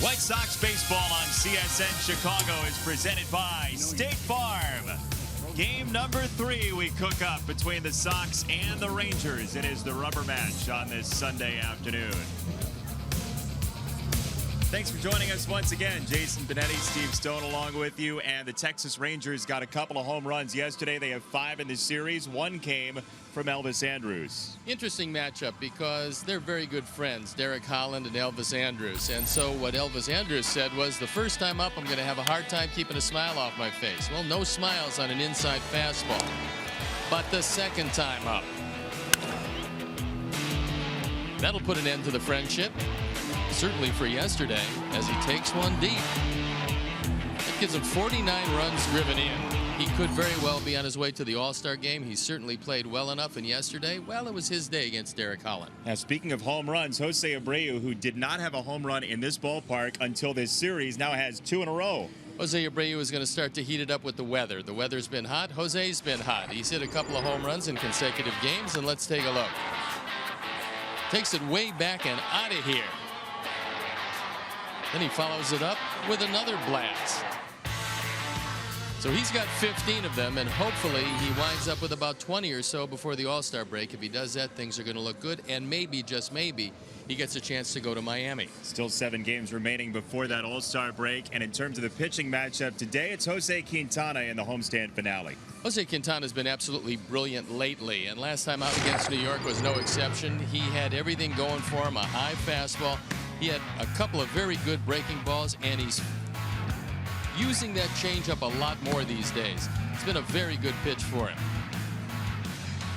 White Sox baseball on CSN Chicago is presented by State Farm. Game number 3 we cook up between the Sox and the Rangers. It is the rubber match on this Sunday afternoon. Thanks for joining us once again. Jason Benetti, Steve Stone along with you. And the Texas Rangers got a couple of home runs yesterday. They have 5 in the series. 1 came from Elvis Andrus. Interesting matchup because they're very good friends, Derek Holland and Elvis Andrus. And so what Elvis Andrus said was, the first time up, I'm going to have a hard time keeping a smile off my face. Well, no smiles on an inside fastball. But the second time up, that'll put an end to the friendship. Certainly for yesterday, as he takes one deep. That gives him 49 runs driven in. He could very well be on his way to the All-Star game. He certainly played well enough, and yesterday, well, it was his day against Derek Holland. Now, speaking of home runs, Jose Abreu, who did not have a home run in this ballpark until this series, now has 2 in a row. Jose Abreu is going to start to heat it up with the weather. The weather's been hot. Jose's been hot. He's hit a couple of home runs in consecutive games, and let's take a look. Takes it way back and out of here. Then he follows it up with another blast. So he's got 15 of them, and hopefully he winds up with about 20 or so before the All-Star break. If he does that, things are going to look good, and maybe, just maybe, he gets a chance to go to Miami. Still 7 games remaining before that All-Star break, and in terms of the pitching matchup today, it's Jose Quintana in the homestand finale. Jose Quintana has been absolutely brilliant lately, and last time out against New York was no exception. He had everything going for him, a high fastball. He had a couple of very good breaking balls, and he's using that changeup a lot more these days. It's been a very good pitch for him.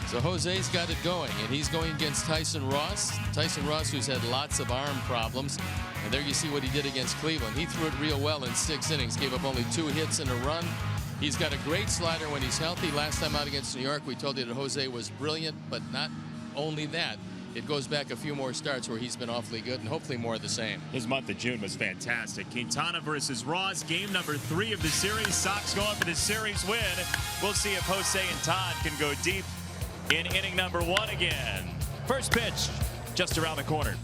So Jose's got it going, and he's going against Tyson Ross. Tyson Ross, who's had lots of arm problems. And there you see what he did against Cleveland. He threw it real well in 6 innings, gave up only 2 hits and a run. He's got a great slider when he's healthy. Last time out against New York, we told you that Jose was brilliant, but not only that. It goes back a few more starts where he's been awfully good, and hopefully more of the same. His month of June was fantastic. Quintana versus Ross, game number 3 of the series. Sox going for the series win. We'll see if Jose and Todd can go deep in inning number 1 again. First pitch just around the corner.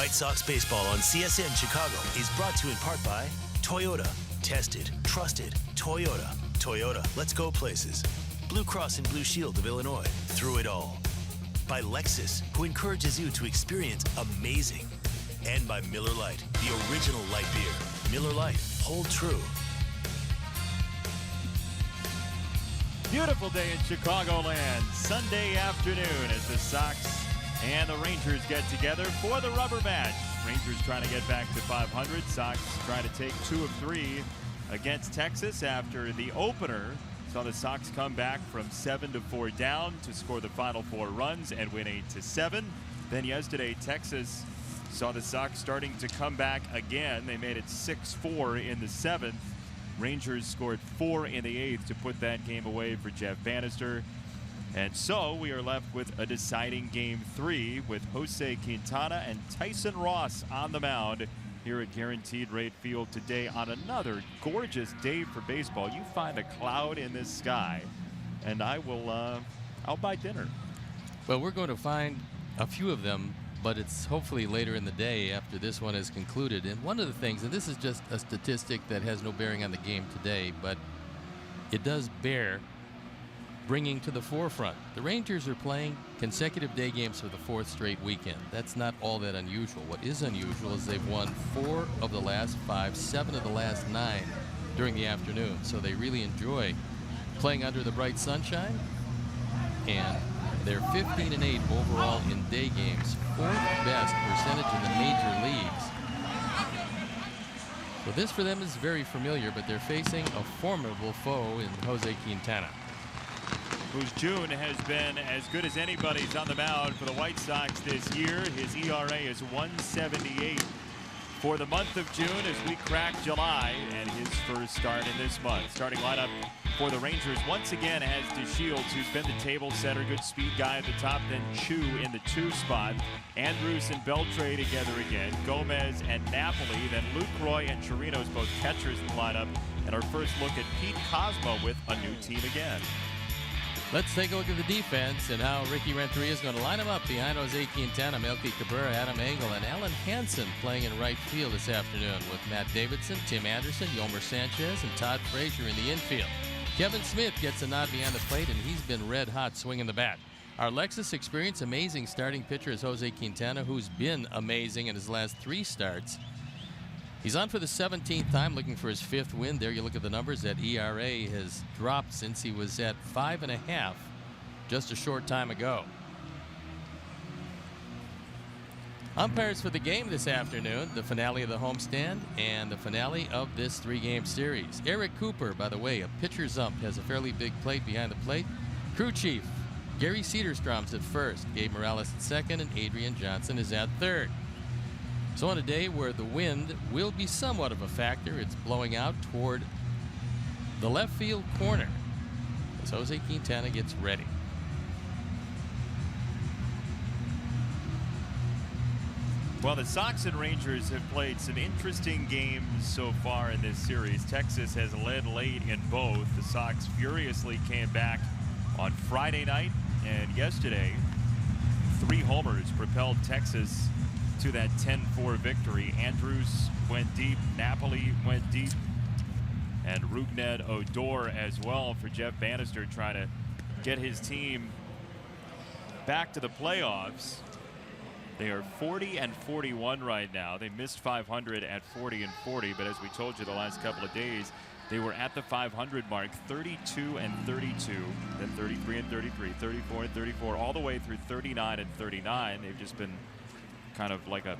White Sox baseball on CSN Chicago is brought to you in part by Toyota. Tested, trusted, Toyota. Toyota, let's go places. Blue Cross and Blue Shield of Illinois, through it all. By Lexus, who encourages you to experience amazing. And by Miller Lite, the original light beer. Miller Lite, hold true. Beautiful day in Chicagoland. Sunday afternoon as the Sox and the Rangers get together for the rubber match. Rangers trying to get back to 500. Sox trying to take 2 of 3 against Texas after the opener. Saw the Sox come back from 7-4 down to score the final 4 runs and win 8-7. Then yesterday, Texas saw the Sox starting to come back again. They made it 6-4 in the 7th. Rangers scored 4 in the 8th to put that game away for Jeff Bannister. And so we are left with a deciding game 3 with Jose Quintana and Tyson Ross on the mound here at Guaranteed Rate Field today on another gorgeous day for baseball. You find a cloud in this sky and I'll buy dinner. Well, we're going to find a few of them, but it's hopefully later in the day after this one is concluded. And one of the things, and this is just a statistic that has no bearing on the game today, but it does bear bringing to the forefront. The Rangers are playing consecutive day games for the 4th straight weekend. That's not all that unusual. What is unusual is they've won 4 of the last 5, 7 of the last 9 during the afternoon. So they really enjoy playing under the bright sunshine. And they're 15-8 overall in day games, 4th best percentage in the major leagues. So this for them is very familiar, but they're facing a formidable foe in Jose Quintana, whose June has been as good as anybody's on the mound for the White Sox this year. His ERA is 1.78 for the month of June as we crack July and his first start in this month. Starting lineup for the Rangers once again has DeShields, who's been the table setter, good speed guy at the top, then Chu in the 2 spot. Andrews and Beltre together again. Gomez and Napoli, then Lucroy and Chirinos, both catchers in the lineup. And our first look at Pete Cosmo with a new team again. Let's take a look at the defense and how Ricky Renteria is going to line them up behind Jose Quintana, Melky Cabrera, Adam Engel, and Alan Hansen playing in right field this afternoon with Matt Davidson, Tim Anderson, Yomer Sanchez, and Todd Frazier in the infield. Kevin Smith gets a nod behind the plate, and he's been red hot swinging the bat. Our Lexus Experience amazing starting pitcher is Jose Quintana, who's been amazing in his last 3 starts. He's on for the 17th time, looking for his 5th win. There you look at the numbers. That ERA has dropped since he was at 5.5 just a short time ago. Umpires for the game this afternoon, the finale of the homestand and the finale of this 3-game series. Eric Cooper, by the way, a pitcher's ump, has a fairly big plate behind the plate. Crew chief Gary Cedarstrom's at first, Gabe Morales at second, and Adrian Johnson is at third. So on a day where the wind will be somewhat of a factor, it's blowing out toward the left field corner as Jose Quintana gets ready. Well, the Sox and Rangers have played some interesting games so far in this series. Texas has led late in both. The Sox furiously came back on Friday night, and yesterday 3 homers propelled Texas to that 10-4 victory. Andrews went deep, Napoli went deep, and Rougned Odor as well for Jeff Bannister, trying to get his team back to the playoffs. They are 40-41 right now. They missed 500 at 40-40, but as we told you the last couple of days, they were at the 500 mark, 32-32, then 33-33, 34-34, all the way through 39-39. They've just been kind of like a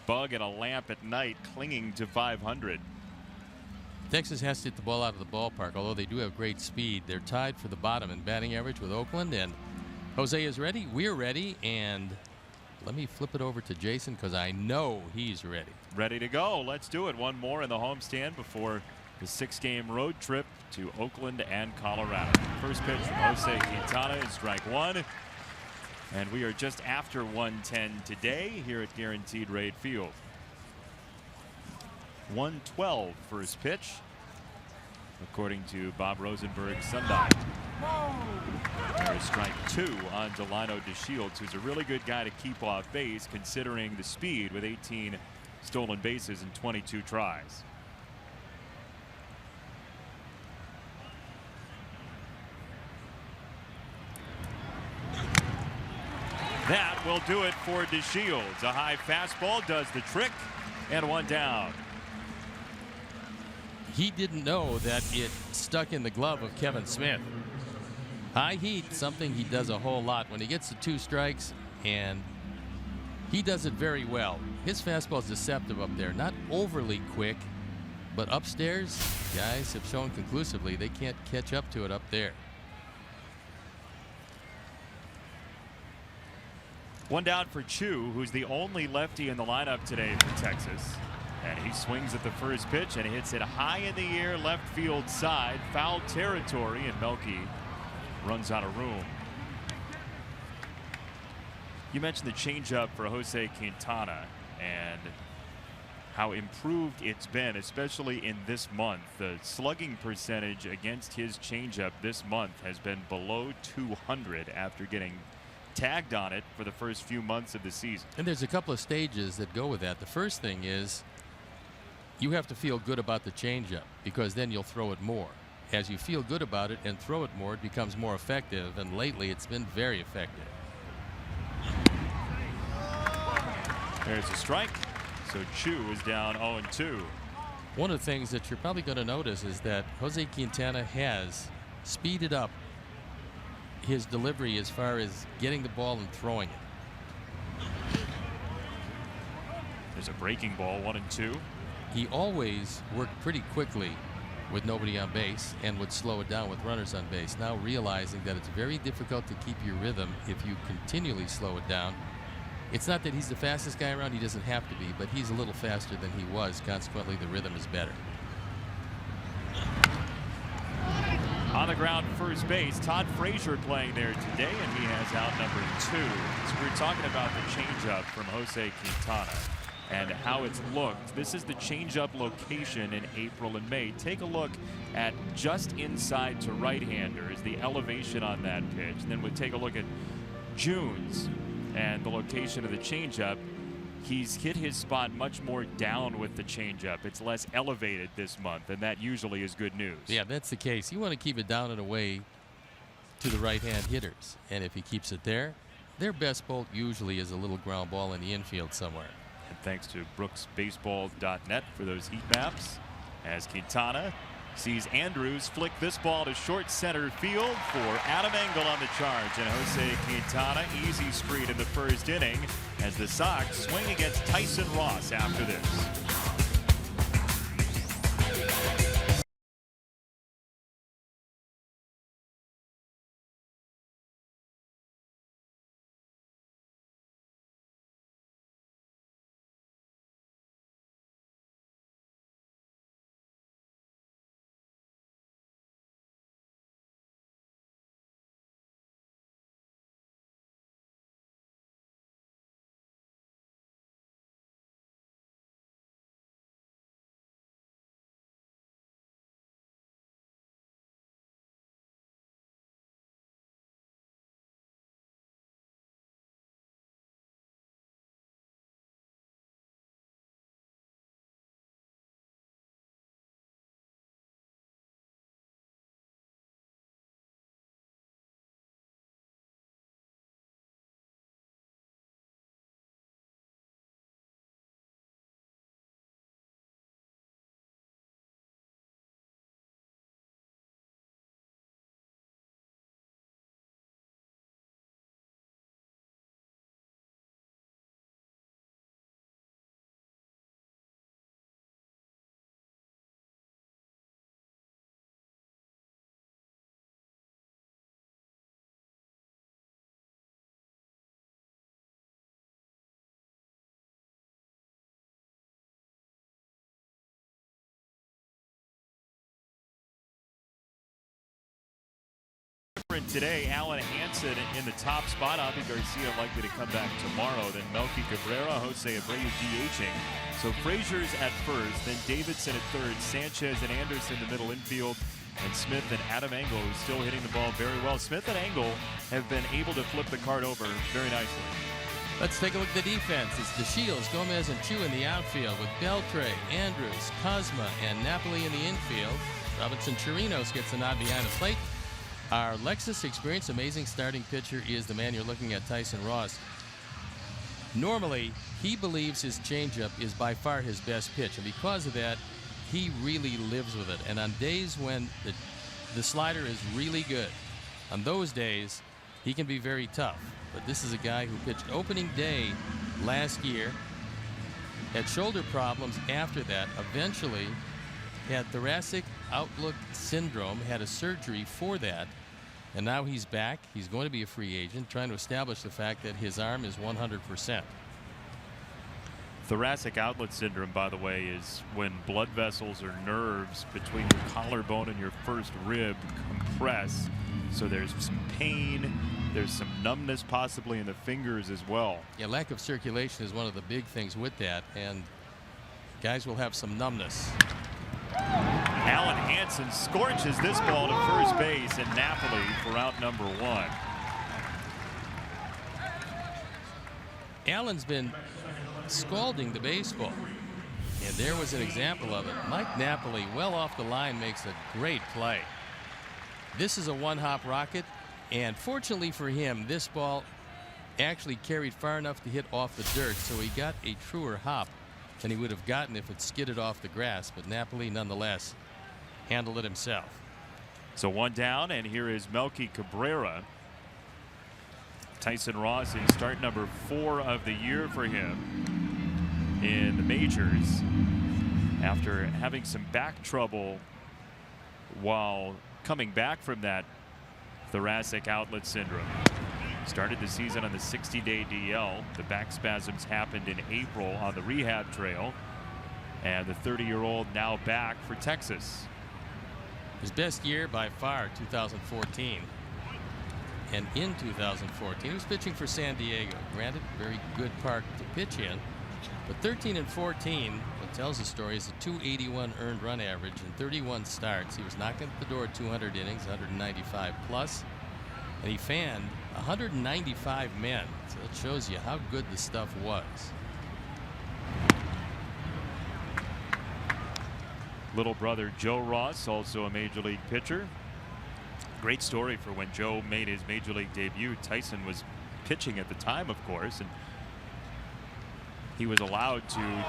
bug in a lamp at night, clinging to 500. Texas has to hit the ball out of the ballpark, although they do have great speed. They're tied for the bottom in batting average with Oakland, and Jose is ready. We're ready, and let me flip it over to Jason because I know he's ready. Ready to go. Let's do it. One more in the homestand before the 6-game road trip to Oakland and Colorado. First pitch from Jose Quintana is strike 1. And we are just after 110 today here at Guaranteed Rate Field. 112 first pitch, according to Bob Rosenberg's sundial. There's strike 2 on Delino DeShields, who's a really good guy to keep off base considering the speed with 18 stolen bases in 22 tries. That will do it for DeShields. A high fastball does the trick, and 1 down. He didn't know that it stuck in the glove of Kevin Smith. High heat, something he does a whole lot when he gets to 2 strikes, and he does it very well. His fastball is deceptive up there, not overly quick, but upstairs, guys have shown conclusively they can't catch up to it up there. 1 down for Chu, who's the only lefty in the lineup today for Texas. And he swings at the first pitch and hits it high in the air, left field side, foul territory, and Melky runs out of room. You mentioned the changeup for Jose Quintana and how improved it's been, especially in this month. The slugging percentage against his changeup this month has been below 200 after getting tagged on it for the first few months of the season. And there's a couple of stages that go with that. The first thing is you have to feel good about the changeup, because then you'll throw it more. As you feel good about it and throw it more, it becomes more effective, and lately it's been very effective. There's a strike. So Chu is down 0-2. One of the things that you're probably going to notice is that Jose Quintana has speeded up his delivery as far as getting the ball and throwing it. There's a breaking ball, 1-2. He always worked pretty quickly with nobody on base and would slow it down with runners on base. Now realizing that it's very difficult to keep your rhythm if you continually slow it down. It's not that he's the fastest guy around, he doesn't have to be, but he's a little faster than he was. Consequently, the rhythm is better. On the ground, first base, Todd Frazier playing there today, and he has out number 2. So we're talking about the changeup from Jose Quintana and how it's looked. This is the changeup location in April and May. Take a look at just inside to right-handers, the elevation on that pitch. And then we'll take a look at June's and the location of the changeup. He's hit his spot much more down with the changeup. It's less elevated this month, and that usually is good news. Yeah, that's the case. You want to keep it down and away to the right-hand hitters. And if he keeps it there, their best bolt usually is a little ground ball in the infield somewhere. And thanks to brooksbaseball.net for those heat maps, as Quintana sees Andrews flick this ball to short center field for Adam Engel on the charge. And Jose Quintana, easy screen in the first inning as the Sox swing against Tyson Ross after this. Today, Alan Hansen in the top spot. Avi Garcia likely to come back tomorrow. Then Melky Cabrera, Jose Abreu DHing. So Frazier's at first, then Davidson at third, Sanchez and Anderson in the middle infield, And Smith and Adam Engel still hitting the ball very well. Smith and Engel have been able to flip the card over very nicely. Let's take a look at the defense. It's DeShields, Gomez, and Chu in the outfield with Beltre, Andrews, Cosma, and Napoli in the infield. Robinson Chirinos gets a nod behind the plate. Our Lexus Experience amazing starting pitcher is the man you're looking at, Tyson Ross. Normally, he believes his changeup is by far his best pitch, and because of that, he really lives with it. And on days when the slider is really good, on those days, he can be very tough. But this is a guy who pitched opening day last year, had shoulder problems after that, eventually had thoracic outlook syndrome, had a surgery for that, and now he's back. He's going to be a free agent, trying to establish the fact that his arm is 100%. Thoracic outlet syndrome, by the way, is when blood vessels or nerves between your collarbone and your first rib compress. So there's some pain, there's some numbness possibly in the fingers as well. Yeah, lack of circulation is one of the big things with that, and guys will have some numbness. Alan Hansen scorches this ball to first base, and Napoli for out number 1. Allen's been scalding the baseball, and there was an example of it. Mike Napoli, well off the line, makes a great play. This is a one-hop rocket, and fortunately for him, this ball actually carried far enough to hit off the dirt, so he got a truer hop than he would have gotten if it skidded off the grass. But Napoli nonetheless handled it himself. So 1 down, and here is Melky Cabrera. Tyson Ross in start number 4 of the year for him in the majors after having some back trouble while coming back from that thoracic outlet syndrome. Started the season on the 60-day DL. The back spasms happened in April on the rehab trail, and the 30-year-old now back for Texas. His best year by far, 2014. And in 2014, he was pitching for San Diego. Granted, very good park to pitch in. But 13 and 14, what tells the story, is a 281 earned run average in 31 starts. He was knocking at the door at 200 innings, 195 plus. And he fanned 195 men. So that shows you how good the stuff was. Little brother Joe Ross, also a major league pitcher. Great story for when Joe made his major league debut. Tyson was pitching at the time, of course, and he was allowed to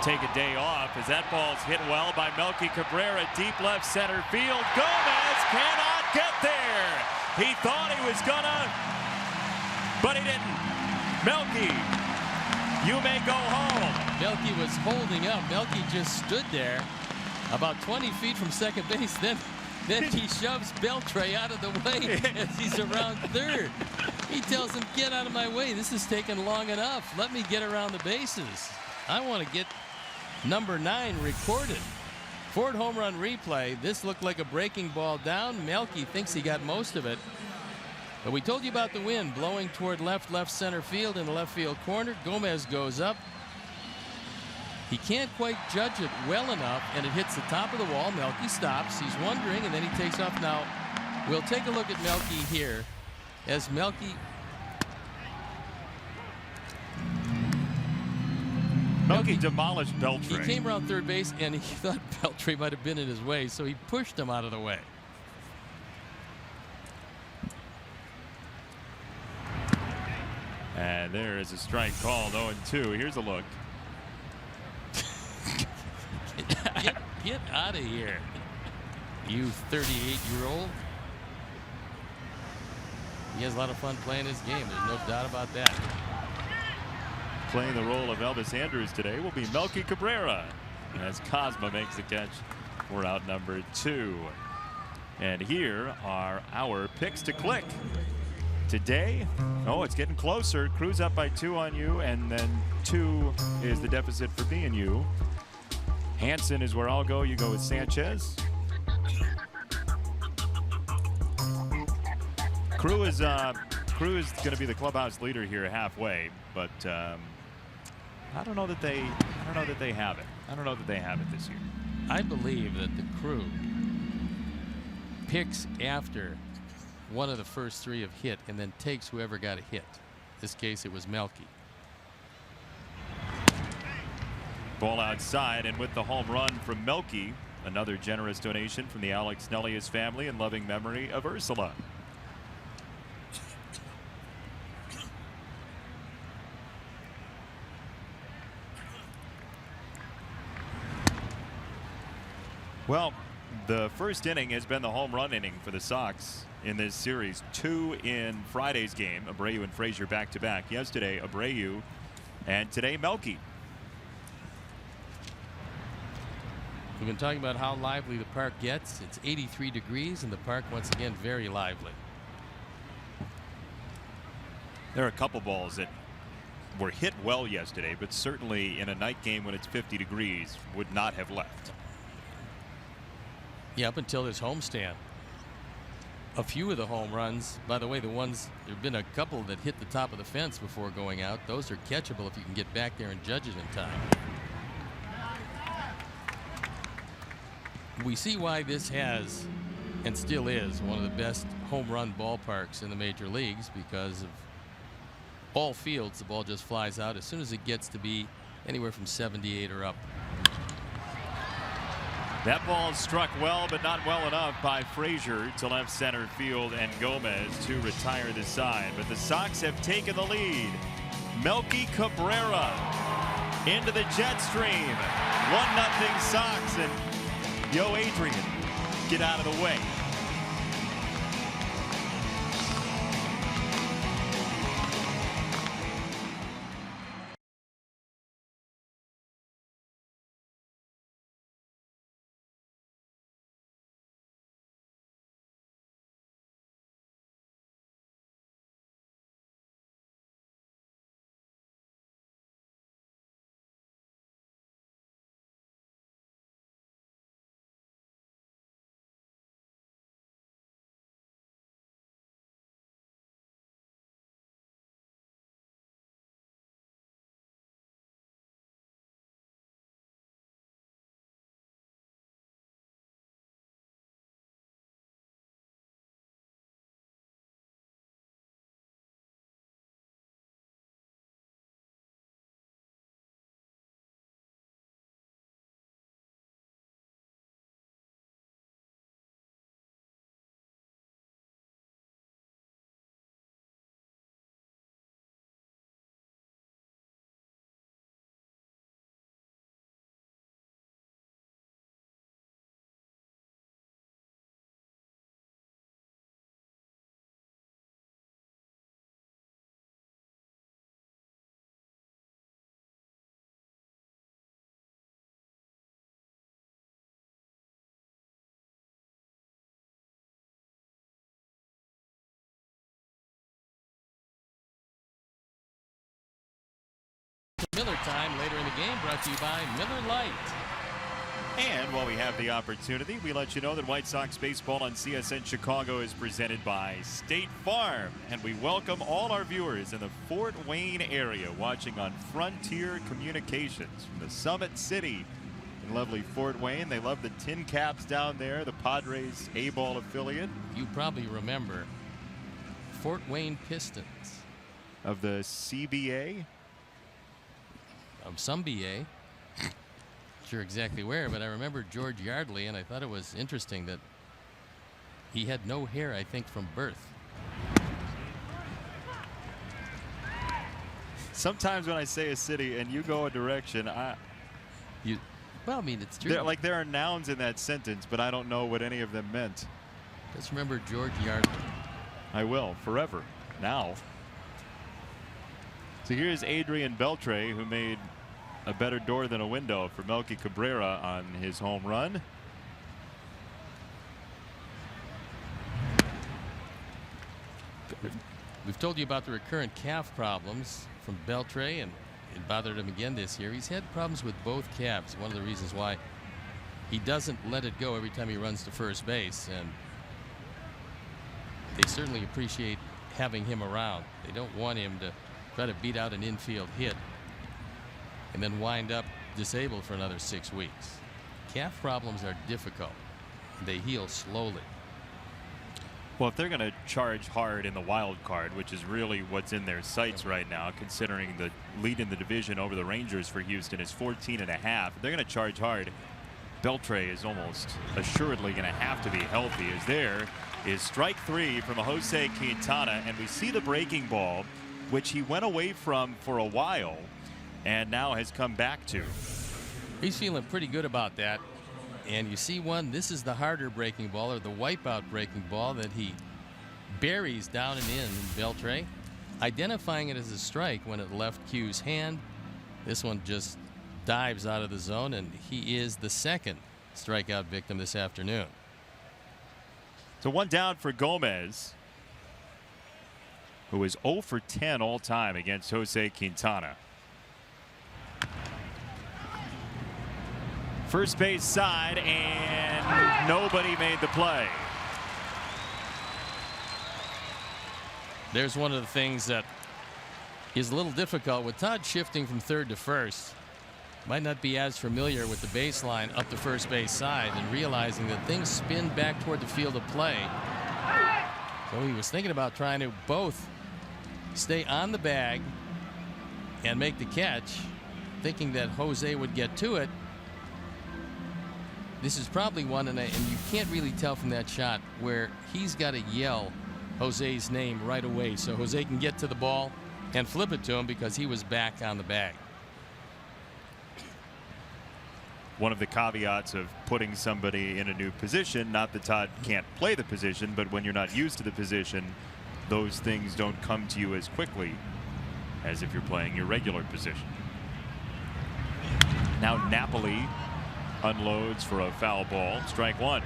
take a day off as that ball's hit well by Melky Cabrera, deep left center field. Gomez cannot get there. He thought he was gonna, but he didn't. Melky, you may go home. Melky was holding up. Melky just stood there about 20 feet from second base. Then he shoves Beltre out of the way as he's around third. He tells him, get out of my way. This is taking long enough. Let me get around the bases. I want to get number 9 recorded. Ford home run replay. This looked like a breaking ball down. Melky thinks he got most of it. But we told you about the wind blowing toward left center field in the left field corner. Gomez goes up. He can't quite judge it well enough, and it hits the top of the wall. Melky stops. He's wondering, and then he takes off. Now, we'll take a look at Melky here as Melky demolished Beltre. He came around third base, and he thought Beltre might have been in his way, so he pushed him out of the way. And there is a strike called 0-2. Here's a look. Get out of here, you 38-year-old. He has a lot of fun playing this game. There's no doubt about that. Playing the role of Elvis Andrews today will be Melky Cabrera as Cosma makes the catch for out number 2. And here are our picks to click. Today, it's getting closer. Cruz up by 2 on you, and then 2 is the deficit for me and you. Hansen is where I'll go. You go with Sanchez. Cruz is going to be the clubhouse leader here halfway, but I don't know that they have it. I don't know that they have it this year. I believe that the Crew picks after one of the first three have hit and then takes whoever got a hit. In this case, it was Melky. Ball outside, and with the home run from Melky, another generous donation from the Alex Nellius family in loving memory of Ursula. Well, the first inning has been the home run inning for the Sox in this series. 2 in Friday's game. Abreu and Frazier back-to-back. Yesterday, Abreu, and today, Melky. We've been talking about how lively the park gets. It's 83 degrees, and the park, once again, very lively. There are a couple balls that were hit well yesterday, but certainly in a night game when it's 50 degrees would not have left. Yeah, up until this homestand. A few of the home runs, by the way, there have been a couple that hit the top of the fence before going out. Those are catchable if you can get back there and judge it in time. We see why this has and still is one of the best home run ballparks in the major leagues, because of all fields, the ball just flies out as soon as it gets to be anywhere from 78 or up. That ball struck well, but not well enough by Frazier to left center field and Gomez to retire the side. But the Sox have taken the lead. Melky Cabrera into the jet stream. 1-0 Sox, and yo, Adrian, get out of the way. Miller time later in the game, brought to you by Miller Lite. And while we have the opportunity, we let you know that White Sox baseball on CSN Chicago is presented by State Farm. And we welcome all our viewers in the Fort Wayne area watching on Frontier Communications from the Summit City in lovely Fort Wayne. They love the Tin Caps down there, the Padres A-ball affiliate. You probably remember Fort Wayne Pistons. Of the CBA? Of some BA. Sure exactly where, but I remember George Yardley, and I thought it was interesting that he had no hair, I think, from birth. Sometimes when I say a city and you go a direction, Well, I mean, it's true. There are nouns in that sentence, but I don't know what any of them meant. Just remember George Yardley. I will, forever, now. So here's Adrian Beltre, who made a better door than a window for Melky Cabrera on his home run. We've told you about the recurrent calf problems from Beltre, and it bothered him again this year. He's had problems with both calves. One of the reasons why he doesn't let it go every time he runs to first base, and they certainly appreciate having him around. They don't want him to try to beat out an infield hit and then wind up disabled for another 6 weeks. Calf problems are difficult. They heal slowly. Well, if they're going to charge hard in the wild card, which is really what's in their sights right now, considering the lead in the division over the Rangers for Houston is 14.5. If they're going to charge hard, Beltre is almost assuredly going to have to be healthy. As there is strike 3 from Jose Quintana, and we see the breaking ball, which he went away from for a while and now has come back to. He's feeling pretty good about that. And you see one, this is the harder breaking ball, or the wipeout breaking ball, that he buries down and in Beltre, identifying it as a strike when it left Q's hand. This one just dives out of the zone, and he is the second strikeout victim this afternoon. So 1 down for Gomez, who is 0 for 10 all time against Jose Quintana. First base side, and nobody made the play. There's one of the things that is a little difficult with Todd shifting from third to first. Might not be as familiar with the baseline up the first base side and realizing that things spin back toward the field of play. So he was thinking about trying to both stay on the bag and make the catch, thinking that Jose would get to it. This is probably one, and you can't really tell from that shot, where he's got to yell Jose's name right away so Jose can get to the ball and flip it to him because he was back on the bag. One of the caveats of putting somebody in a new position, not that Todd can't play the position, but when you're not used to the position, those things don't come to you as quickly as if you're playing your regular position. Now Napoli unloads for a foul ball. Strike 1.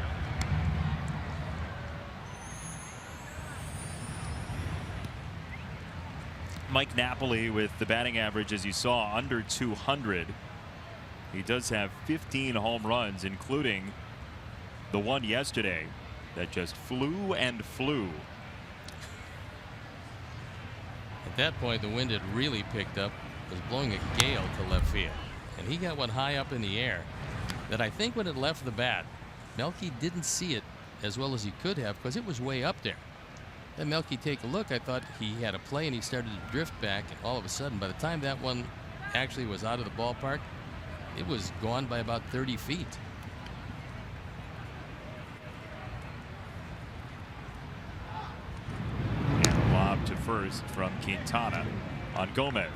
Mike Napoli with the batting average, as you saw, under 200. He does have 15 home runs, including the one yesterday that just flew and flew. At that point, the wind had really picked up. It was blowing a gale to left field, and he got one high up in the air that I think when it left the bat, Melky didn't see it as well as he could have because it was way up there. Then Melky take a look. I thought he had a play, and he started to drift back, and all of a sudden, by the time that one actually was out of the ballpark, it was gone by about 30 feet. And lob to first from Quintana on Gomez.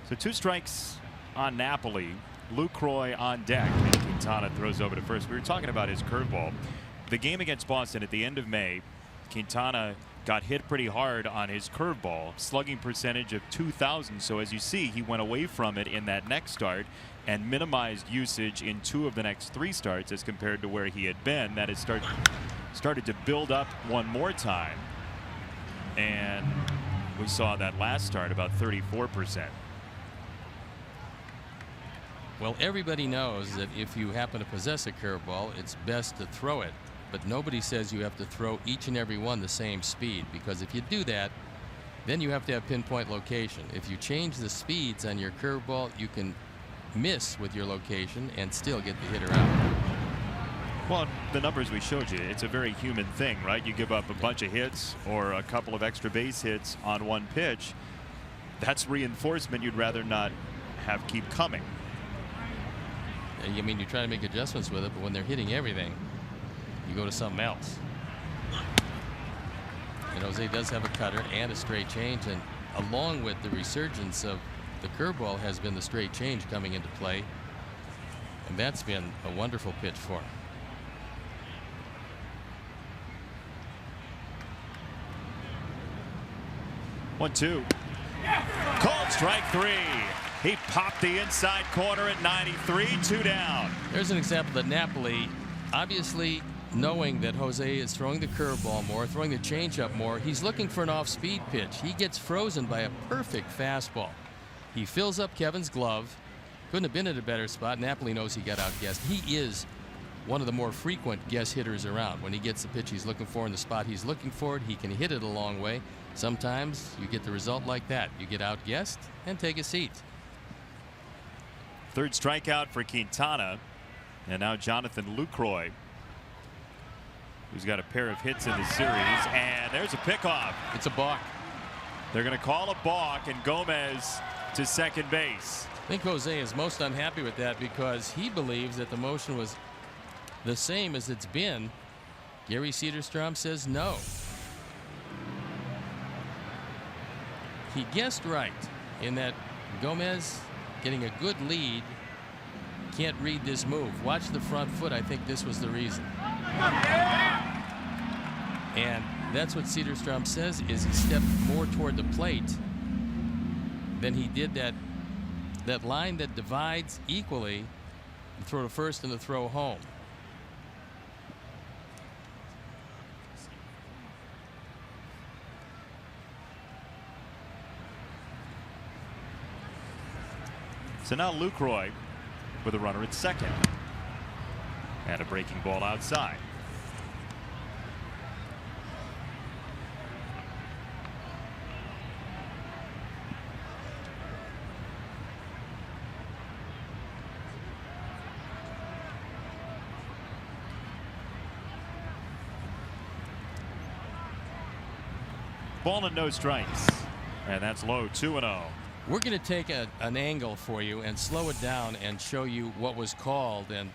So 2 strikes on Napoli. Lucroy on deck, and Quintana throws over to first. We were talking about his curveball. The game against Boston at the end of May, Quintana got hit pretty hard on his curveball, slugging percentage of 2,000. So as you see, he went away from it in that next start and minimized usage in 2 of the next 3 starts as compared to where he had been. That has started to build up one more time, and we saw that last start about 34%. Well, everybody knows that if you happen to possess a curveball, it's best to throw it. But nobody says you have to throw each and every one the same speed, because if you do that, then you have to have pinpoint location. If you change the speeds on your curveball, you can miss with your location and still get the hitter out. Well, the numbers we showed you, it's a very human thing, right? You give up a bunch of hits or a couple of extra base hits on one pitch. That's reinforcement you'd rather not have keep coming. I mean, you try to make adjustments with it, but when they're hitting everything, you go to something else. And Jose does have a cutter and a straight change, and along with the resurgence of the curveball has been the straight change coming into play, and that's been a wonderful pitch for him. One, two. Called strike 3. He popped the inside corner at 93, 2 down. There's an example that Napoli, obviously knowing that Jose is throwing the curveball more, throwing the changeup more, he's looking for an off-speed pitch. He gets frozen by a perfect fastball. He fills up Kevin's glove. Couldn't have been at a better spot. Napoli knows he got outguessed. He is one of the more frequent guess hitters around. When he gets the pitch he's looking for in the spot he's looking for it, he can hit it a long way. Sometimes you get the result like that. You get outguessed and take a seat. Third strikeout for Quintana. And now Jonathan Lucroy, who's got a pair of hits in the series. And there's a pickoff. It's a balk. They're going to call a balk, and Gomez to second base. I think Jose is most unhappy with that because he believes that the motion was the same as it's been. Gary Cederstrom says no. He guessed right in that Gomez, getting a good lead, can't read this move. Watch the front foot. I think this was the reason. And that's what Cederstrom says, is he stepped more toward the plate than he did that line that divides equally the throw to first and the throw home. So now Lucroy with a runner at second. And a breaking ball outside. Ball and no strikes. And that's low, 2-0. We're going to take an angle for you and slow it down and show you what was called, and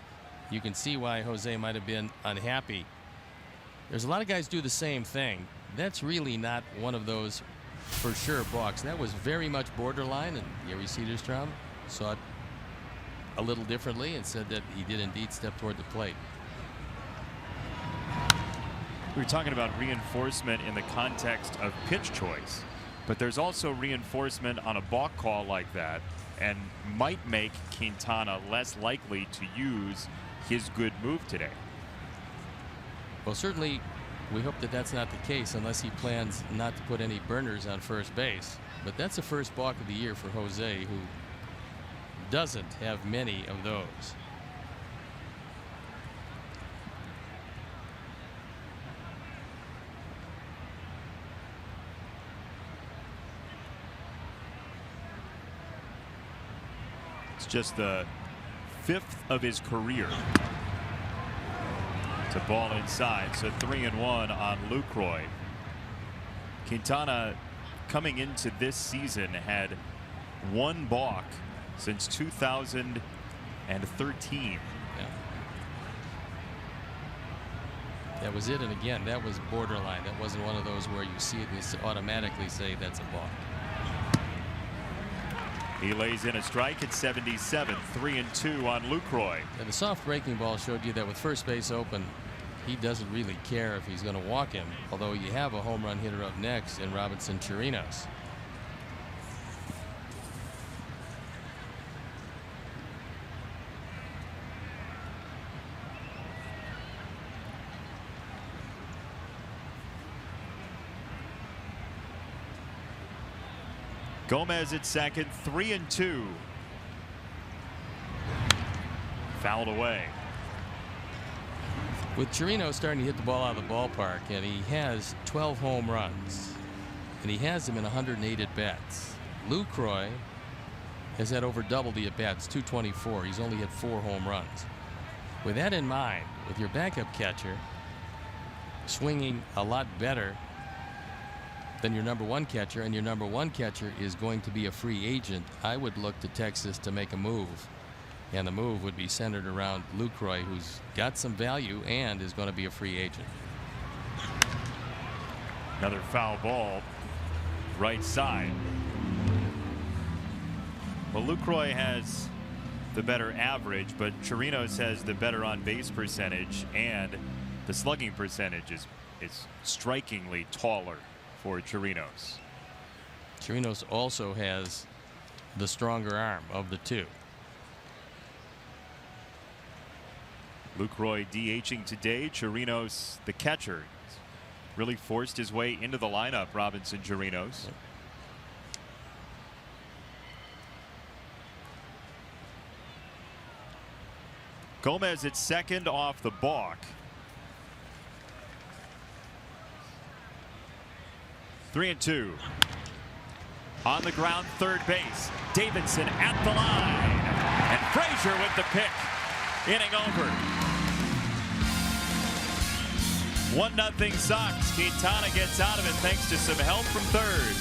you can see why Jose might have been unhappy. There's a lot of guys do the same thing. That's really not one of those for sure balks. That was very much borderline, and Gary Cederstrom saw it a little differently and said that he did indeed step toward the plate. We were talking about reinforcement in the context of pitch choice, but there's also reinforcement on a balk call like that, and might make Quintana less likely to use his good move today. Well, certainly we hope that that's not the case unless he plans not to put any burners on first base. But that's the first balk of the year for Jose, who doesn't have many of those. It's just the 5th of his career. It's a ball inside, so 3-1 on Lucroy. Quintana, coming into this season, had 1 balk since 2013. Yeah. That was it, and again, that was borderline. That wasn't one of those where you see it and you automatically say that's a balk. He lays in a strike at 77, 3-2 on Lucroy. And the soft breaking ball showed you that with first base open, he doesn't really care if he's going to walk him, although you have a home run hitter up next in Robinson Chirinos. Gomez at second, 3-2. Fouled away. With Chirinos starting to hit the ball out of the ballpark, and he has 12 home runs, and he has them in 108 at-bats. Lucroy has had over double the at-bats, 224. He's only hit 4 home runs. With that in mind, with your backup catcher swinging a lot better than your number 1 catcher, and your number 1 catcher is going to be a free agent, I would look to Texas to make a move. And the move would be centered around Lucroy, who's got some value and is going to be a free agent. Another foul ball, right side. Well, Lucroy has the better average, but Chirinos has the better on-base percentage, and the slugging percentage is strikingly taller for Chirinos. Chirinos also has the stronger arm of the two. Lucroy DHing today. Chirinos, the catcher, really forced his way into the lineup. Robinson Chirinos. Gomez at second off the balk. 3-2. On the ground, third base. Davidson at the line. And Frazier with the pick. Inning over. 1-0 Sox. Quintana gets out of it thanks to some help from third.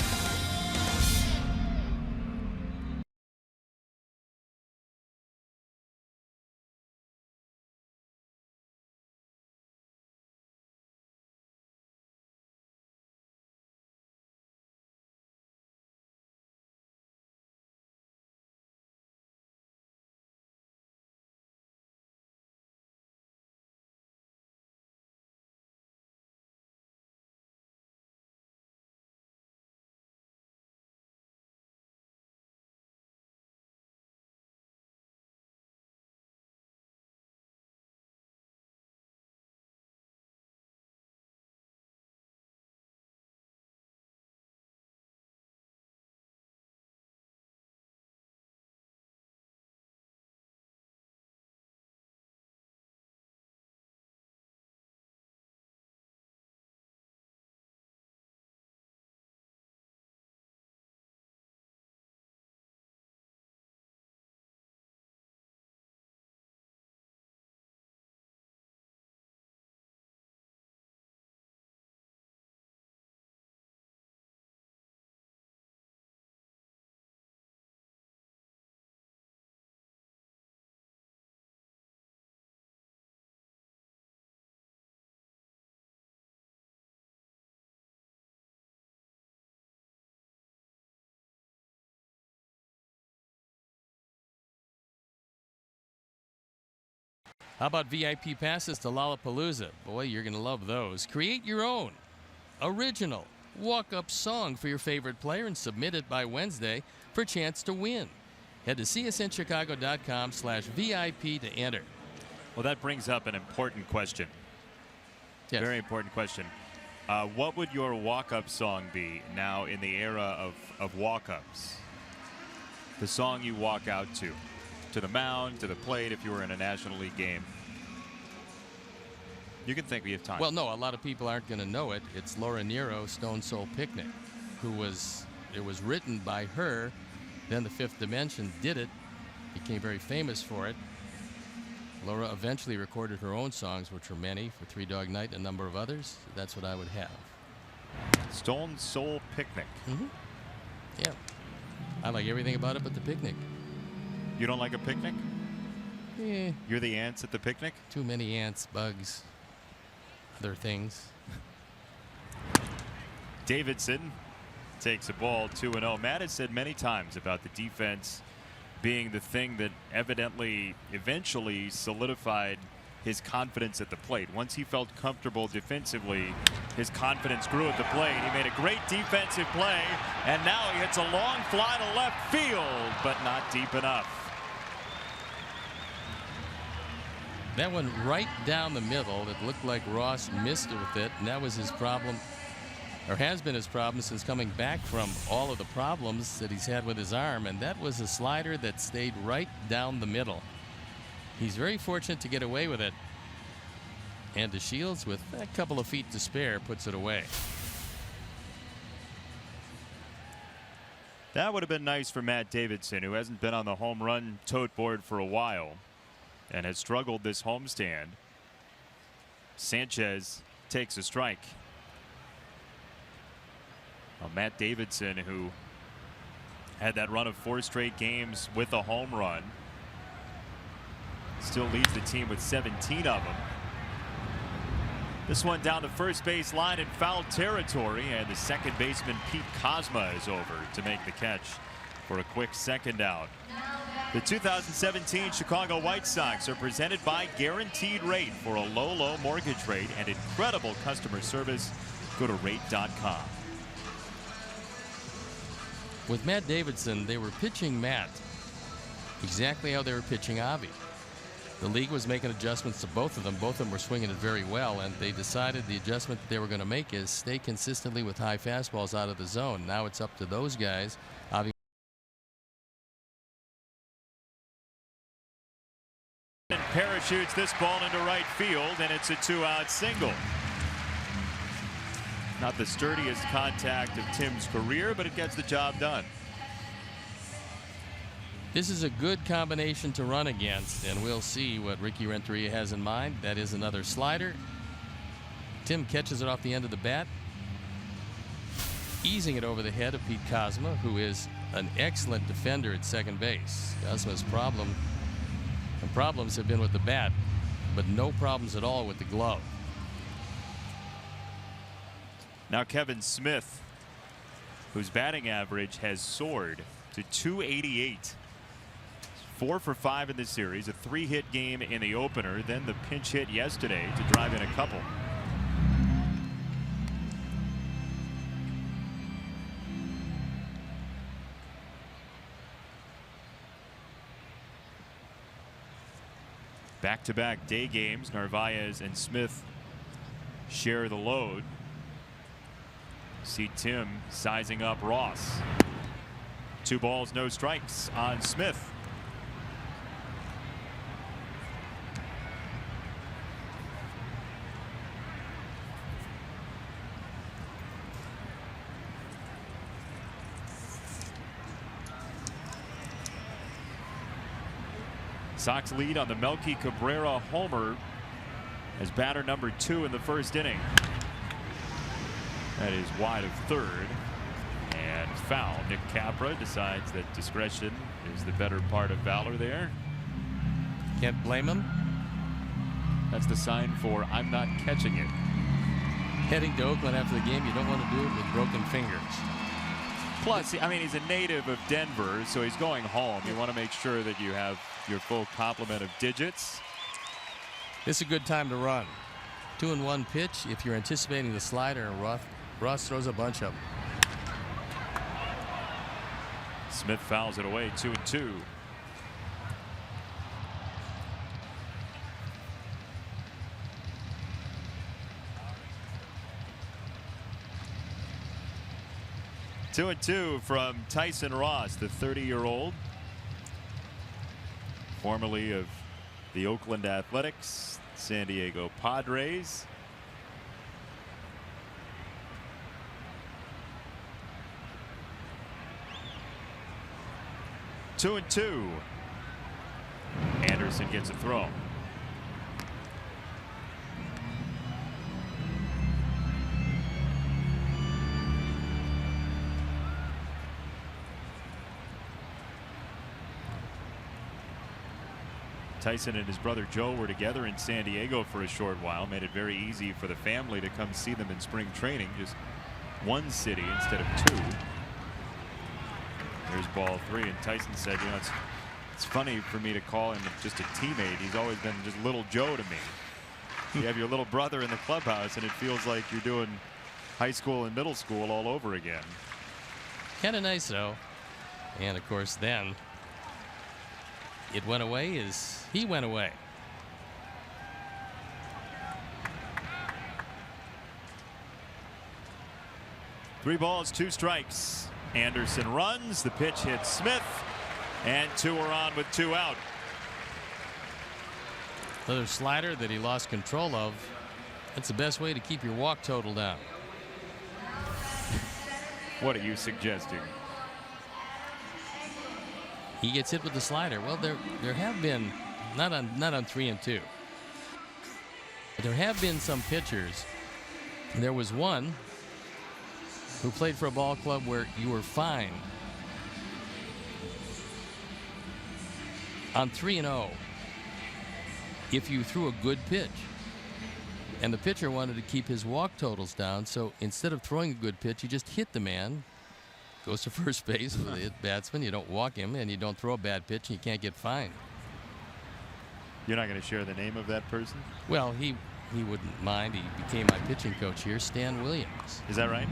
How about VIP passes to Lollapalooza? Boy, you're going to love those. Create your own original walk-up song for your favorite player and submit it by Wednesday for a chance to win. Head to csnchicago.com/VIP to enter. Well, that brings up an important question. Yes. Very important question. What would your walk-up song be now in the era of walk-ups? The song you walk out to the mound, to the plate, if you were in a National League game. You can think, we have time. Well, no, a lot of people aren't going to know it. It's Laura Nyro, Stone Soul Picnic, it was written by her. Then the Fifth Dimension did it, became very famous for it. Laura eventually recorded her own songs, which were many, for Three Dog Night and a number of others. That's what I would have. Stone Soul Picnic. Mm-hmm. Yeah. I like everything about it but the picnic. You don't like a picnic? Yeah. You're the ants at the picnic? Too many ants, bugs, other things. Davidson takes a ball 2-0. Matt has said many times about the defense being the thing that eventually solidified his confidence at the plate. Once he felt comfortable defensively, his confidence grew at the plate. He made a great defensive play, and now he hits a long fly to left field, but not deep enough. That one right down the middle. It looked like Ross missed it with it, and that was his problem, or has been his problem since coming back from all of the problems that he's had with his arm, and that was a slider that stayed right down the middle. He's very fortunate to get away with it, and DeShields, with a couple of feet to spare, puts it away. That would have been nice for Matt Davidson, who hasn't been on the home run tote board for a while and has struggled this homestand. Sanchez takes a strike. Well, Matt Davidson, who had that run of 4 straight games with a home run, still leads the team with 17 of them. This one down the first base line in foul territory, and the second baseman Pete Kozma is over to make the catch for a quick second out. The 2017 Chicago White Sox are presented by Guaranteed Rate. For a low mortgage rate and incredible customer service, go to rate.com. With Matt Davidson, they were pitching Matt exactly how they were pitching Avi. The league was making adjustments to both of them. Both of them were swinging it very well, and they decided the adjustment that they were going to make is stay consistently with high fastballs out of the zone. Now it's up to those guys. Avi parachutes this ball into right field, and it's a 2-out single. Not the sturdiest contact of Tim's career, but it gets the job done. This is a good combination to run against, and we'll see what Ricky Renteria has in mind. That is another slider. Tim catches it off the end of the bat, easing it over the head of Pete Kozma, who is an excellent defender at second base. Kozma's problems have been with the bat, but no problems at all with the glove. Now Kevin Smith, whose batting average has soared to .288. 4 for 5 in this series, a 3-hit game in the opener, then the pinch hit yesterday to drive in a couple. Back-to-back day games, Narvaez and Smith share the load. See Tim sizing up Ross. 2 balls, no strikes on Smith. Sox lead on the Melky Cabrera homer as batter number 2 in the first inning. That is wide of third and foul. Nick Capra decides that discretion is the better part of valor there. Can't blame him. That's the sign for I'm not catching it. Heading to Oakland after the game, you don't want to do it with broken fingers. Plus, I mean, he's a native of Denver, so he's going home. You want to make sure that you have your full complement of digits. This is a good time to run. 2-1 pitch. If you're anticipating the slider, Ross throws a bunch of them. Smith fouls it away, 2-2. Two and two from Tyson Ross, the 30-year-old, formerly of the Oakland Athletics, San Diego Padres. Two and two. Anderson gets a throw. Tyson and his brother Joe were together in San Diego for a short while. Made it very easy for the family to come see them in spring training. Just one city instead of 2. There's ball 3, and Tyson said, you know, it's funny for me to call him just a teammate. He's always been just little Joe to me. You have your little brother in the clubhouse, and it feels like you're doing high school and middle school all over again. Kind of nice, though. And, of course, then it went away as he went away. Three balls, 2 strikes. Anderson runs. The pitch hits Smith, and 2 are on with 2 out. Another slider that he lost control of. That's the best way to keep your walk total down. What are you suggesting? He gets hit with the slider. Well, there have been, not on 3 and 2, but there have been some pitchers. There was one who played for a ball club where you were fine on 3 and 0 if you threw a good pitch, and the pitcher wanted to keep his walk totals down, so instead of throwing a good pitch, you just hit the man. Goes to first base with a batsman. You don't walk him, and you don't throw a bad pitch, and you can't get fined. You're not going to share the name of that person? Well, he wouldn't mind. He became my pitching coach here, Stan Williams. Is that right?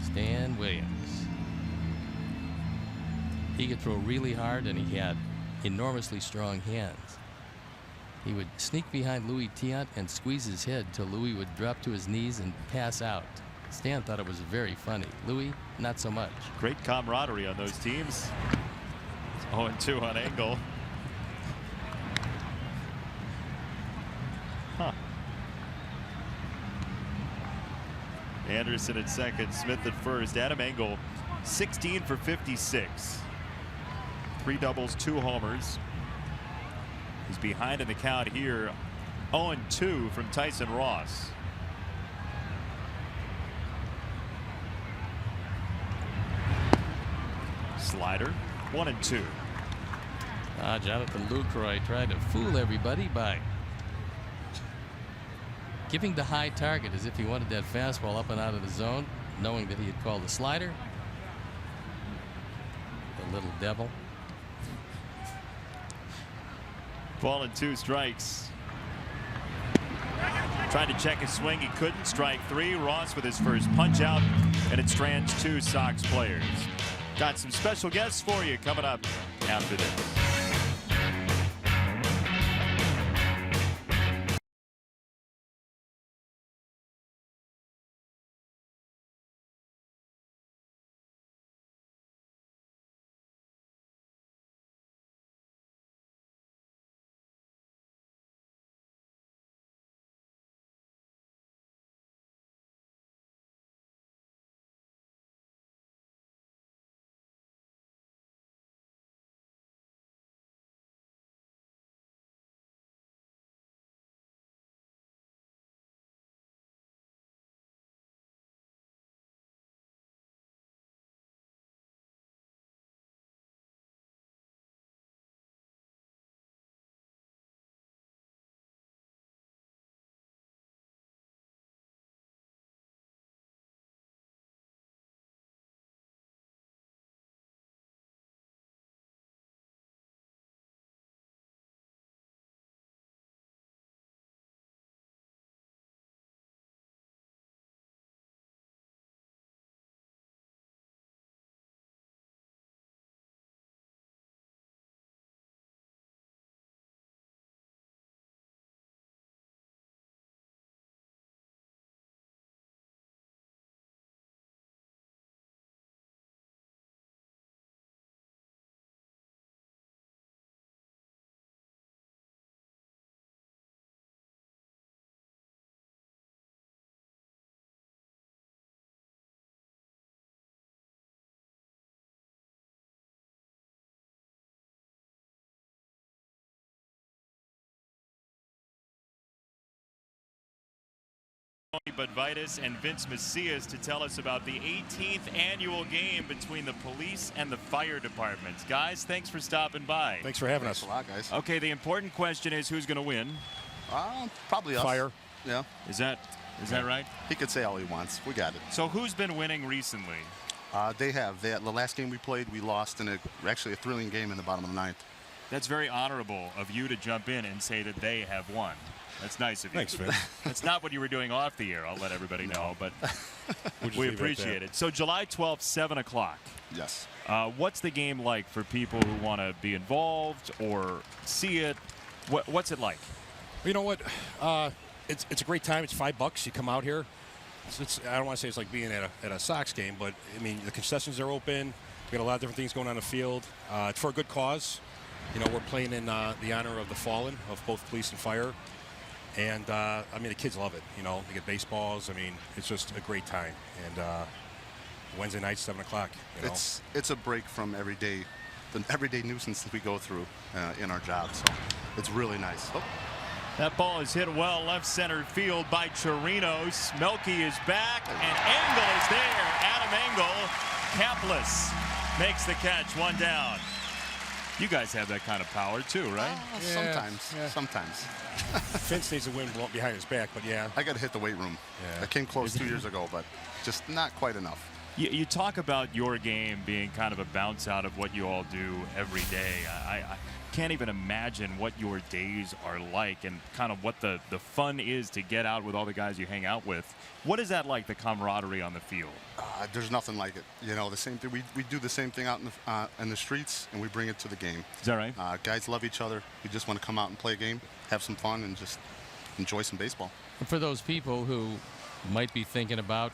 Stan Williams. He could throw really hard, and he had enormously strong hands. He would sneak behind Louis Tiant and squeeze his head till Louis would drop to his knees and pass out. Stan thought it was very funny. Louis, not so much. Great camaraderie on those teams. 0-2 on Engel. Huh. Anderson at second, Smith at first. Adam Engel, 16 for 56. 3 doubles, 2 homers. He's behind in the count here. 0-2 from Tyson Ross. Slider, 1-2. Jonathan Lucroy tried to fool everybody by giving the high target as if he wanted that fastball up and out of the zone, knowing that he had called the slider. The little devil. Ball and 2 strikes. Tried to check his swing, he couldn't. Strike 3. Ross with his first punch out, and it strands 2 Sox players. Got some special guests for you coming up after this. Budvitis and Vince Macias to tell us about the 18th annual game between the police and the fire departments. Guys, thanks for stopping by. Thanks for having us. Thanks a lot, guys. Okay, the important question is who's going to win? Probably us. Fire. Yeah. Is that right? He could say all he wants. We got it. So who's been winning recently? The last game we played, we lost in actually a thrilling game in the bottom of the 9th. That's very honorable of you to jump in and say that they have won. That's nice of you. Thanks, Vince. That's not what you were doing off the air. I'll let everybody know, but we leave it at appreciate that. it. So July 12th, 7 o'clock. Yes. What's the game like for people who want to be involved or see it? What's it like? You know what? It's a great time. It's $5. You come out here. I don't want to say it's like being at a Sox game, but I mean the concessions are open. We got a lot of different things going on in the field. It's for a good cause. You know, we're playing in the honor of the fallen of both police and fire. And, I mean, the kids love it. You know, they get baseballs. I mean, it's just a great time. And Wednesday night, 7 o'clock. You know? It's a break from the everyday nuisance that we go through in our job. So it's really nice. Oh. That ball is hit well left center field by Chirinos. Melky is back, and Engel is there. Adam Engel, capless, makes the catch. 1 down. You guys have that kind of power too, right? Sometimes. Yeah. Sometimes. Vince needs a win behind his back, but yeah. I got to hit the weight room. Yeah. I came close 2 years ago, but just not quite enough. You talk about your game being kind of a bounce out of what you all do every day. I can't even imagine what your days are like and kind of what the fun is to get out with all the guys you hang out with. What is that like, the camaraderie on the field? There's nothing like it. You know, the same thing. We do the same thing out in the streets, and we bring it to the game. Is that right? Guys love each other. We just want to come out and play a game, have some fun, and just enjoy some baseball. And for those people who might be thinking about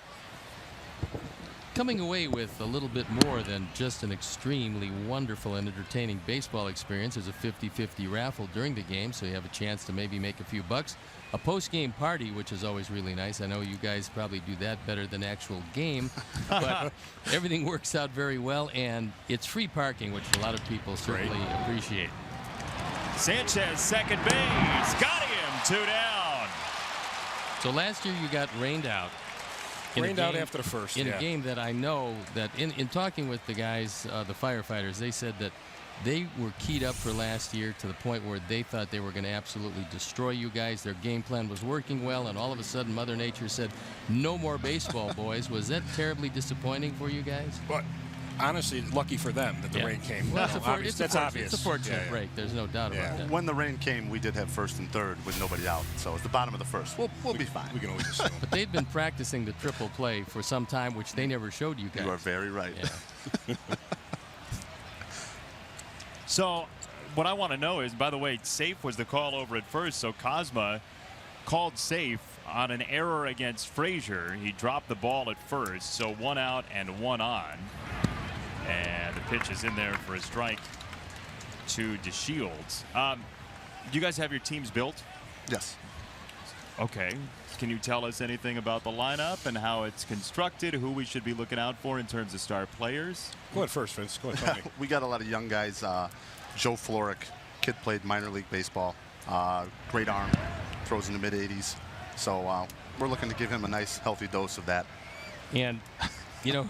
coming away with a little bit more than just an extremely wonderful and entertaining baseball experience. There's a 50-50 raffle during the game, so you have a chance to maybe make a few bucks. A post-game party, which is always really nice. I know you guys probably do that better than actual game, but everything works out very well, and it's free parking, which a lot of people certainly appreciate. Sanchez, second base, got him, 2 down. So last year you got rained out. Rained out after the first. In a game that I know that in talking with the guys, the firefighters, they said that they were keyed up for last year to the point where they thought they were going to absolutely destroy you guys. Their game plan was working well, and all of a sudden Mother Nature said, no more baseball, boys. Was that terribly disappointing for you guys? But honestly, lucky for them that the rain came. Well, that's obvious. It's a fortunate break. There's no doubt about that. When the rain came, we did have first and third with nobody out. So it's the bottom of the first. We'll be fine. We can always assume. But they've been practicing the triple play for some time, which they never showed you guys. You are very right. Yeah. So what I want to know is, by the way, safe was the call over at first, so Cosma called safe on an error against Frazier. He dropped the ball at first, so 1 out and 1 on. And the pitch is in there for a strike to DeShields. Do you guys have your teams built? Yes. Okay. Can you tell us anything about the lineup and how it's constructed, who we should be looking out for in terms of star players? Go ahead first, Vince. Go ahead, tell me. We got a lot of young guys. Joe Floric, kid played minor league baseball. Great arm, throws in the mid-80s. So we're looking to give him a nice, healthy dose of that. And, you know,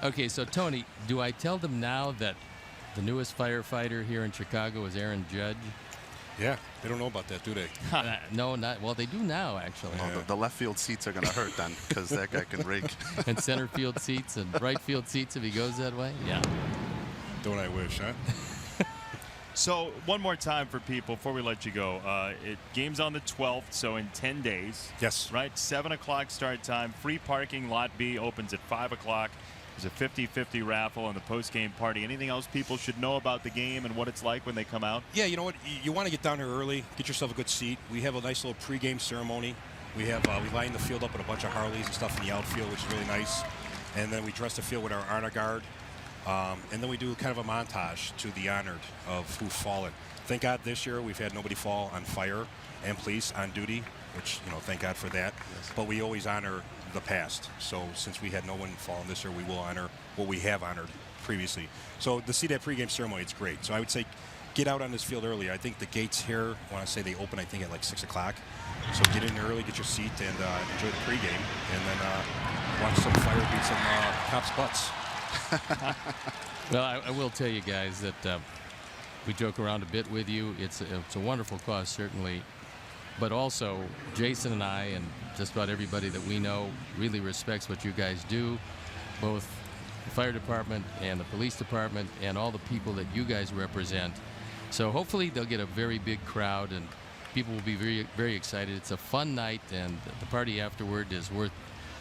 okay, so Tony, do I tell them now that the newest firefighter here in Chicago is Aaron Judge? Yeah, they don't know about that, do they? No, not well. They do now, actually. Oh, the left field seats are going to hurt then, because that guy can rake. And center field seats and right field seats if he goes that way. Yeah. Don't I wish, huh? So one more time for people before we let you go. Game's on the 12th, so in 10 days. Yes. Right, 7 o'clock start time. Free parking. Lot B opens at 5 o'clock. There's a 50-50 raffle and the post-game party. Anything else people should know about the game and what it's like when they come out? Yeah, you know what? You want to get down here early, get yourself a good seat. We have a nice little pregame ceremony. We line the field up with a bunch of Harleys and stuff in the outfield, which is really nice. And then we dress the field with our honor guard. And then we do kind of a montage to the honored of who've fallen. Thank God this year we've had nobody fall on fire and police on duty, which, you know, thank God for that. Yes. But we always honor the past. So since we had no one fallen this year, we will honor what we have honored previously. So to see that pregame ceremony, it's great. So I would say get out on this field early. I think the gates here, I want to say they open, I think, at like 6 o'clock. So get in early, get your seat, and enjoy the pregame. And then watch some fire beat some cops' butts. Well, I will tell you guys that we joke around a bit with you. It's a wonderful cause, certainly. But also, Jason and I and just about everybody that we know really respects what you guys do, both the fire department and the police department and all the people that you guys represent. So hopefully they'll get a very big crowd and people will be very, very excited. It's a fun night, and the party afterward is worth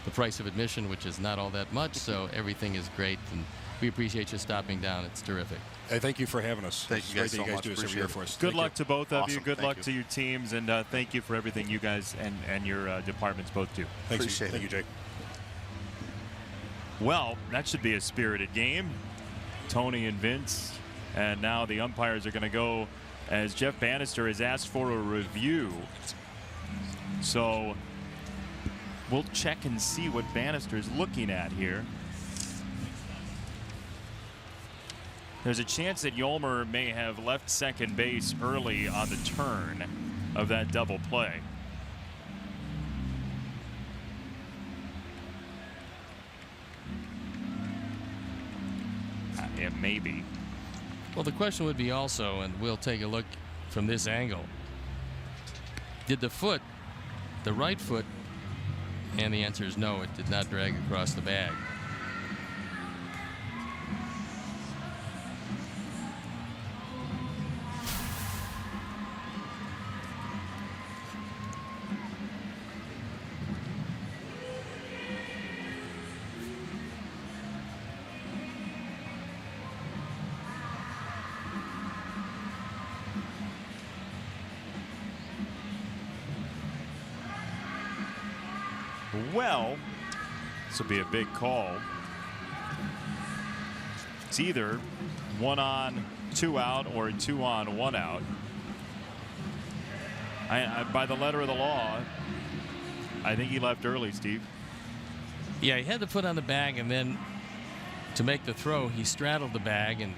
the price of admission, which is not all that much, so everything is great, and we appreciate you stopping down. It's terrific. Hey, thank you for having us. Thank you guys so much. Do this every year for us. Good luck to both of you. Awesome. Good Thank luck you. to your teams, and thank you for everything you guys and your departments both do. Appreciate it. Thank you, Jay. Well, that should be a spirited game. Tony and Vince, and now the umpires are going to go as Jeff Bannister has asked for a review. So we'll check and see what Bannister is looking at here. There's a chance that Yolmer may have left second base early on the turn of that double play. Yeah, maybe. Well, the question would be also, and we'll take a look from this angle, did the foot, the right foot, and the answer is no, it did not drag across the bag. Well, This will be a big call. It's either 1 on, 2 out, or 2 on, 1 out. By the letter of the law, I think he left early, Steve. Yeah, he had the foot on the bag, and then to make the throw, he straddled the bag, and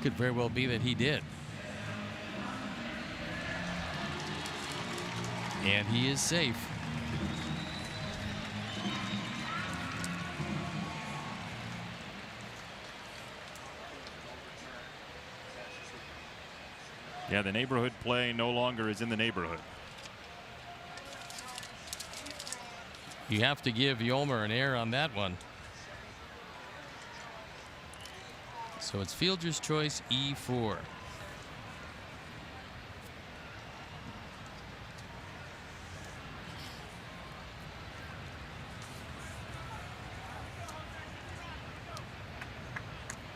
could very well be that he did. And he is safe. Yeah, the neighborhood play no longer is in the neighborhood. You have to give Yolmer an error on that one. So it's fielder's choice E4.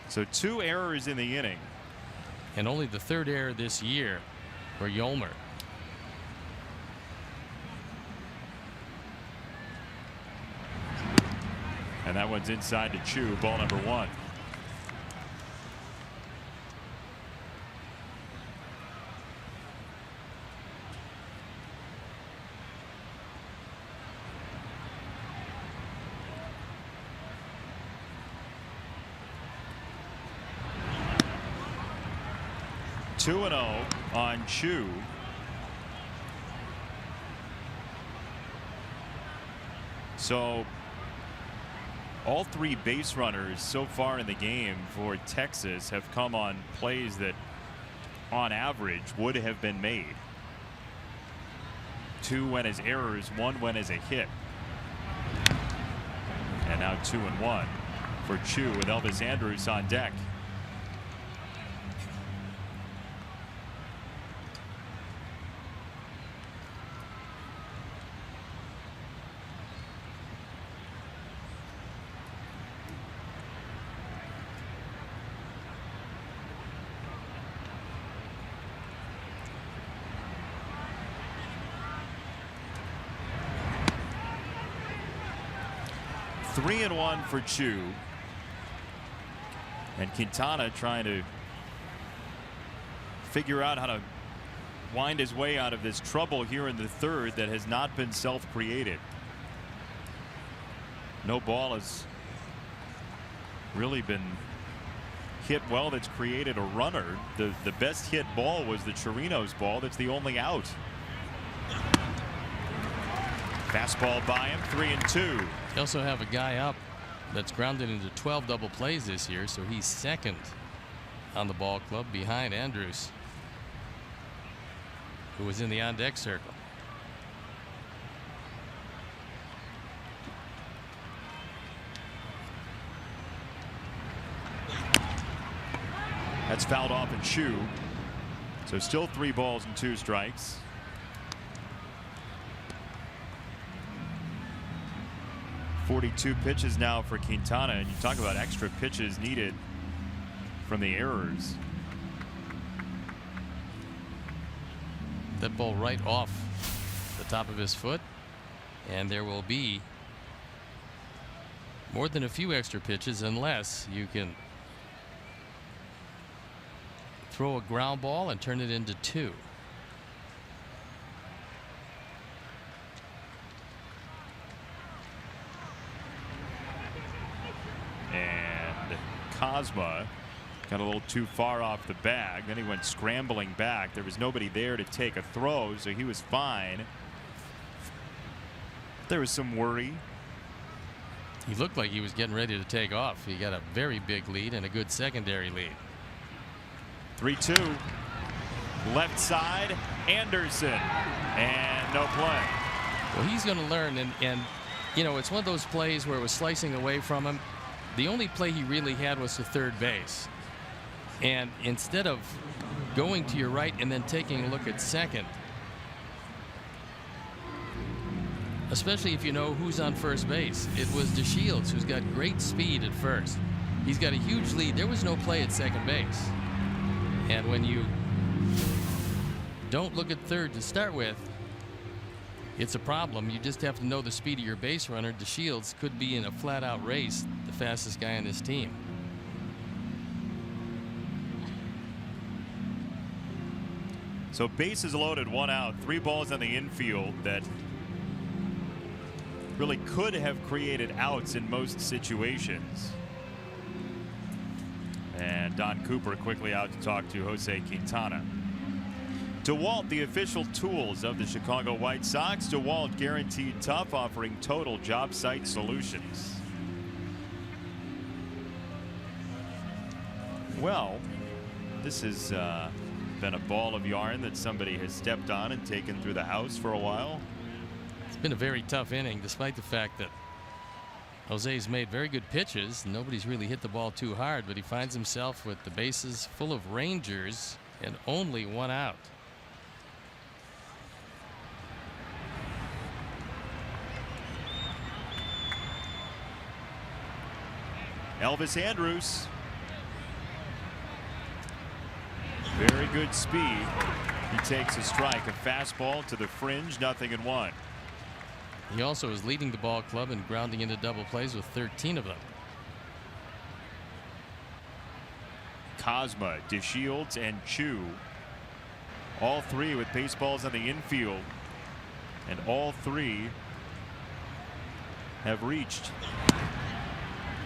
So 2 errors in the inning. And only the 3rd error this year for Yolmer. And that one's inside to Chu, ball number 1. Two 2-0 on Chu. So all 3 base runners so far in the game for Texas have come on plays that on average would have been made. 2 went as errors, 1 went as a hit. And now 2-1 for Chu with Elvis Andrus on deck. Three and 1 for Chu. And Quintana trying to figure out how to wind his way out of this trouble here in the 3rd that has not been self-created. No ball has really been hit well that's created a runner. The best hit ball was the Chirinos ball. That's the only out. Fastball by him, 3-2. They also have a guy up that's grounded into 12 double plays this year, so he's 2nd on the ball club behind Andrus, who was in the on-deck circle. That's fouled off at Chu. So still 3 balls and 2 strikes. .42 pitches now for Quintana, and you talk about extra pitches needed from the errors. That ball right off the top of his foot, and there will be more than a few extra pitches unless you can throw a ground ball and turn it into 2. Kozma got a little too far off the bag. Then he went scrambling back. There was nobody there to take a throw, so he was fine. There was some worry. He looked like he was getting ready to take off. He got a very big lead and a good secondary lead. 3-2. Left side, Anderson, and no play. Well, he's going to learn, and you know, it's one of those plays where it was slicing away from him. The only play he really had was to 3rd base. And instead of going to your right and then taking a look at 2nd, especially if you know who's on 1st base, it was DeShields, who's got great speed at 1st. He's got a huge lead. There was no play at 2nd base. And when you don't look at 3rd to start with, it's a problem. You just have to know the speed of your base runner. DeShields could be in a flat-out race, the fastest guy on his team. So bases loaded, 1 out, 3 balls on the infield that really could have created outs in most situations. And Don Cooper quickly out to talk to Jose Quintana. DeWalt, the official tools of the Chicago White Sox. DeWalt, guaranteed tough, offering total job site solutions. Well, this has been a ball of yarn that somebody has stepped on and taken through the house for a while. It's been a very tough inning, despite the fact that Jose's made very good pitches. Nobody's really hit the ball too hard, but he finds himself with the bases full of Rangers and only 1 out. Elvis Andrus. Very good speed. He takes a strike, a fastball to the fringe, 0-1. He also is leading the ball club and grounding into double plays with 13 of them. Cosma, DeShields, and Chu. All 3 with baseballs on the infield. And all 3 have reached.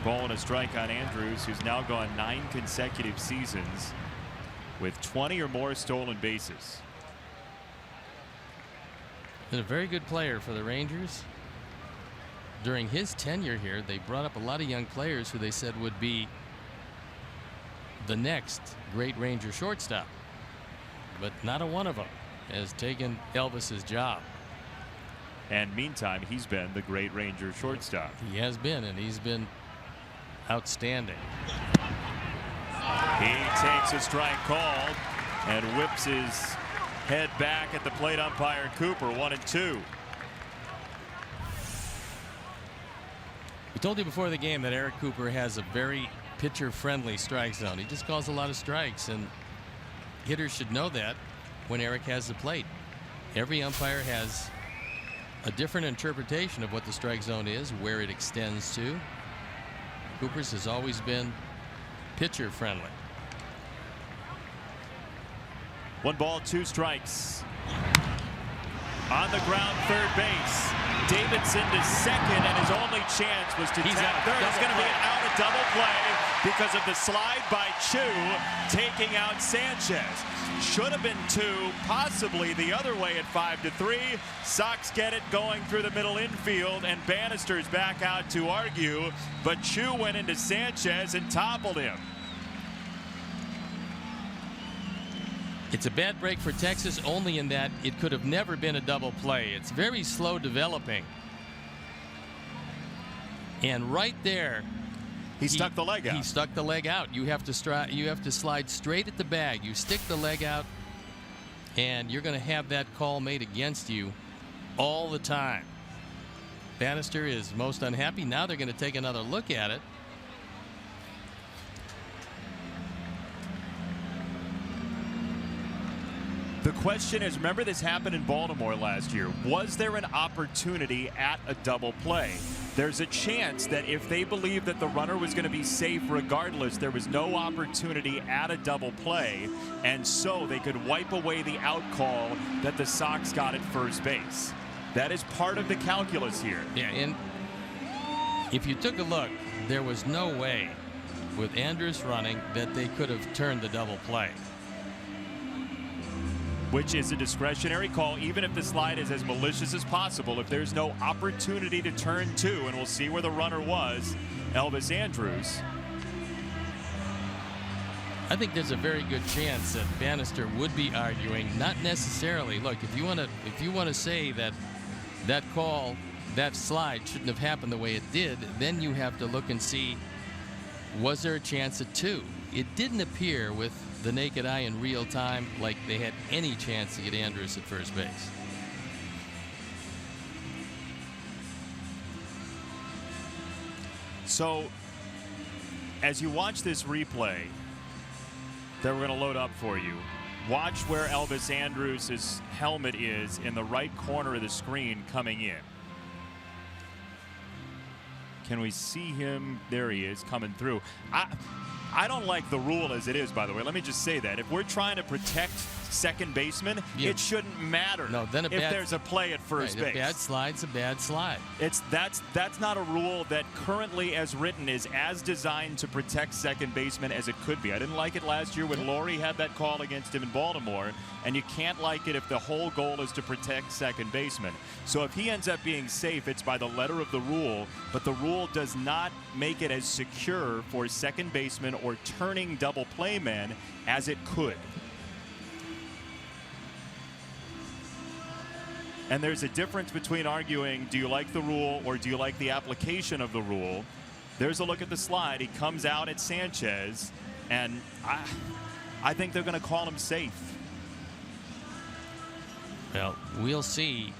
Ball and a strike on Andrus, who's now gone 9 consecutive seasons with 20 or more stolen bases. Been a very good player for the Rangers. During his tenure here, they brought up a lot of young players who they said would be the next great Ranger shortstop. But not a one of them has taken Elvis's job. And meantime, he's been the great Ranger shortstop. He has been, and he's been outstanding. He takes a strike called and whips his head back at the plate umpire Cooper. 1-2. We told you before the game that Eric Cooper has a very pitcher-friendly strike zone. He just calls a lot of strikes, and hitters should know that when Eric has the plate. Every umpire has a different interpretation of what the strike zone is, where it extends to. Cooper's has always been pitcher friendly. 1 ball, 2 strikes. On the ground, third base. Davidson to second, and his only chance was to tap third. It's going to be an out, a double play because of the slide by Chu taking out Sanchez. Should have been 2, possibly the other way at 5-3. Sox get it going through the middle infield, and Bannister's back out to argue, but Chu went into Sanchez and toppled him. It's a bad break for Texas, only in that it could have never been a double play. It's very slow developing. And right there, he stuck the leg out. He stuck the leg out. You have to slide straight at the bag. You stick the leg out, and you're going to have that call made against you all the time. Bannister is most unhappy. Now they're going to take another look at it. The question is, remember this happened in Baltimore last year. Was there an opportunity at a double play? There's a chance that if they believed that the runner was going to be safe regardless, there was no opportunity at a double play, and so they could wipe away the out call that the Sox got at first base. That is part of the calculus here. Yeah, and if you took a look, there was no way with Andrus running that they could have turned the double play. Which is a discretionary call, even if the slide is as malicious as possible. If there's no opportunity to turn 2, and we'll see where the runner was, Elvis Andrus. I think there's a very good chance that Bannister would be arguing, not necessarily. Look, if you want to say that that call, that slide shouldn't have happened the way it did, then you have to look and see, was there a chance at 2? It didn't appear with the naked eye in real time like they had any chance to get Andrus at first base. So as you watch this replay that we're going to load up for you, watch where Elvis Andrus' helmet is in the right corner of the screen coming in. Can we see him? There he is coming through. I don't like the rule as it is, by the way. Let me just say that. If we're trying to protect second baseman, it shouldn't matter if there's a play at first base. A bad slide's a bad slide. That's not a rule that currently as written is as designed to protect second baseman as it could be. I didn't like it last year when Laurie had that call against him in Baltimore, and you can't like it if the whole goal is to protect second baseman. So if he ends up being safe, it's by the letter of the rule, but the rule does not make it as secure for second baseman or turning double play men as it could. And there's a difference between arguing, do you like the rule or do you like the application of the rule? There's a look at the slide. He comes out at Sanchez, and I think they're going to call him safe. Well, we'll see.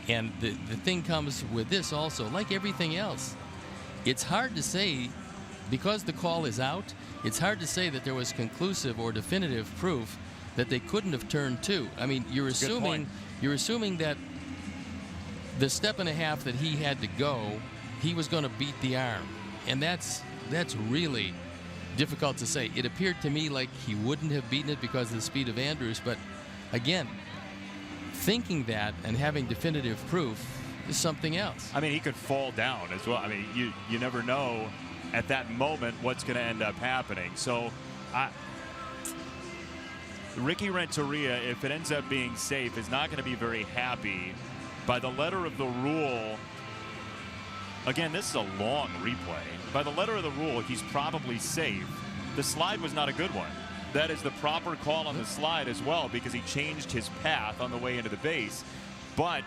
And the thing comes with this also, like everything else, it's hard to say, because the call is out, it's hard to say that there was conclusive or definitive proof that they couldn't have turned two. I mean, you're assuming that the step and a half that he had to go, he was going to beat the arm. And that's really difficult to say. It appeared to me like he wouldn't have beaten it because of the speed of Andrus, but again, thinking that and having definitive proof is something else. I mean, he could fall down as well. I mean, you never know at that moment what's going to end up happening. So Ricky Renteria, if it ends up being safe, is not going to be very happy. By the letter of the rule, again, this is a long replay. By the letter of the rule, he's probably safe. The slide was not a good one. That is the proper call on the slide as well, because he changed his path on the way into the base. But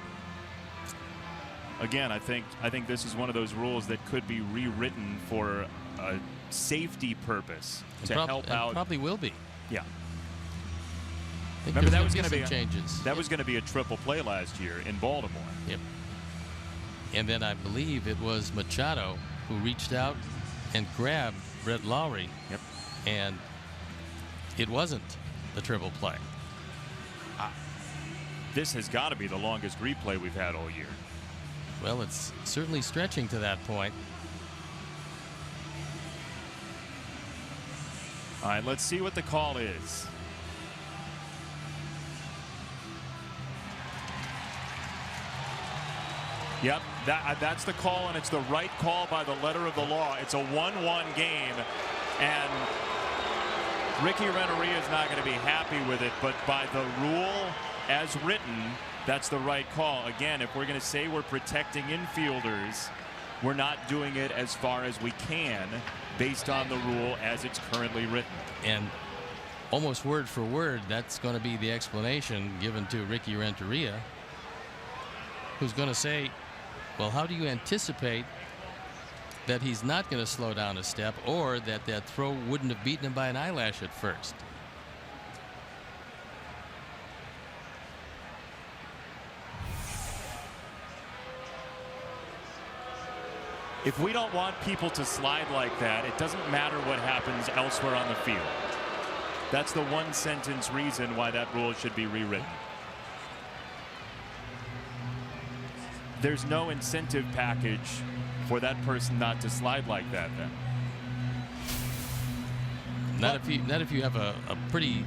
again, I think this is one of those rules that could be rewritten for a safety purpose to help out. It probably will be. Yeah. Remember, that was going to be changes. That was going to be a triple play last year in Baltimore. Yep. And then I believe it was Machado who reached out and grabbed Brett Lowry. Yep. And it wasn't the triple play. This has got to be the longest replay we've had all year. Well, it's certainly stretching to that point. All right, let's see what the call is. Yep, that's the call, and it's the right call by the letter of the law. It's a 1-1 game, and Ricky Renteria is not going to be happy with it, but by the rule as written, that's the right call. Again, if we're going to say we're protecting infielders, we're not doing it as far as we can based on the rule as it's currently written. And almost word for word, that's going to be the explanation given to Ricky Renteria, who's going to say, well, how do you anticipate that he's not going to slow down a step, or that that throw wouldn't have beaten him by an eyelash at first? If we don't want people to slide like that, it doesn't matter what happens elsewhere on the field. That's the one sentence reason why that rule should be rewritten. There's no incentive package for that person not to slide like that then. Not if you have a pretty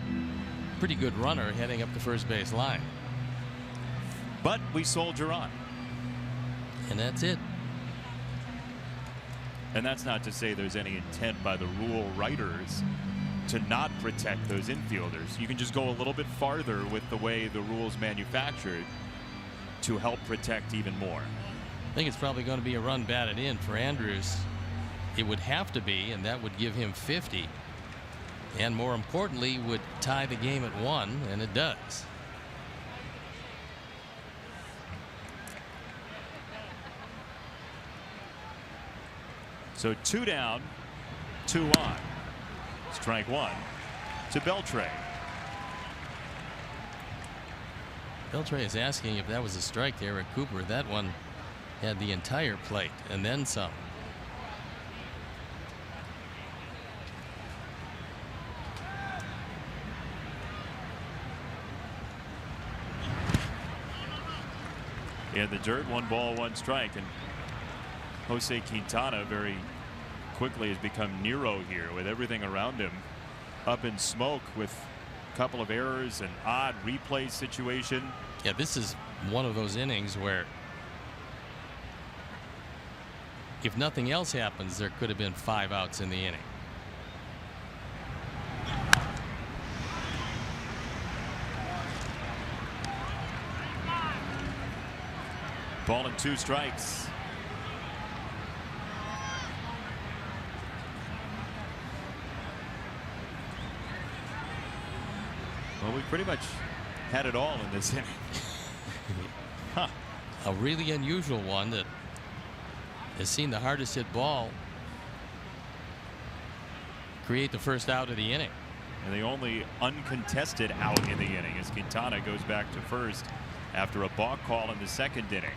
good runner heading up the first base line. But we soldier on. And that's it. And that's not to say there's any intent by the rule writers to not protect those infielders. You can just go a little bit farther with the way the rule's manufactured to help protect even more. I think it's probably going to be a run batted in for Andrus. It would have to be, and that would give him 50. And more importantly, would tie the game at 1, and it does. So 2 down, 2 on. Strike 1 to Beltre. Beltre is asking if that was a strike to Eric Cooper. That one had the entire plate and then some. in the dirt. 1 ball, 1 strike. And Jose Quintana very quickly has become Nero here with everything around him up in smoke with a couple of errors and odd replay situation. Yeah, this is one of those innings where if nothing else happens, there could have been 5 outs in the inning. Ball and 2 strikes. Well, we pretty much had it all in this inning. Huh. A really unusual one that has seen the hardest hit ball create the first out of the inning. And the only uncontested out in the inning as Quintana goes back to first after a balk call in the 2nd inning.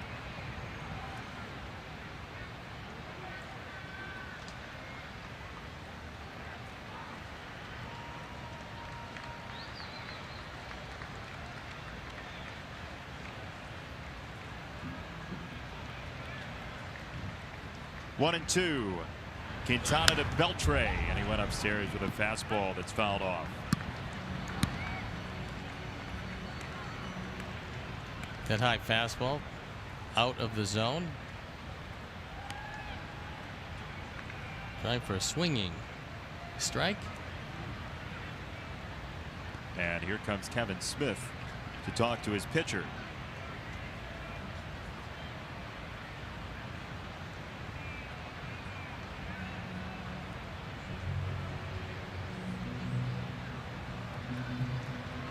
One and 2. Quintana to Beltre, and he went upstairs with a fastball that's fouled off. That high fastball out of the zone. Trying for a swinging strike. And here comes Kevin Smith to talk to his pitcher.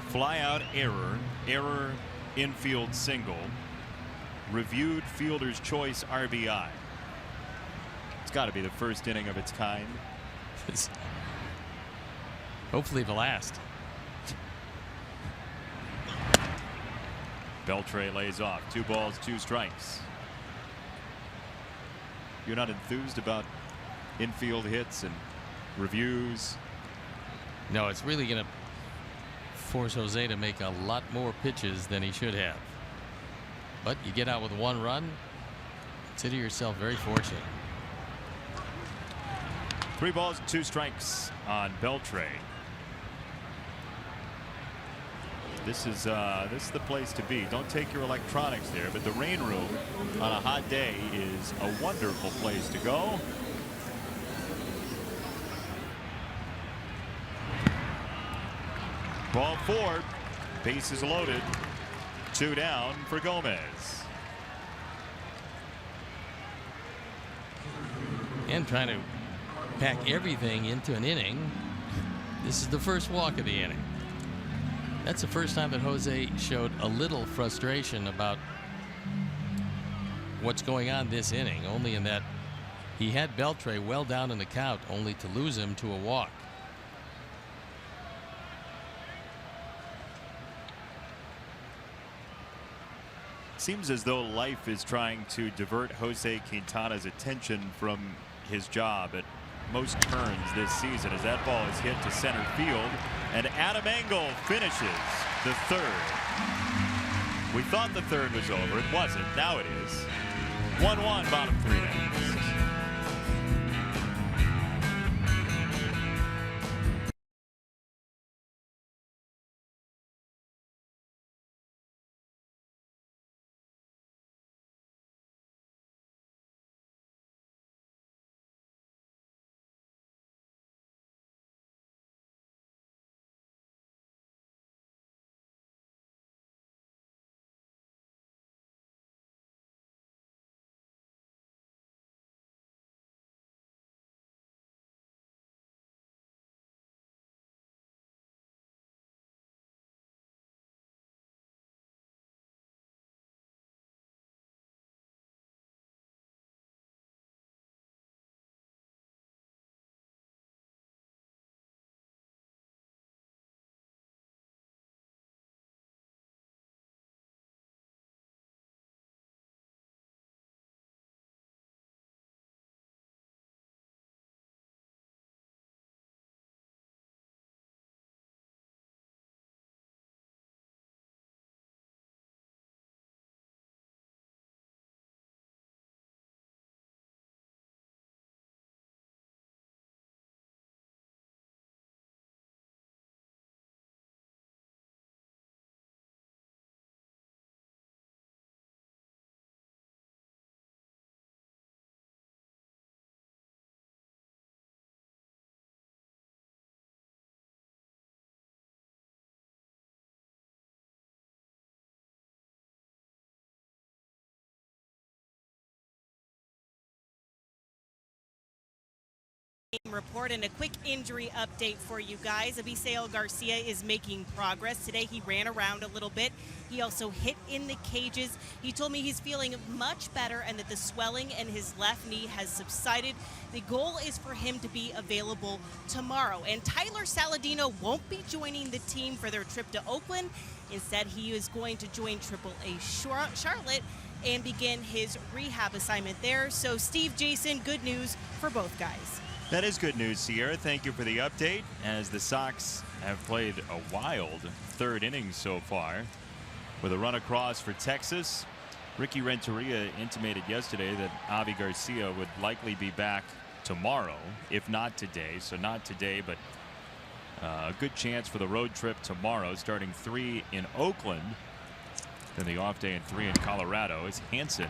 Fly out error, error infield single, reviewed fielder's choice RBI. It's got to be the first inning of its kind. Hopefully the last. Beltre lays off. 2 balls, 2 strikes. You're not enthused about infield hits and reviews? No, it's really going to force Jose to make a lot more pitches than he should have. But you get out with 1 run, consider yourself very fortunate. 3 balls, 2 strikes on Beltre. This is the place to be. Don't take your electronics there, but the rain room on a hot day is a wonderful place to go. Ball 4, bases loaded, 2 down for Gomez. And trying to pack everything into an inning. This is the first walk of the inning. That's the first time that Jose showed a little frustration about what's going on this inning, only in that he had Beltre well down in the count, only to lose him to a walk. Seems as though life is trying to divert Jose Quintana's attention from his job at most turns this season as that ball is hit to center field and Adam Engel finishes the 3rd. We thought the 3rd was over. It wasn't. Now it is. 1-1 bottom 3 innings. Report and a quick injury update for you guys. Abisail Garcia is making progress. Today he ran around a little bit. He also hit in the cages. He told me he's feeling much better and that the swelling in his left knee has subsided. The goal is for him to be available tomorrow. And Tyler Saladino won't be joining the team for their trip to Oakland. Instead, he is going to join AAA Charlotte and begin his rehab assignment there. So Steve, Jason, good news for both guys. That is good news, Sierra. Thank you for the update, as the Sox have played a wild third inning so far with a run across for Texas. Ricky Renteria intimated yesterday that Avi Garcia would likely be back tomorrow, if not today. So not today, but a good chance for the road trip tomorrow, starting 3 in Oakland, then the off day and 3 in Colorado, as Hansen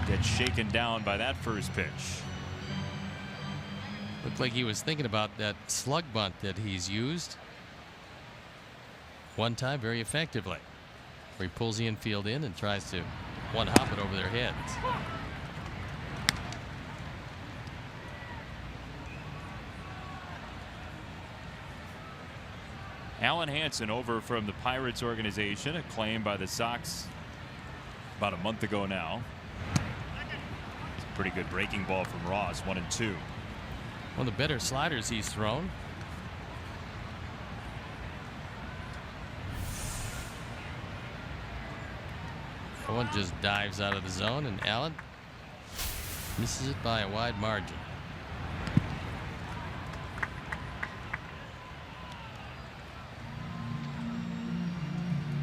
gets shaken down by that first pitch. Looked like he was thinking about that slug bunt that he's used one time very effectively, where he pulls the infield in and tries to one-hop it over their heads. Alan Hansen over from the Pirates organization, acclaimed by the Sox about a month ago now. It's a pretty good breaking ball from Ross, 1-2. One of the better sliders he's thrown. That one just dives out of the zone, and Allen misses it by a wide margin.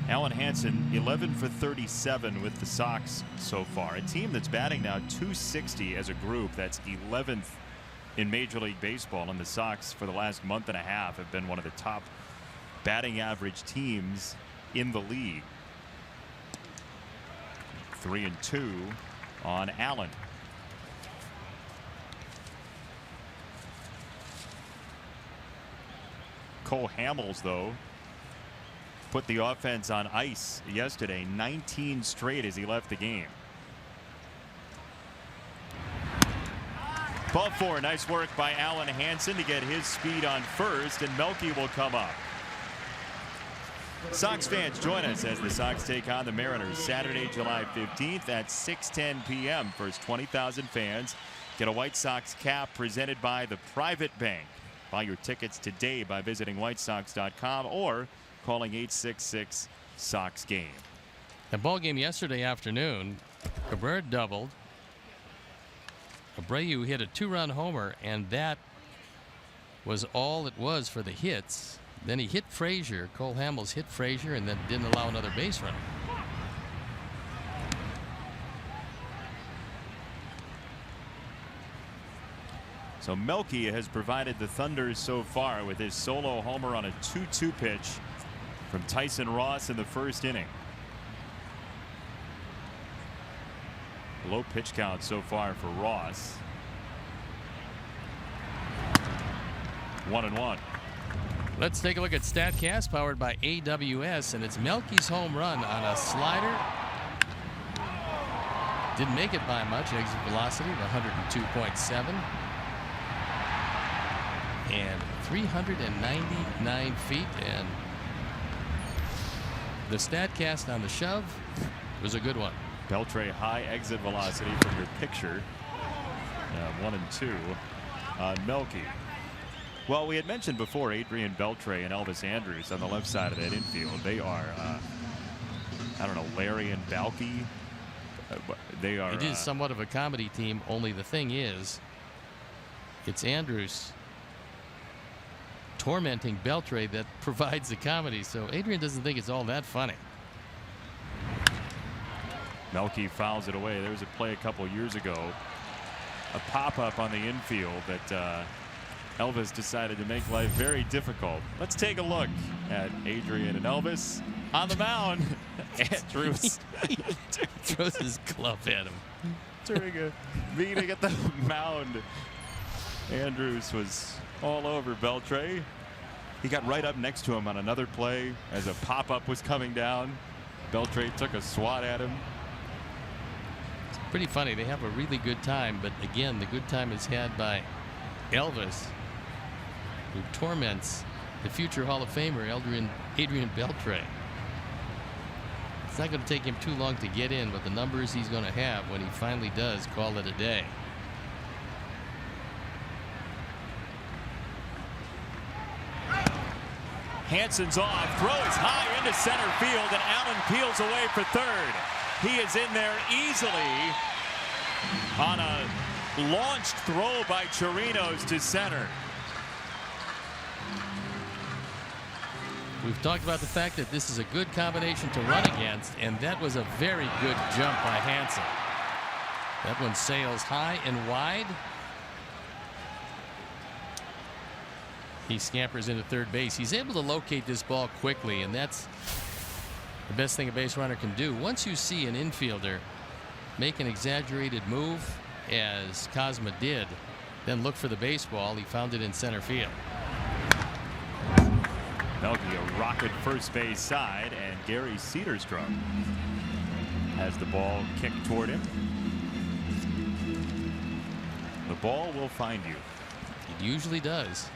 Alan Hansen 11 for 37 with the Sox so far. A team that's batting now .260 as a group. That's 11th in Major League Baseball, and the Sox for the last month and a half have been one of the top batting average teams in the league. 3-2 on Allen. Cole Hamels, though, put the offense on ice yesterday, 19 straight as he left the game. Ball 4, nice work by Alan Hansen to get his speed on first, and Melky will come up. Sox fans, join us as the Sox take on the Mariners Saturday, July 15th at 6:10 p.m. First 20,000 fans get a White Sox cap presented by the Private Bank. Buy your tickets today by visiting whitesox.com or calling 866-SOX-GAME. The ball game yesterday afternoon, Cabrera doubled. Abreu hit a 2-run homer, and that was all it was for the hits. Then he hit Frazier. Cole Hamels hit Frazier and then didn't allow another base run. So Melky has provided the Thunders so far with his solo homer on a 2-2 pitch from Tyson Ross in the first inning. Low pitch count so far for Ross. 1-1. Let's take a look at StatCast, powered by AWS, and it's Melky's home run on a slider. Didn't make it by much. Exit velocity of 102.7 and 399 feet. And the StatCast on the shove was a good one. Beltre high exit velocity from your picture. 1 and 2 on Melky. Well, we had mentioned before Adrian Beltre and Elvis Andrus on the left side of that infield. They are, I don't know, Larry and Balky. They are. It is somewhat of a comedy team, only the thing is, it's Andrus tormenting Beltre that provides the comedy. So Adrian doesn't think it's all that funny. Melky fouls it away. There was a play a couple years ago, a pop-up on the infield that Elvis decided to make life very difficult. Let's take a look at Adrian and Elvis on the mound. Andrus throws his glove at him during a meeting at the mound. Andrus was all over Beltre. He got right up next to him on another play as a pop-up was coming down. Beltre took a swat at him. Pretty funny. They have a really good time, but again, the good time is had by Elvis, who torments the future Hall of Famer Adrian Beltre. It's not going to take him too long to get in, but the numbers he's going to have when he finally does call it a day. Hansen's off, throw is high into center field, and Allen peels away for third. He is in there easily on a launched throw by Chirinos to center. We've talked about the fact that this is a good combination to run against, and that was a very good jump by Hansen. That one sails high and wide. He scampers into third base. He's able to locate this ball quickly, and that's the best thing a base runner can do. Once you see an infielder make an exaggerated move, as Cosma did, then look for the baseball. He found it in center field. Melky a rocket first base side, and Gary Cederstrom has the ball kicked toward him. The ball will find you. It usually does.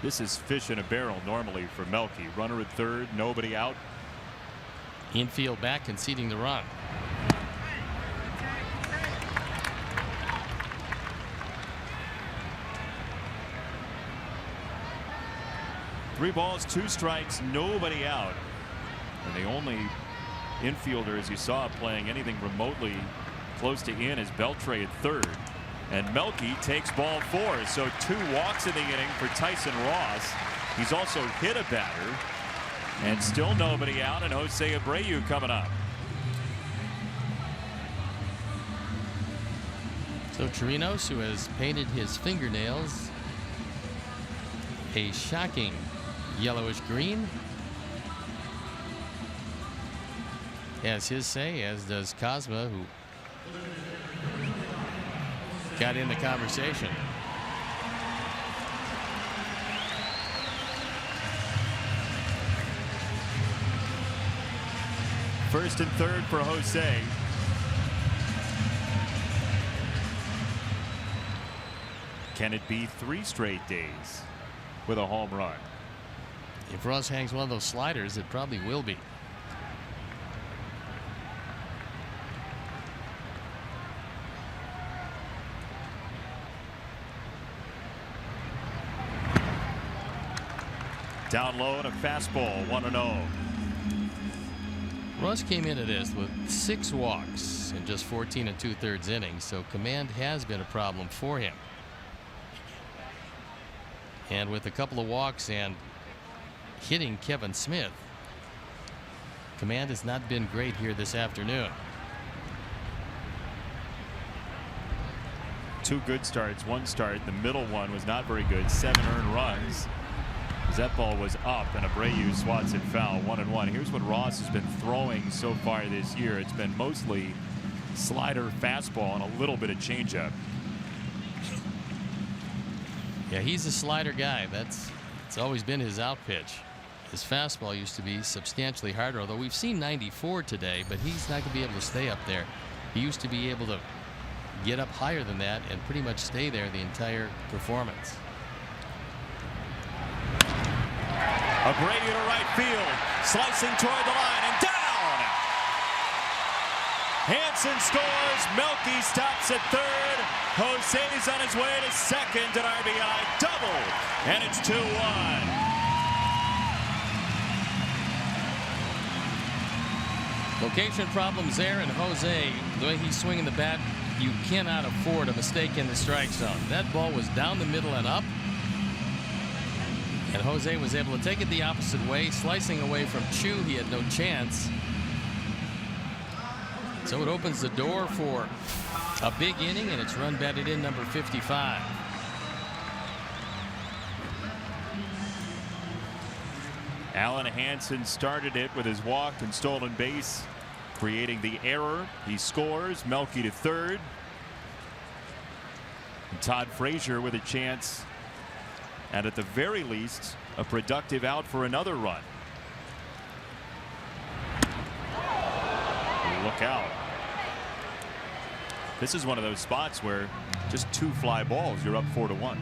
This is fish in a barrel normally for Melky. Runner at third, nobody out. Infield back, conceding the run. Three balls, two strikes, nobody out. And the only infielder, as you saw, playing anything remotely close to in is Beltre at third. And Melky takes ball four. So 2 walks in the inning for Tyson Ross. He's also hit a batter. And still nobody out, and Jose Abreu coming up. So Chirinos, who has painted his fingernails a shocking yellowish green, has his say, as does Cosma, who got in the conversation. First and third for Jose. Can it be 3 straight days with a home run? If Ross hangs one of those sliders, it probably will be. Down low and a fastball, 1-0. Ross came into this with 6 walks in just 14 2/3 innings, so command has been a problem for him. And with a couple of walks and hitting Kevin Smith, command has not been great here this afternoon. 2 good starts, 1 start. The middle one was not very good. 7 earned runs. That ball was up, and Abreu swats it foul. 1-1. Here's what Ross has been throwing so far this year. It's been mostly slider, fastball, and a little bit of changeup. Yeah, he's a slider guy. It's always been his out pitch. His fastball used to be substantially harder, although we've seen 94 today, but he's not going to be able to stay up there. He used to be able to get up higher than that and pretty much stay there the entire performance. Abreu to right field, slicing toward the line and down. Hansen scores. Melky stops at third. Jose's on his way to second, an RBI double, and it's 2-1. Location problems there, and Jose, the way he's swinging the bat, you cannot afford a mistake in the strike zone. That ball was down the middle and up. And Jose was able to take it the opposite way, slicing away from Chu. He had no chance. So it opens the door for a big inning, and it's run batted in number 55. Alan Hansen started it with his walk and stolen base, creating the error. He scores. Melky to third. And Todd Frazier with a chance, and at the very least, a productive out for another run. look out. This is one of those spots where just 2 fly balls, you're up 4-1.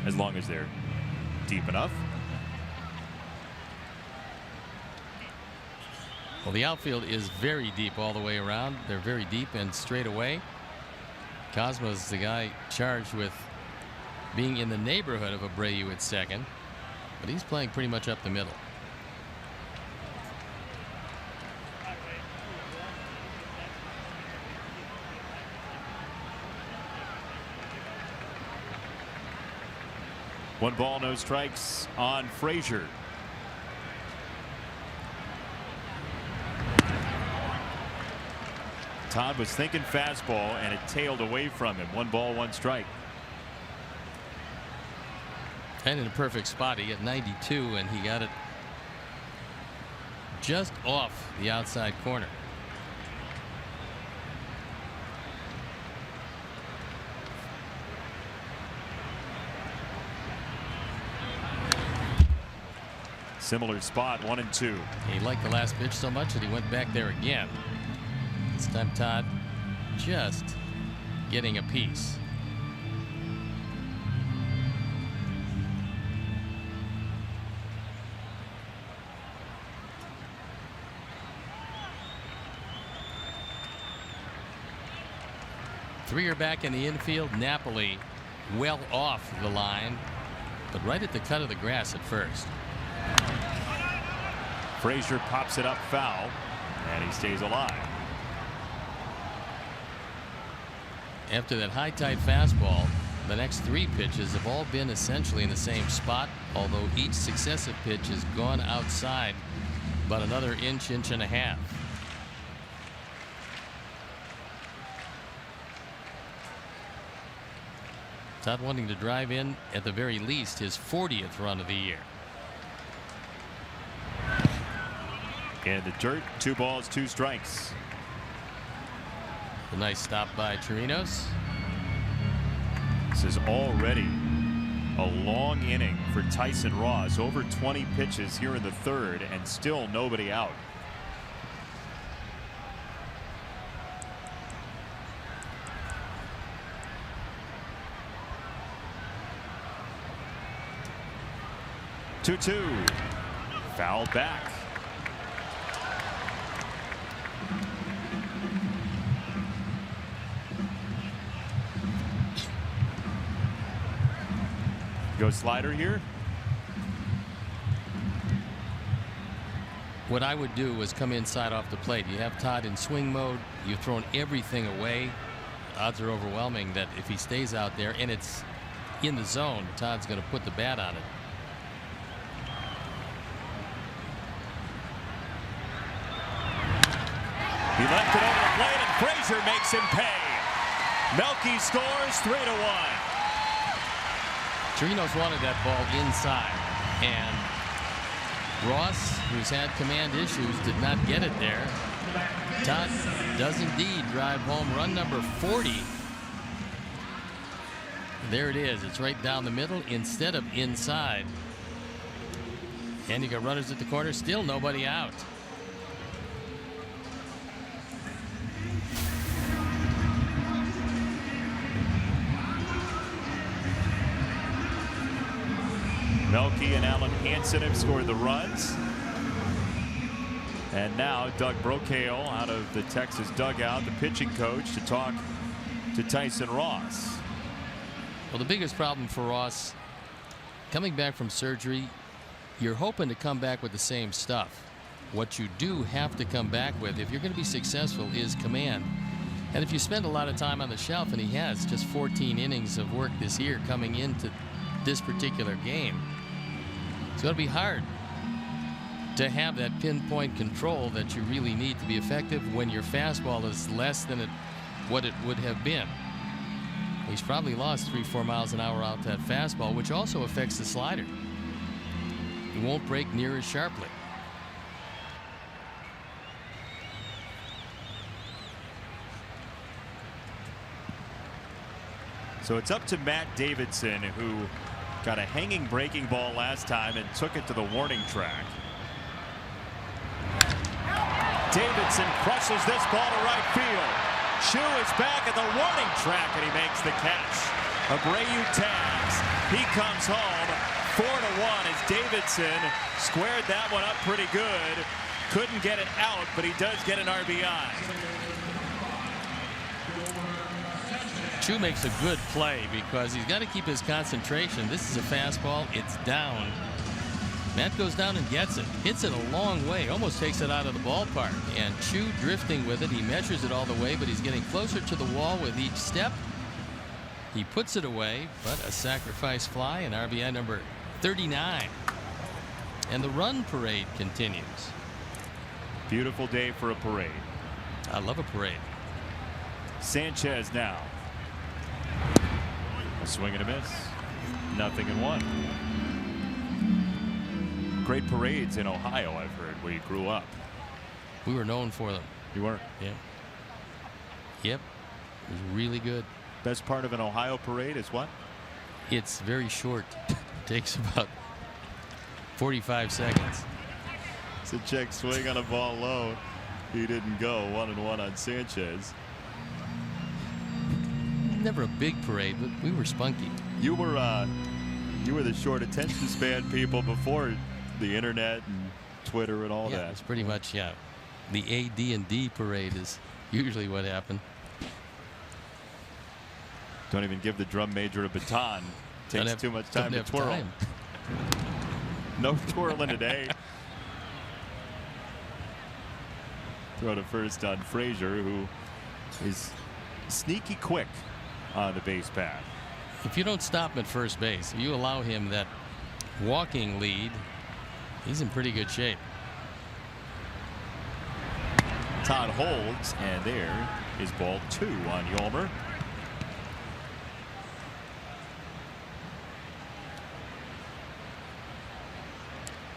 As long as they're deep enough. Well, the outfield is very deep all the way around. They're very deep and straight away. Cosmo's the guy charged with being in the neighborhood of Abreu at second, but he's playing pretty much up the middle. One ball, no strikes on Frazier. Todd was thinking fastball and it tailed away from him. 1 ball, 1 strike. And in a perfect spot. He got 92 and he got it just off the outside corner. Similar spot, 1 and 2. He liked the last pitch so much that he went back there again. This time Todd just getting a piece. Three are back in the infield. Napoli well off the line, but right at the cut of the grass at first. Frazier pops it up foul, and he stays alive. After that high tight fastball, the next 3 pitches have all been essentially in the same spot, although each successive pitch has gone outside about another inch, inch and a half. Todd wanting to drive in at the very least his 40th run of the year. In the dirt, 2 balls, 2 strikes. A nice stop by Chirinos. This is already a long inning for Tyson Ross. Over 20 pitches here in the 3rd and still nobody out. Two. Foul back. Go slider here. What I would do was come inside off the plate. You have Todd in swing mode. You've thrown everything away. Odds are overwhelming that if he stays out there and it's in the zone, Todd's going to put the bat on it. He left it over the plate and Frazier makes him pay. Melky scores 3-1. Chirinos wanted that ball inside, and Ross, who's had command issues, did not get it there. Todd does indeed drive home run number 40. There it is. It's right down the middle instead of inside. And you got runners at the corner. Still nobody out. Melky and Alan Hansen have scored the runs. And now Doug Brocail out of the Texas dugout, the pitching coach, to talk to Tyson Ross. Well, the biggest problem for Ross, coming back from surgery, you're hoping to come back with the same stuff. What you do have to come back with, if you're going to be successful, is command. And if you spend a lot of time on the shelf, and he has just 14 innings of work this year coming into this particular game, it's going to be hard to have that pinpoint control that you really need to be effective when your fastball is less than what it would have been. He's probably lost 3-4 miles an hour out that fastball, which also affects the slider. He won't break near as sharply. So it's up to Matt Davidson, who got a hanging breaking ball last time and took it to the warning track. Davidson crushes this ball to right field. Chu is back at the warning track, and he makes the catch. Abreu tags. He comes home 4-1 as Davidson squared that one up pretty good. Couldn't get it out, but he does get an RBI. Chu makes a good play because he's got to keep his concentration. This is a fastball. It's down. Matt goes down and gets it. Hits it a long way. Almost takes it out of the ballpark. And Chu drifting with it. He measures it all the way, but he's getting closer to the wall with each step. He puts it away, but a sacrifice fly and RBI number 39. And the run parade continues. Beautiful day for a parade. I love a parade. Sanchez now. A swing and a miss. 0-1. Great parades in Ohio, I've heard, where you grew up. We were known for them. You were? Yeah. Yep. It was really good. Best part of an Ohio parade is what? It's very short. It takes about 45 seconds. It's a check swing on a ball low. He didn't go. 1-1 on Sanchez. Never a big parade, but we were spunky. You were the short attention span people before the internet and Twitter and all Yeah, that. it's pretty much, yeah. The AD&D parade is usually what happened. Don't even give the drum major a baton. Takes too much time to twirl. Time. No twirling today. Throw to first on Frazier, who is sneaky quick on the base path. If you don't stop him at first base, if you allow him that walking lead, he's in pretty good shape. Todd holds, and there is ball 2 on Yolmer.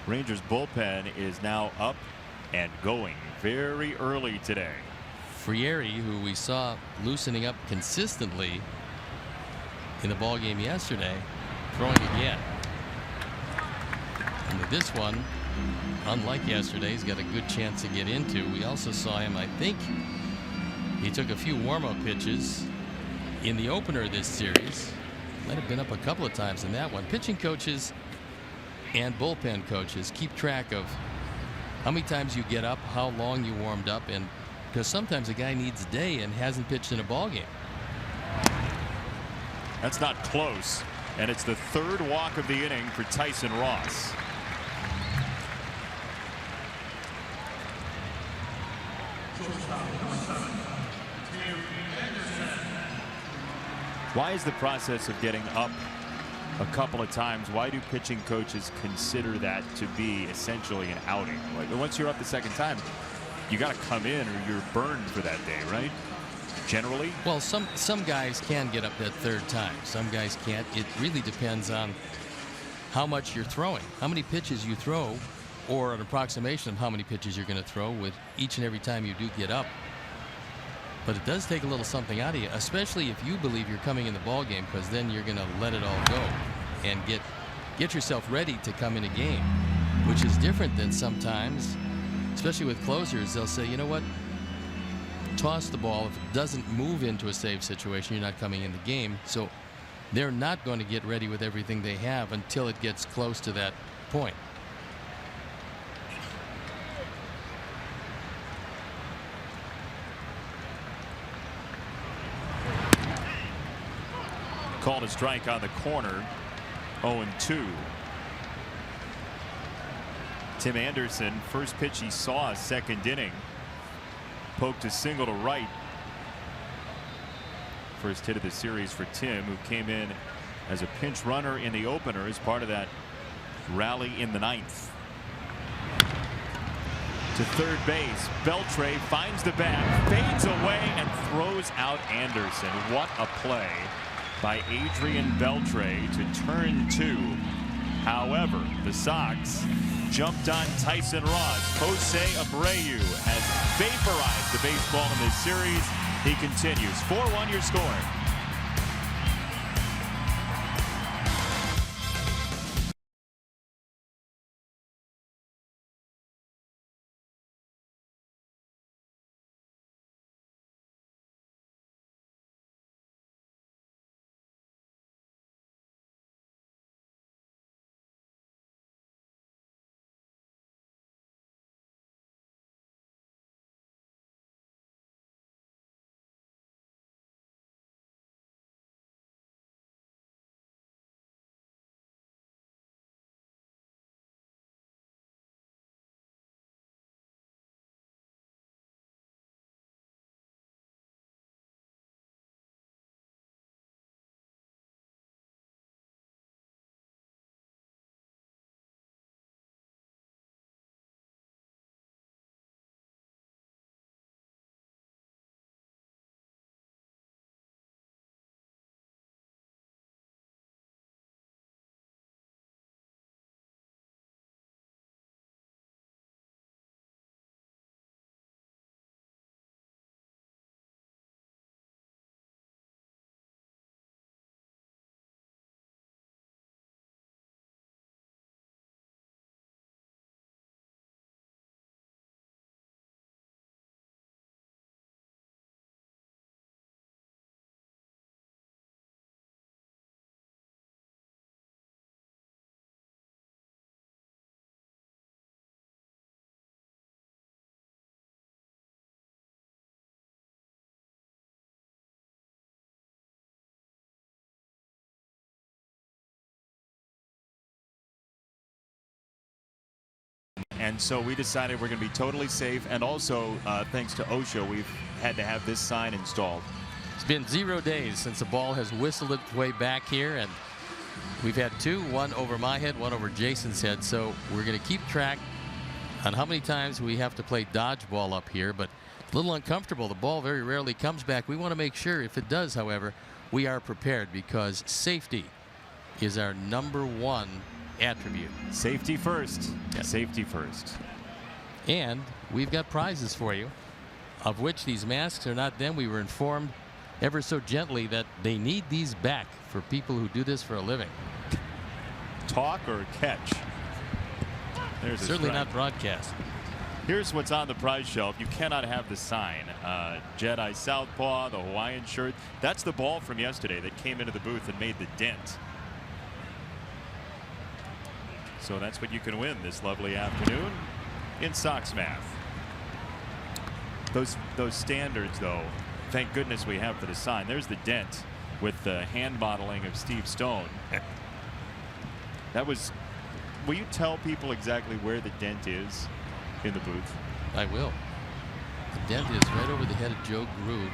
Rangers bullpen is now up and going very early today. Frieri, who we saw loosening up consistently in the ball game yesterday, throwing again. And with this one, unlike yesterday, he's got a good chance to get into. We also saw him, I think he took a few warm-up pitches in the opener of this series. Might have been up a couple of times in that one. Pitching coaches and bullpen coaches keep track of how many times you get up, how long you warmed up, and because sometimes a guy needs a day and hasn't pitched in a ball game. That's not close, and it's the 3rd walk of the inning for Tyson Ross. Why is the process of getting up a couple of times, why do pitching coaches consider that to be essentially an outing? Like, once you're up the second time, you got to come in or you're burned for that day, right? Generally. Well, some guys can get up that 3rd time. Some guys can't. It really depends on how much you're throwing, how many pitches you throw, or an approximation of how many pitches you're going to throw with each and every time you do get up. But it does take a little something out of you, especially if you believe you're coming in the ball game, because then you're going to let it all go and get yourself ready to come in a game, which is different than sometimes, especially with closers. They'll say, you know what, toss the ball. If it doesn't move into a save situation, you're not coming in the game. So they're not going to get ready with everything they have until it gets close to that point. Called a strike on the corner. 0-2. Tim Anderson, first pitch he saw, 2nd inning. Poked a single to right. First hit of the series for Tim, who came in as a pinch runner in the opener as part of that rally in the 9th. To third base, Beltre finds the bat, fades away, and throws out Anderson. What a play by Adrian Beltre to turn 2. However, the Sox jumped on Tyson Ross. Jose Abreu has vaporized the baseball in this series. He continues. 4-1 your score. and so we decided we're going to be totally safe. And also, thanks to OSHA, we've had to have this sign installed. It's been 0 days since the ball has whistled its way back here, and we've had two, one over my head, one over Jason's head. So we're going to keep track on how many times we have to play dodgeball up here, but a little uncomfortable. The ball very rarely comes back. We want to make sure if it does, however, we are prepared, because safety is our #1 attribute. Safety first. Yeah. Safety first. And we've got prizes for you, of which these masks are not them. We were informed ever so gently that they need these back for people who do this for a living. Talk or catch? There's a Certainly strike. not broadcast. Here's what's on the prize shelf. You cannot have the sign. Jedi Southpaw, the Hawaiian shirt. That's the ball from yesterday that came into the booth and made the dent. So that's what you can win this lovely afternoon in Sox Math. Those standards, though, thank goodness we have for the sign. There's the dent with the hand modeling of Steve Stone. That was. Will you tell people exactly where the dent is in the booth? I will. The dent is right over the head of Joe Grube.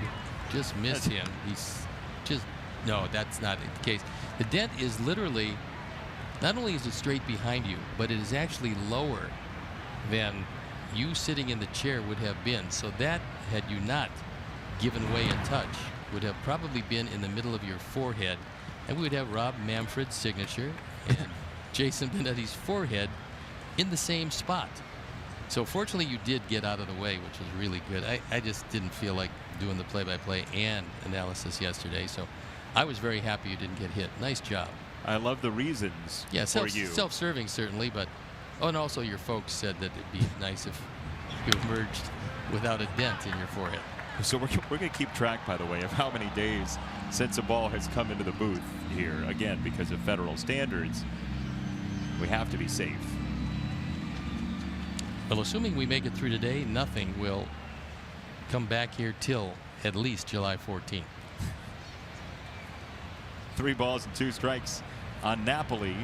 Just missed him. He's just, no, that's not the case. The dent is literally, not only is it straight behind you, but it is actually lower than you sitting in the chair would have been. So that, had you not given way a touch, would have probably been in the middle of your forehead. And we would have Rob Manfred's signature and Jason Benetti's forehead in the same spot. So fortunately you did get out of the way, which was really good. I just didn't feel like doing the play-by-play and analysis yesterday, so I was very happy you didn't get hit. Nice job. I love the reasons for you. Self-serving certainly, but and also your folks said that it'd be nice if you emerged without a dent in your forehead. So we're going to keep track, by the way, of how many days since a ball has come into the booth here. Again, because of federal standards, we have to be safe. Well, assuming we make it through today, nothing will come back here till at least July 14th. 3 balls and 2 strikes on Napoli.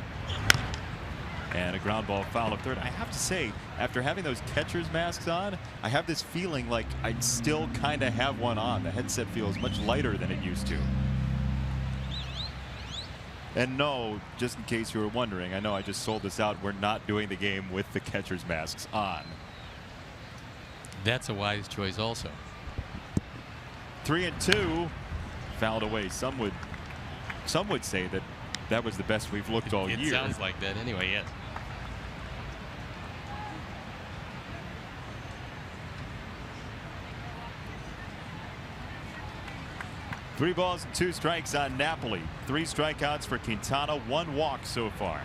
And a ground ball foul of third. I have to say, after having those catcher's masks on, I have this feeling like I'd still kind of have one on. The headset feels much lighter than it used to. And no, just in case you were wondering, I know I just sold this out. We're not doing the game with the catcher's masks on. That's a wise choice also. 3-2, fouled away. Some would say that was the best we've looked all year. It sounds like that anyway, yes. Three balls and 2 strikes on Napoli. 3 strikeouts for Quintana, 1 walk so far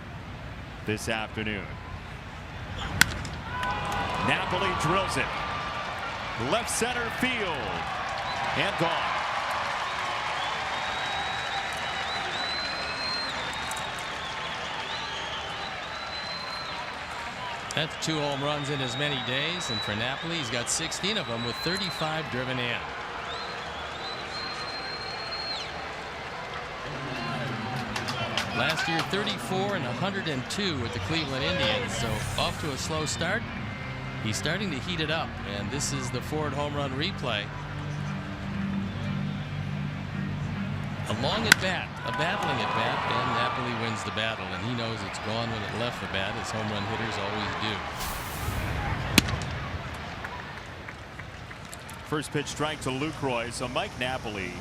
this afternoon. Napoli drills it. Left center field. And gone. That's 2 home runs in as many days, and for Napoli, he's got 16 of them with 35 driven in. Last year, 34 and 102 with the Cleveland Indians, so off to a slow start. He's starting to heat it up, and this is the Ford home run replay. A long at bat, a battling at bat, and Napoli wins the battle, and he knows it's gone when it left the bat, as home run hitters always do. First pitch strike to Lucroy. So Mike Napoli,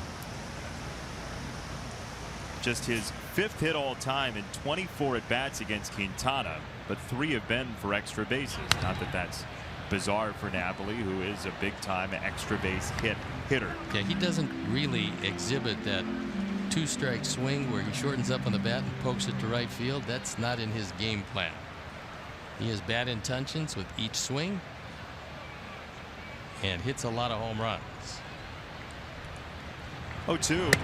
just his 5th hit all time in 24 at bats against Quintana, but 3 have been for extra bases. Not that that's bizarre for Napoli, who is a big time extra base hitter. Yeah, he doesn't really exhibit that 2-strike swing where he shortens up on the bat and pokes it to right field. That's not in his game plan. He has bad intentions with each swing and hits a lot of home runs. 0-2.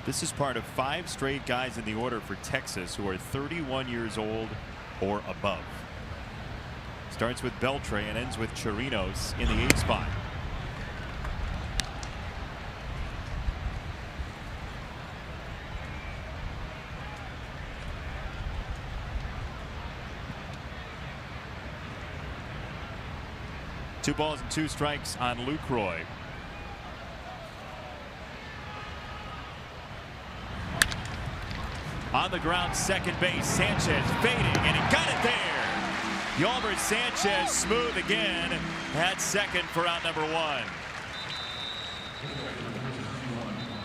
This is part of 5 straight guys in the order for Texas who are 31 years old or above. Starts with Beltre and ends with Chirinos in the 8th spot. 2 balls and 2 strikes on Lucroy. On the ground, second base, Sanchez fading, and he got it there. Yolmer Sanchez smooth again at second for out number 1.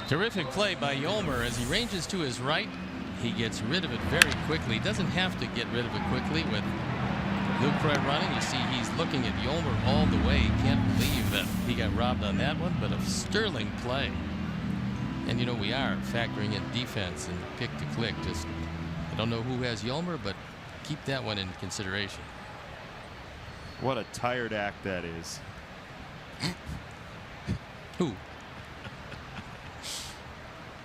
Terrific play by Yolmer as he ranges to his right. He gets rid of it very quickly. Doesn't have to get rid of it quickly with Lucroy running. You see he's looking at Yolmer all the way. He can't believe that he got robbed on that one, but a sterling play. And you know, we are factoring in defense and pick to click. Just, I don't know who has Yolmer, but keep that one in consideration. What a tired act that is. Who?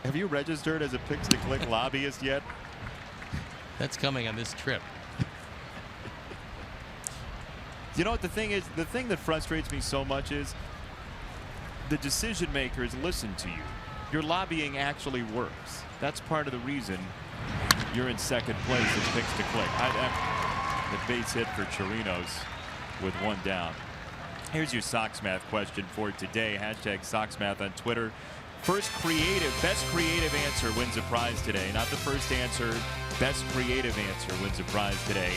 Have you registered as a picks to click lobbyist yet? That's coming on this trip. You know what the thing is? The thing that frustrates me so much is the decision makers listen to you. Your lobbying actually works. That's part of the reason you're in second place in picks to click. The base hit for Chirinos with 1 down. Here's your Sox Math question for today. Hashtag Sox Math on Twitter. Best creative answer wins a prize today. Not the first answer. Best creative answer wins a prize today.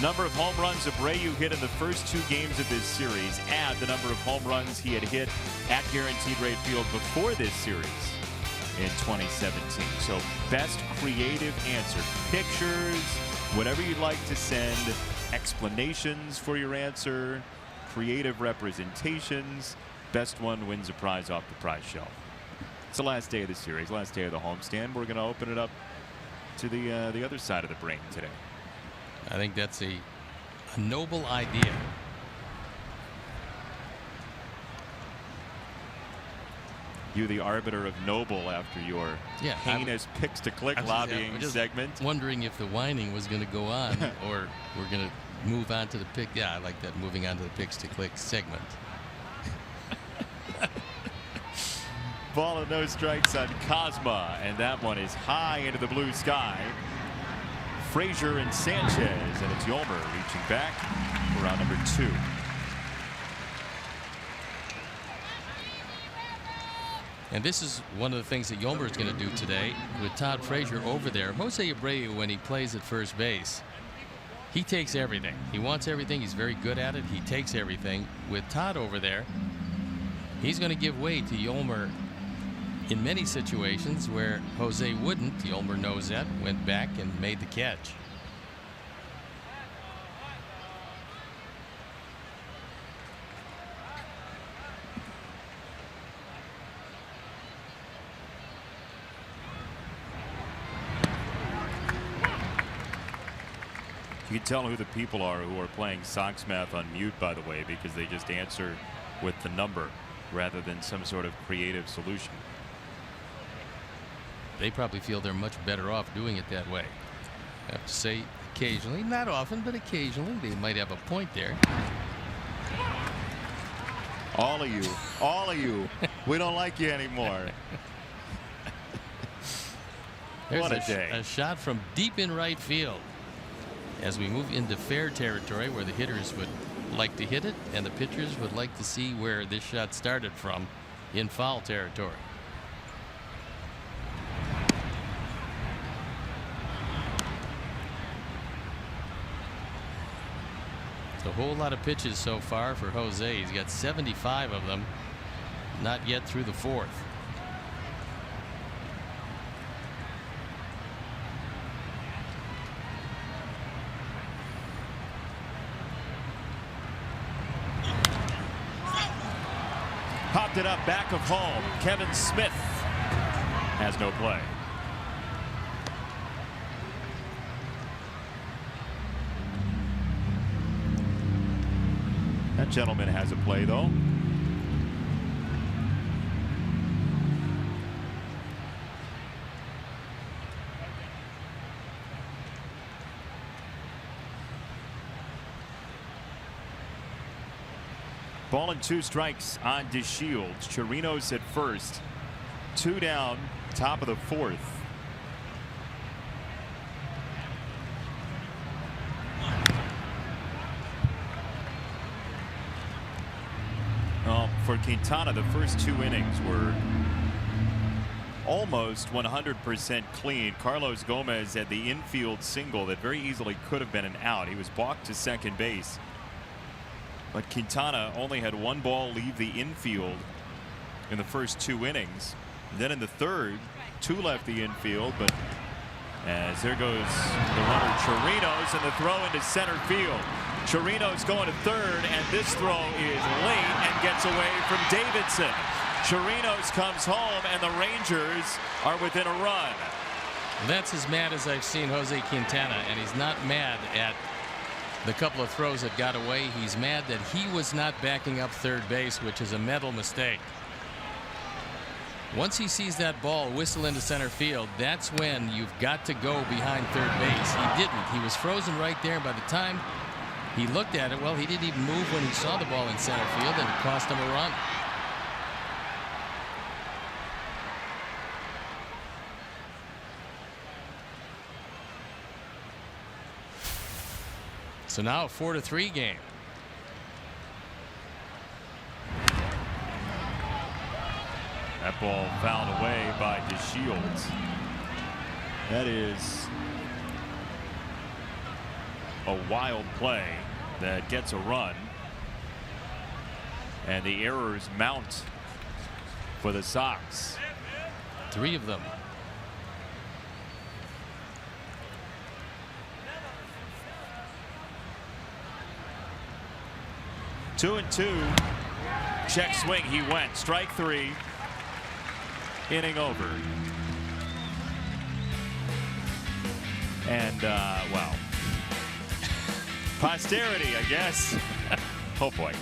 Number of home runs Abreu hit in the first 2 games of this series. Add the number of home runs he had hit at Guaranteed Rate Field before this series in 2017. So best creative answer. Pictures, whatever you'd like to send, explanations for your answer, creative representations. Best one wins a prize off the prize shelf. It's the last day of the series, last day of the homestand. We're going to open it up to the other side of the brain today. I think that's a noble idea. You, the arbiter of noble, after your heinous picks to click lobbying segment. Wondering if the whining was going to go on or we're going to move on to the pick. Yeah, I like that, moving on to the picks to click segment. Ball and no strikes on Cosma, and that one is high into the blue sky. Frazier and Sanchez, and it's Yolmer reaching back for round number 2. And this is one of the things that Yolmer is going to do today with Todd Frazier over there. Jose Abreu, when he plays at first base, he takes everything. He wants everything. He's very good at it. He takes everything. With Todd over there, he's going to give way to Yolmer in many situations where Jose wouldn't. Yolmer knows that, went back and made the catch. You can tell who the people are who are playing Sox Math on mute, by the way, because they just answer with the number rather than some sort of creative solution. They probably feel they're much better off doing it that way. I have to say, occasionally, not often, but occasionally, they might have a point there. All of you, we don't like you anymore. What a day. A shot from deep in right field as we move into fair territory where the hitters would like to hit it and the pitchers would like to see where this shot started from in foul territory. A whole lot of pitches so far for Jose. He's got 75 of them, not yet through the 4th. Popped it up back of home. Kevin Smith has no play. That gentleman has a play, though. Ball and 2 strikes on DeShields. Chirinos at first. 2 down, top of the 4th. for Quintana, the first 2 innings were almost 100% clean. Carlos Gomez had the infield single that very easily could have been an out. He was balked to second base, but Quintana only had 1 ball leave the infield in the first 2 innings. And then in the third, 2 left the infield, but as there goes the runner Chirinos, and the throw into center field. Chirinos going to third, and this throw is late and gets away from Davidson. Chirinos comes home, and the Rangers are within a run. That's as mad as I've seen Jose Quintana, and he's not mad at the couple of throws that got away. He's mad that he was not backing up third base, which is a mental mistake. Once he sees that ball whistle into center field, that's when you've got to go behind third base. He didn't. He was frozen right there. By the time he looked at it, well, he didn't even move when he saw the ball in center field, and it cost him a run. So now a 4-3 game. That ball fouled away by DeShields. That is a wild play that gets a run, and the errors mount for the Sox. 3 of them. Two and two. Check swing. He went. Strike 3. Inning over. And well, posterity, I guess. Oh boy.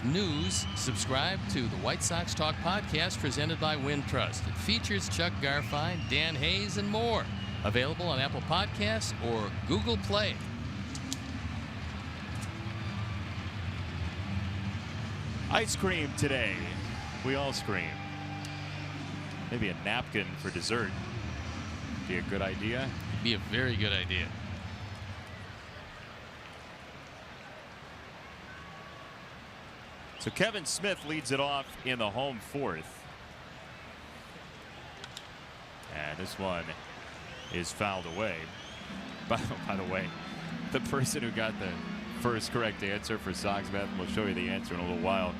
News, subscribe to the White Sox Talk podcast presented by Wintrust. It features Chuck Garfien, Dan Hayes, and more. Available on Apple Podcasts or Google Play. Ice cream today. We all scream. Maybe a napkin for dessert. Be a good idea. Be a very good idea. So Kevin Smith leads it off in the home 4th. And this one is fouled away. By the way, the person who got the first correct answer for Sox Math, and we'll show you the answer in a little while.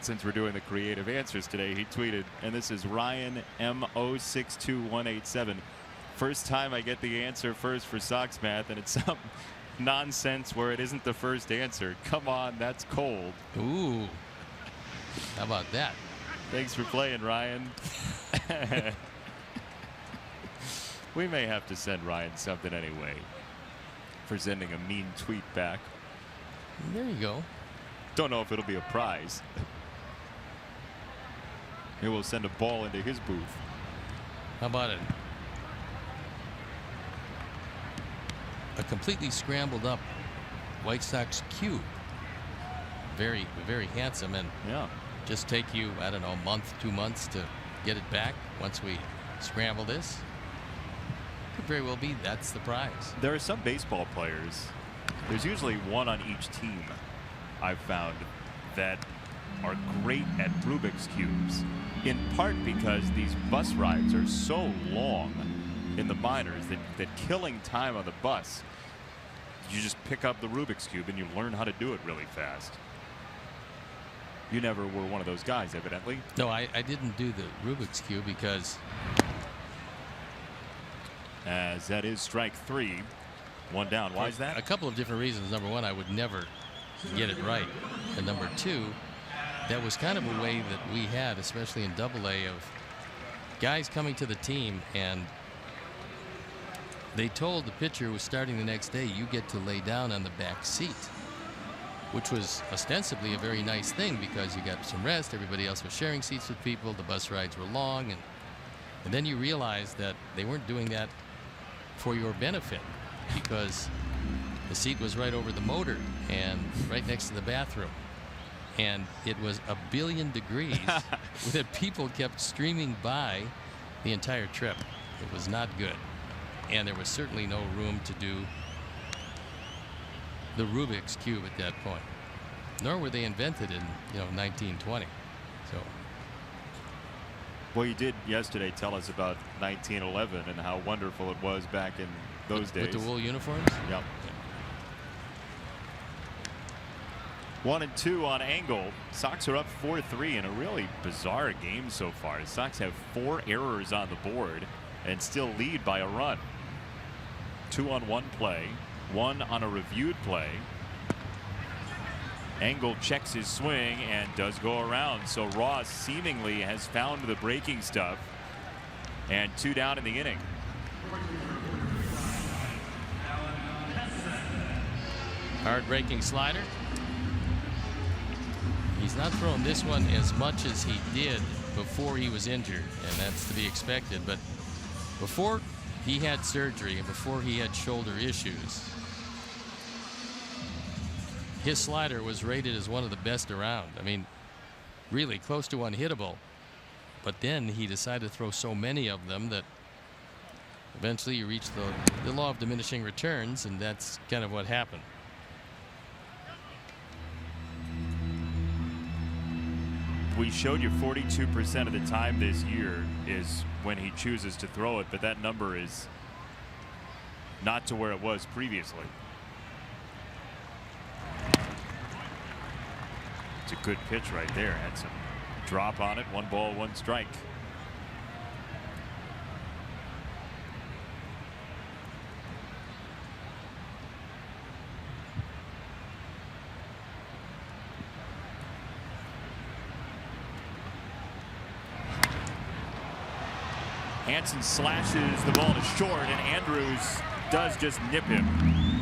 Since we're doing the creative answers today, he tweeted, and this is Ryan M062187. First time I get the answer first for Sox Math, and it's some nonsense where it isn't the first answer. Come on, that's cold. Ooh. How about that? Thanks for playing, Ryan. We may have to send Ryan something anyway. for sending a mean tweet back. There you go. Don't know if it'll be a prize. He will send a ball into his booth. How about it? A completely scrambled up White Sox cube. Very, very handsome, and Yeah. just take you, I don't know, a month, 2 months to get it back once we scramble this. Could very well be that's the prize. There are some baseball players, there's usually one on each team I've found, that are great at Rubik's Cubes, in part because these bus rides are so long in the minors that killing time on the bus, you just pick up the Rubik's Cube and you learn how to do it really fast. You never were one of those guys, evidently. No, I didn't do the Rubik's Cube because As that is strike 3. 1 down. Why is that? a couple of different reasons. Number one, I would never get it right. And number two, that was kind of a way that we had, especially in Double-A, of guys coming to the team and they told the pitcher who was starting the next day, you get to lay down on the back seat, which was ostensibly a very nice thing because you got some rest. Everybody else was sharing seats with people. The bus rides were long. And then you realize that they weren't doing that for your benefit because the seat was right over the motor and right next to the bathroom. And it was a billion degrees that people kept streaming by the entire trip. It was not good. And there was certainly no room to do the Rubik's Cube at that point. Nor were they invented in 1920. So. Well, you did yesterday tell us about 1911 and how wonderful it was back in those days. With the wool uniforms? Yep. 1-2 on Engel. Sox are up 4-3 in a really bizarre game so far. The Sox have 4 errors on the board and still lead by a run. 2 on 1 play, 1 on a reviewed play. Engel checks his swing and does go around. So Ross seemingly has found the breaking stuff. And 2 down in the inning. Hard breaking slider. He's not thrown this one as much as he did before he was injured, and that's to be expected. But before he had surgery and before he had shoulder issues, his slider was rated as one of the best around. I mean, really close to unhittable. But then he decided to throw so many of them that eventually you reach the law of diminishing returns, and that's kind of what happened. We showed you 42% of the time this year is when he chooses to throw it, but that number is not to where it was previously. It's a good pitch right there. Had some drop on it. 1 ball, 1 strike. Hansen slashes the ball to short, and Andrews does just nip him.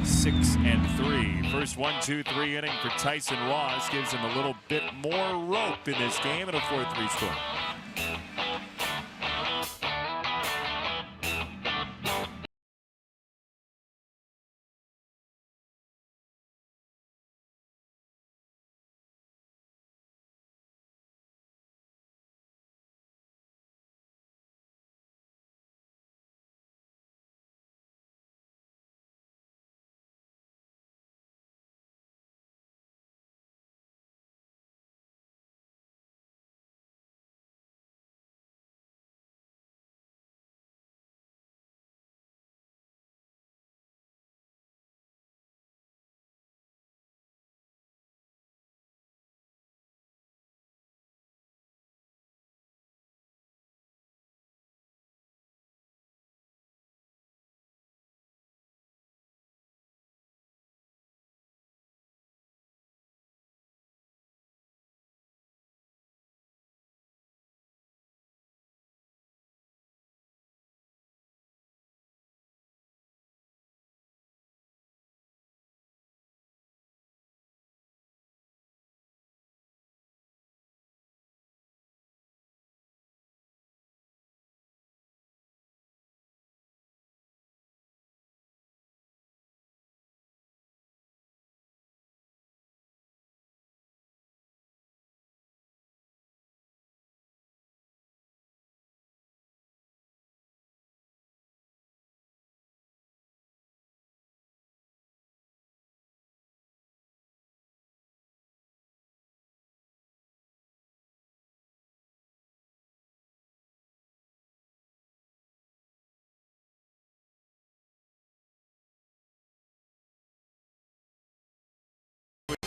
6-3. First 1-2-3 inning for Tyson Ross gives him a little bit more rope in this game and a 4-3 score.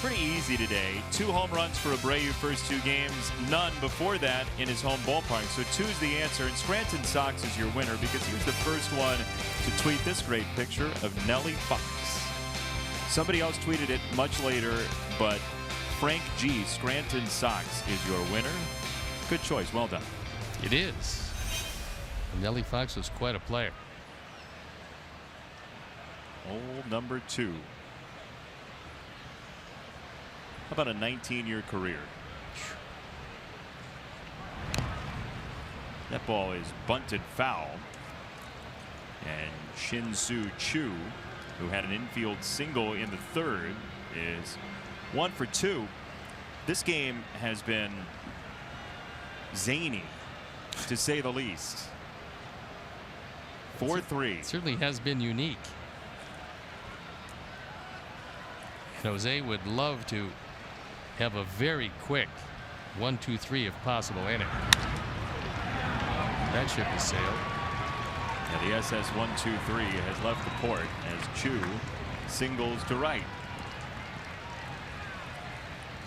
pretty easy today. 2 home runs for Abreu first 2 games, none before that in his home ballpark. So 2's the answer, and Scranton Sox is your winner because he was the first one to tweet this great picture of Nellie Fox. Somebody else tweeted it much later, but Frank G. Scranton Sox is your winner. Good choice. Well done. It is. Nellie Fox was quite a player. Old number 2. How about a 19-year career? That ball is bunted foul. And Shin-Soo Choo, who had an infield single in the 3rd, is 1 for 2. This game has been zany, to say the least. 4-3. It certainly has been unique. Jose would love to have a very quick 1-2-3 if possible inning. That ship has sailed. Yeah, the SS 1-2-3 has left the port as Chu singles to right.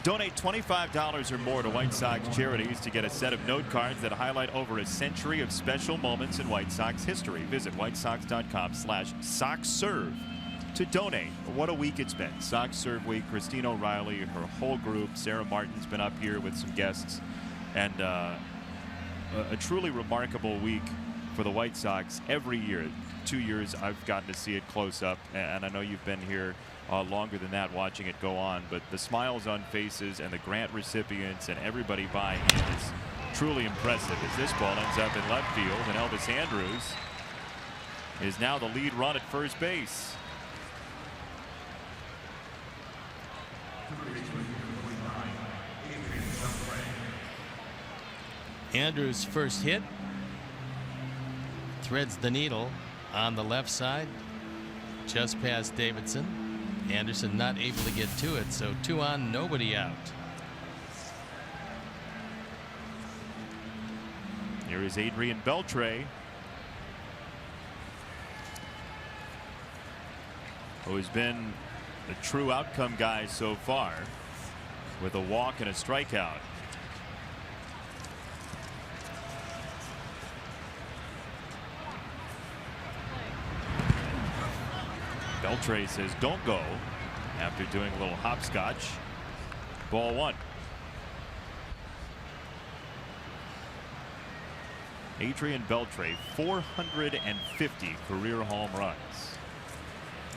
Donate $25 or more to White Sox charities to get a set of note cards that highlight over a century of special moments in White Sox history. Visit whitesox.com/SoxServe to donate. What a week it's been. Sox Serve Week. Christine O'Reilly, her whole group. Sarah Martin's been up here with some guests. And a truly remarkable week for the White Sox. Every year, 2 years, I've gotten to see it close up. And I know you've been here longer than that watching it go on. But the smiles on faces and the grant recipients and everybody buying in is truly impressive as this ball ends up in left field. And Elvis Andrus is now the lead run at first base. Andrews' first hit threads the needle on the left side just past Davidson. Anderson not able to get to it, so 2 on, nobody out. Here is Adrian Beltre, who has been a true outcome guy so far with a walk and a strikeout. Beltre says don't go after doing a little hopscotch. Ball 1. Adrian Beltre, 450 career home runs.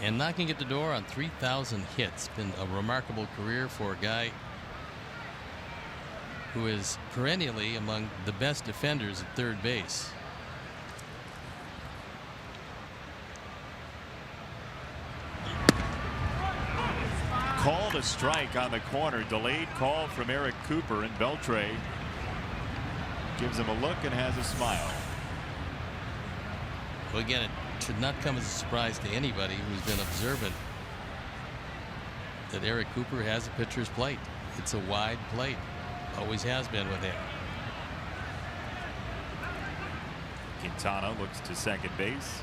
And knocking at the door on 3,000 hits. Been a remarkable career for a guy who is perennially among the best defenders at third base. Called a strike on the corner. Delayed call from Eric Cooper, and Beltre gives him a look and has a smile. Well, again, it should not come as a surprise to anybody who's been observant that Eric Cooper has a pitcher's plate. It's a wide plate. Always has been with him. Quintana looks to second base.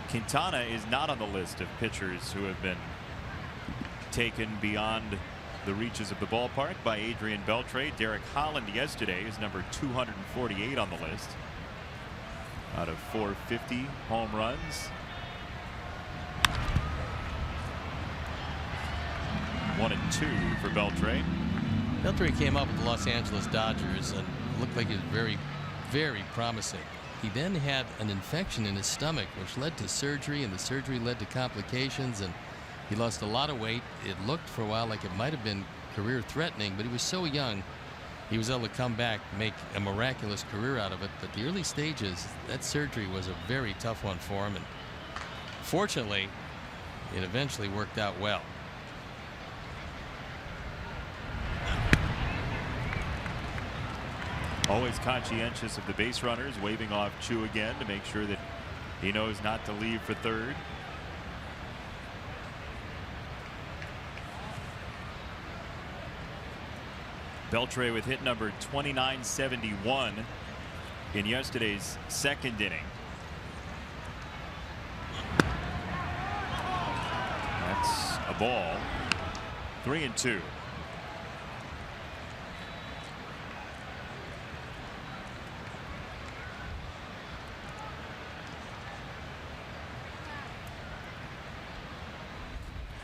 Quintana is not on the list of pitchers who have been taken beyond the reaches of the ballpark by Adrian Beltre. Derek Holland yesterday is number 248 on the list out of 450 home runs. 1 and 2 for Beltre. Beltre came up with the Los Angeles Dodgers and looked like he was very, very promising. He then had an infection in his stomach, which led to surgery, and the surgery led to complications, and he lost a lot of weight. It looked for a while like it might have been career threatening, but he was so young, he was able to come back, make a miraculous career out of it. But the early stages, that surgery was a very tough one for him, and fortunately, it eventually worked out well. Always conscientious of the base runners, waving off Chu again to make sure that he knows not to leave for third. Beltre with hit number 2971 in yesterday's second inning. That's a ball. 3-2.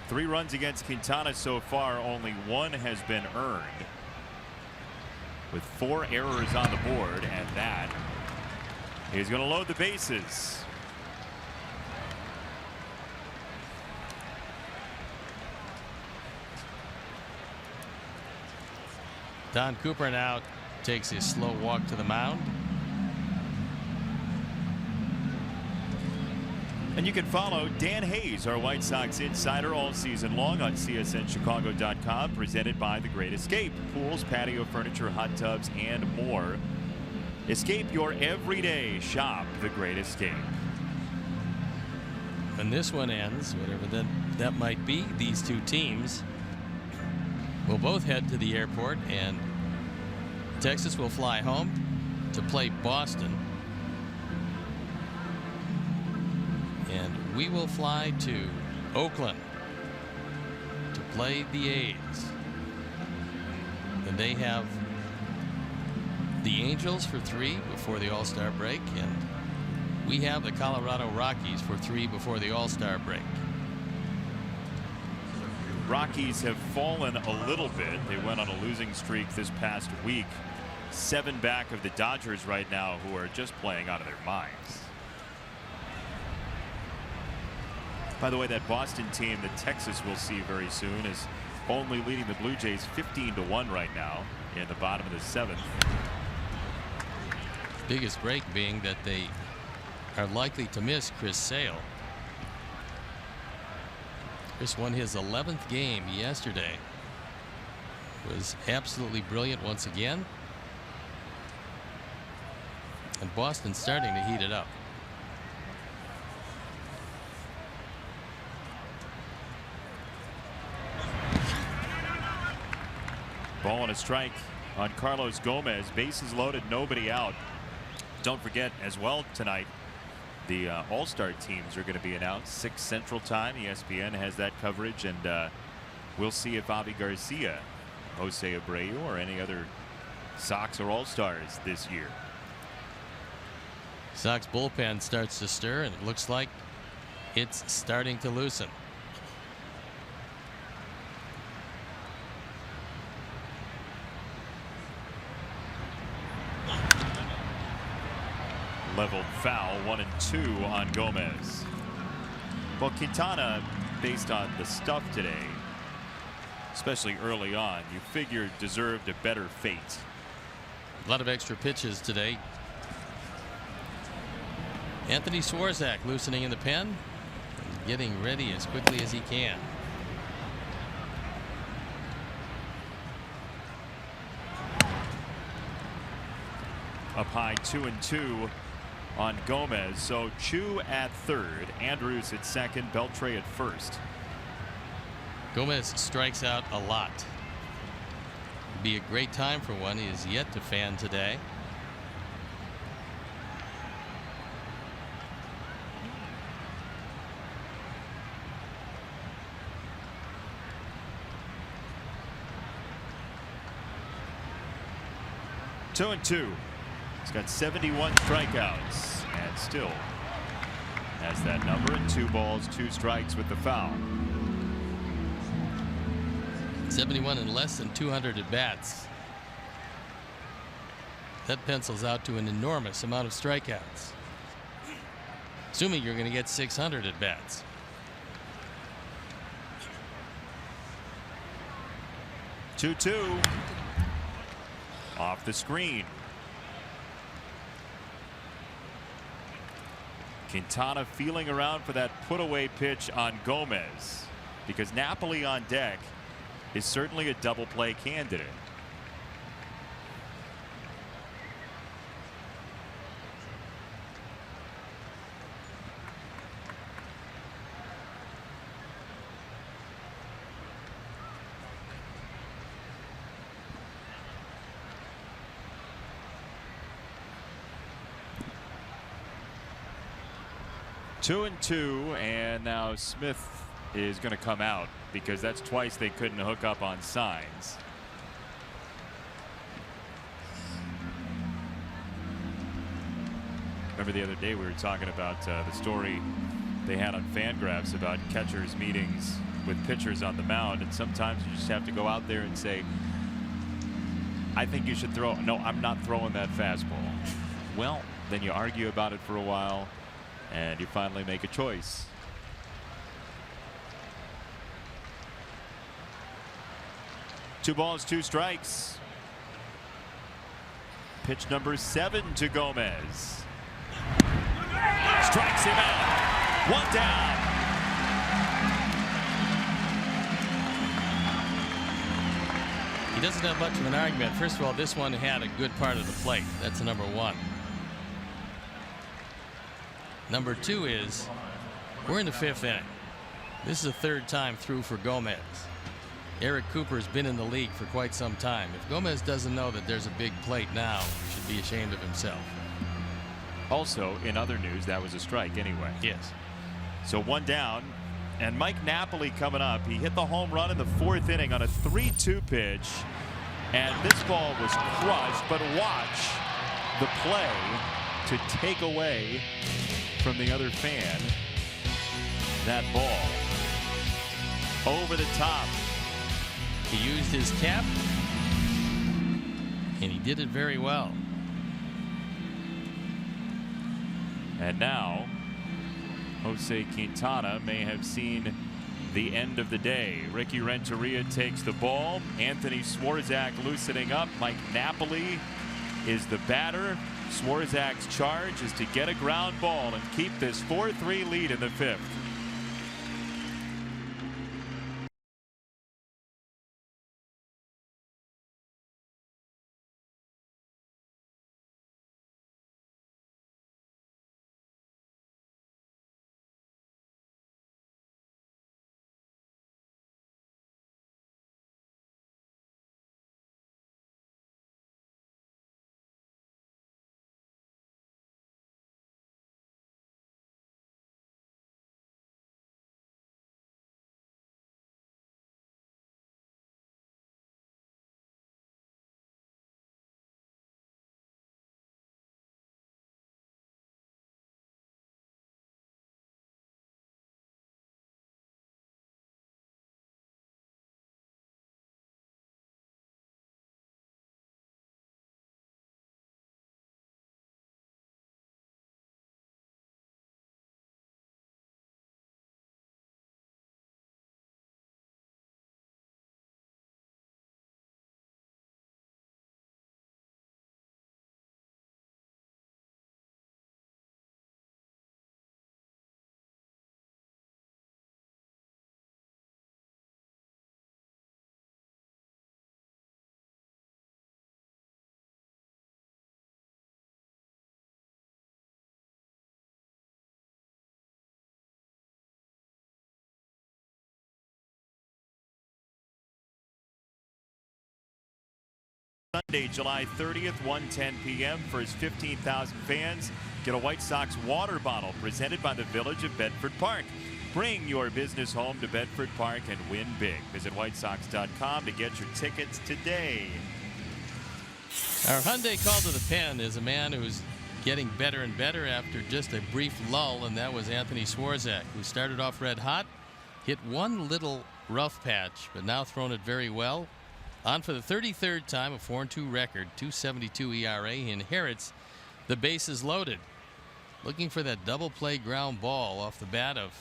Three runs against Quintana so far. Only one has been earned, with 4 errors on the board, and that is going to load the bases. Don Cooper now takes his slow walk to the mound. And you can follow Dan Hayes, our White Sox insider, all season long on CSNChicago.com, presented by The Great Escape. Pools, patio furniture, hot tubs, and more. Escape your everyday shop, The Great Escape. When this one ends, whatever that might be, these two teams will both head to the airport, and Texas will fly home to play Boston. And we will fly to Oakland to play the A's. And they have the Angels for 3 before the All-Star break, and we have the Colorado Rockies for 3 before the All-Star break. Rockies have fallen a little bit. They went on a losing streak this past week. 7 back of the Dodgers right now, who are just playing out of their minds. By the way, that Boston team that Texas will see very soon is only leading the Blue Jays 15-1 right now in the bottom of the 7th. Biggest break being that they are likely to miss Chris Sale. Chris won his 11th game yesterday. Was absolutely brilliant once again. And Boston's starting to heat it up. Ball and a strike on Carlos Gomez. Bases loaded, nobody out. Don't forget as well tonight, the All-Star teams are going to be announced 6 Central Time. ESPN has that coverage, and we'll see if Avi Garcia, Jose Abreu, or any other Sox or All-Stars this year. Sox bullpen starts to stir, and it looks like it's starting to loosen. Leveled foul, 1-2 on Gomez. Well, Quintana, based on the stuff today, especially early on, you figured deserved a better fate. A lot of extra pitches today. Anthony Swarzak loosening in the pen and getting ready as quickly as he can. Up high, 2-2 on Gomez. So Chu at third, Andrews at second, Beltre at first. Gomez strikes out a lot. Be a great time for one. He is yet to fan today. Two and two. He's got 71 strikeouts and still has that number, and 2 balls, 2 strikes with the foul. 71 in less than 200 at bats. That pencils out to an enormous amount of strikeouts. Assuming you're going to get 600 at bats. Two. Off the screen. Quintana feeling around for that put-away pitch on Gomez, because Napoli on deck is certainly a double play candidate. Two and two, and now Smith is going to come out, because that's twice they couldn't hook up on signs. Remember the other day we were talking about the story they had on Fangraphs about catchers' meetings with pitchers on the mound, and sometimes you just have to go out there and say, I think you should throw. No, I'm not throwing that fastball. Well, then you argue about it for a while, and you finally make a choice. Two balls, two strikes. Pitch number 7 to Gomez. Strikes him out. One down. He doesn't have much of an argument. First of all, this one had a good part of the plate. That's number 1. Number 2 is we're in the 5th inning. This is the 3rd time through for Gomez. Eric Cooper's been in the league for quite some time. If Gomez doesn't know that there's a big plate now, he should be ashamed of himself. Also, in other news, that was a strike anyway. Yes. So 1 down, and Mike Napoli coming up. He hit the home run in the 4th inning on a 3-2 pitch, and this ball was crushed. But watch the play to take away from the other fan that ball over the top. He used his cap, and he did it very well. And now Jose Quintana may have seen the end of the day. Ricky Renteria takes the ball. Anthony Swarzak loosening up. Mike Napoli is the batter. Swarzak's charge is to get a ground ball and keep this 4-3 lead in the 5th. Sunday, July 30th, 1:10 p.m. for his 15,000 fans. Get a White Sox water bottle presented by the Village of Bedford Park. Bring your business home to Bedford Park and win big. Visit whitesox.com to get your tickets today. Our Hyundai call to the pen is a man who's getting better and better after just a brief lull, and that was Anthony Swarzak, who started off red hot, hit one little rough patch, but now thrown it very well. On for the 33rd time, a 4-2 record, 2.72 ERA. He inherits the bases loaded. Looking for that double play ground ball off the bat of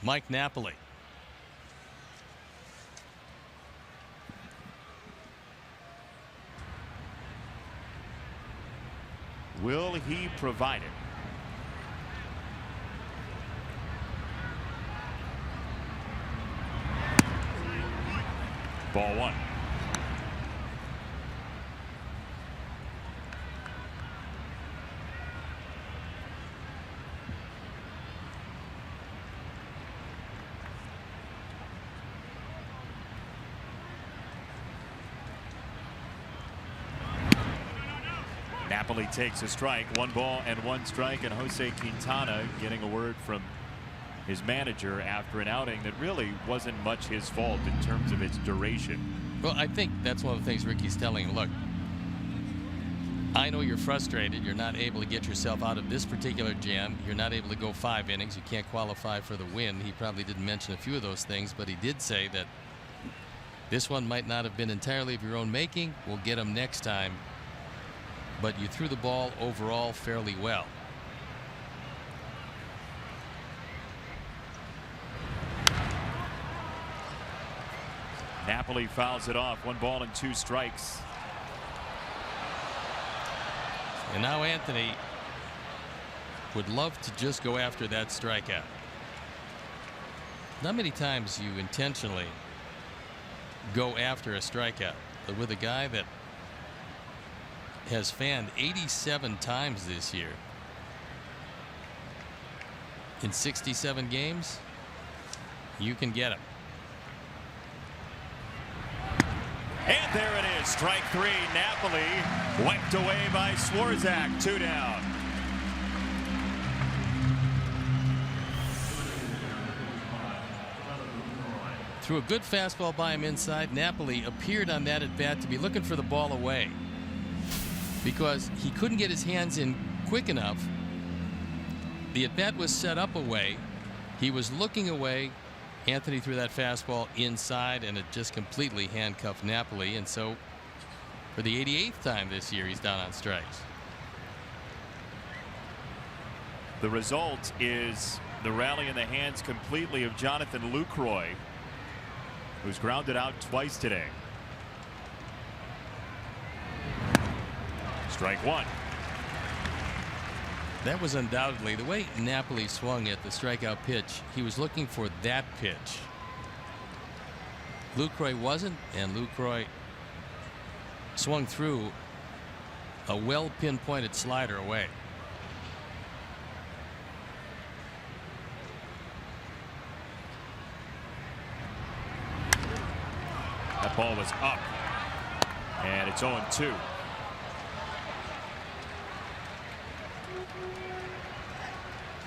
Mike Napoli. Will he provide it? Ball 1. Napoli takes a strike. 1 ball and 1 strike, and Jose Quintana getting a word from his manager after an outing that really wasn't much his fault in terms of its duration. Well, I think that's one of the things Ricky's telling him. Look, I know you're frustrated. You're not able to get yourself out of this particular jam. You're not able to go 5 innings. You can't qualify for the win. He probably didn't mention a few of those things, but he did say that this one might not have been entirely of your own making. We'll get them next time. But you threw the ball overall fairly well. Napoli fouls it off. 1 ball and 2 strikes. And now Anthony would love to just go after that strikeout. Not many times you intentionally go after a strikeout, but with a guy that has fanned 87 times this year in 67 games, you can get him. And there it is, strike 3. Napoli wiped away by Swarzak. 2 down. Threw a good fastball by him inside. Napoli appeared on that at bat to be looking for the ball away because he couldn't get his hands in quick enough. The at bat was set up away. He was looking away. Anthony threw that fastball inside, and it just completely handcuffed Napoli. And so for the 88th time this year, he's down on strikes. The result is the rally in the hands completely of Jonathan Lucroy, who's grounded out twice today. Strike 1. That was undoubtedly the way Napoli swung at the strikeout pitch. He was looking for that pitch. Lucroy wasn't, and Lucroy swung through a well pinpointed slider away. That ball was up, and it's 0-2.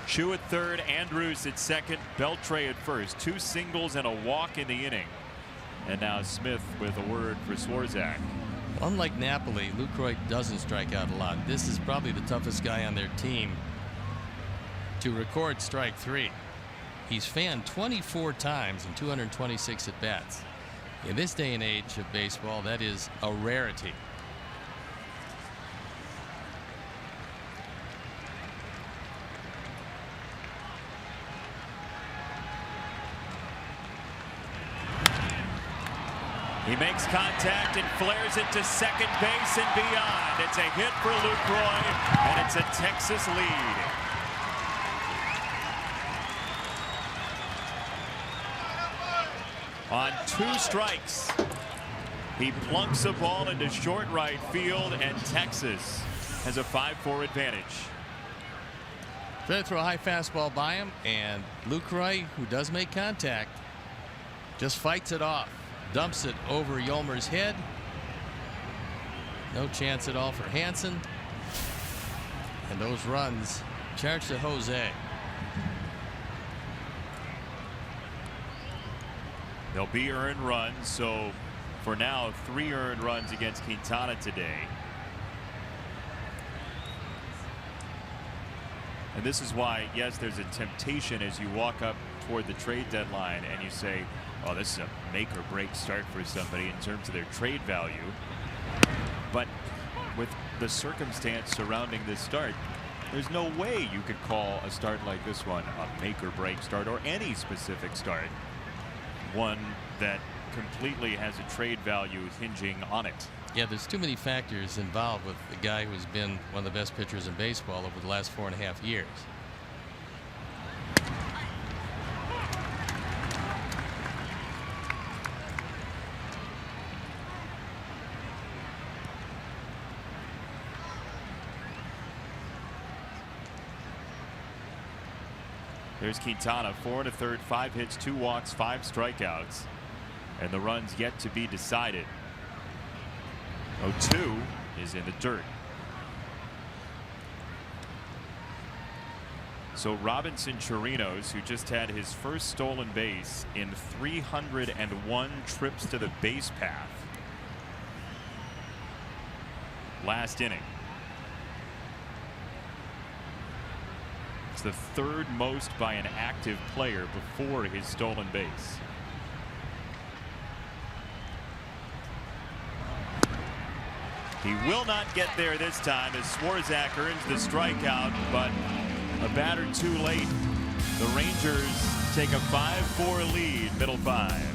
Chu at third, Andrews at second, Beltre at first. 2 singles and a walk in the inning. And now Smith with a word for Swarzak. Unlike Napoli, Lucroy doesn't strike out a lot. This is probably the toughest guy on their team to record strike 3. He's fanned 24 times and 226 at bats. In this day and age of baseball, that is a rarity. He makes contact and flares it to second base and beyond. It's a hit for Lucroy, and it's a Texas lead. On 2 strikes, he plunks a ball into short right field, and Texas has a 5-4 advantage. Trying to throw a high fastball by him, and Lucroy, who does make contact, just fights it off. Dumps it over Yolmer's head. No chance at all for Hansen. And those runs charged to Jose. There'll be earned runs, so for now 3 earned runs against Quintana today. And this is why, yes, there's a temptation as you walk up toward the trade deadline and you say, oh, this is a make or break start for somebody in terms of their trade value. But with the circumstance surrounding this start, there's no way you could call a start like this one a make or break start, or any specific start one that completely has a trade value hinging on it. Yeah, there's too many factors involved with the guy who's been one of the best pitchers in baseball over the last 4.5 years. There's Quintana, 4 1/3, 5 hits, 2 walks, 5 strikeouts, and the runs yet to be decided. 0-2 is in the dirt. So Robinson Chirinos, who just had his first stolen base in 301 trips to the base path last inning. It's the third most by an active player before his stolen base. He will not get there this time as Swarzak earns the strikeout, but a batter too late. The Rangers take a 5-4 lead, middle 5.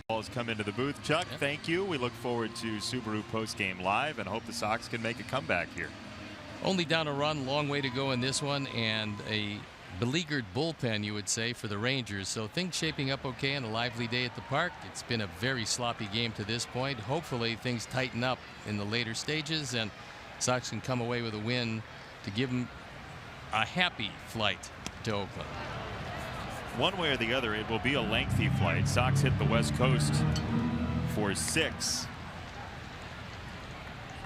Balls come into the booth. Chuck, thank you. We look forward to Subaru postgame live and hope the Sox can make a comeback here. Only down a run, long way to go in this one, and a beleaguered bullpen, you would say, for the Rangers. So things shaping up okay and a lively day at the park. It's been a very sloppy game to this point. Hopefully things tighten up in the later stages and Sox can come away with a win to give them a happy flight to Oakland. One way or the other, it will be a lengthy flight. Sox hit the West Coast for 6.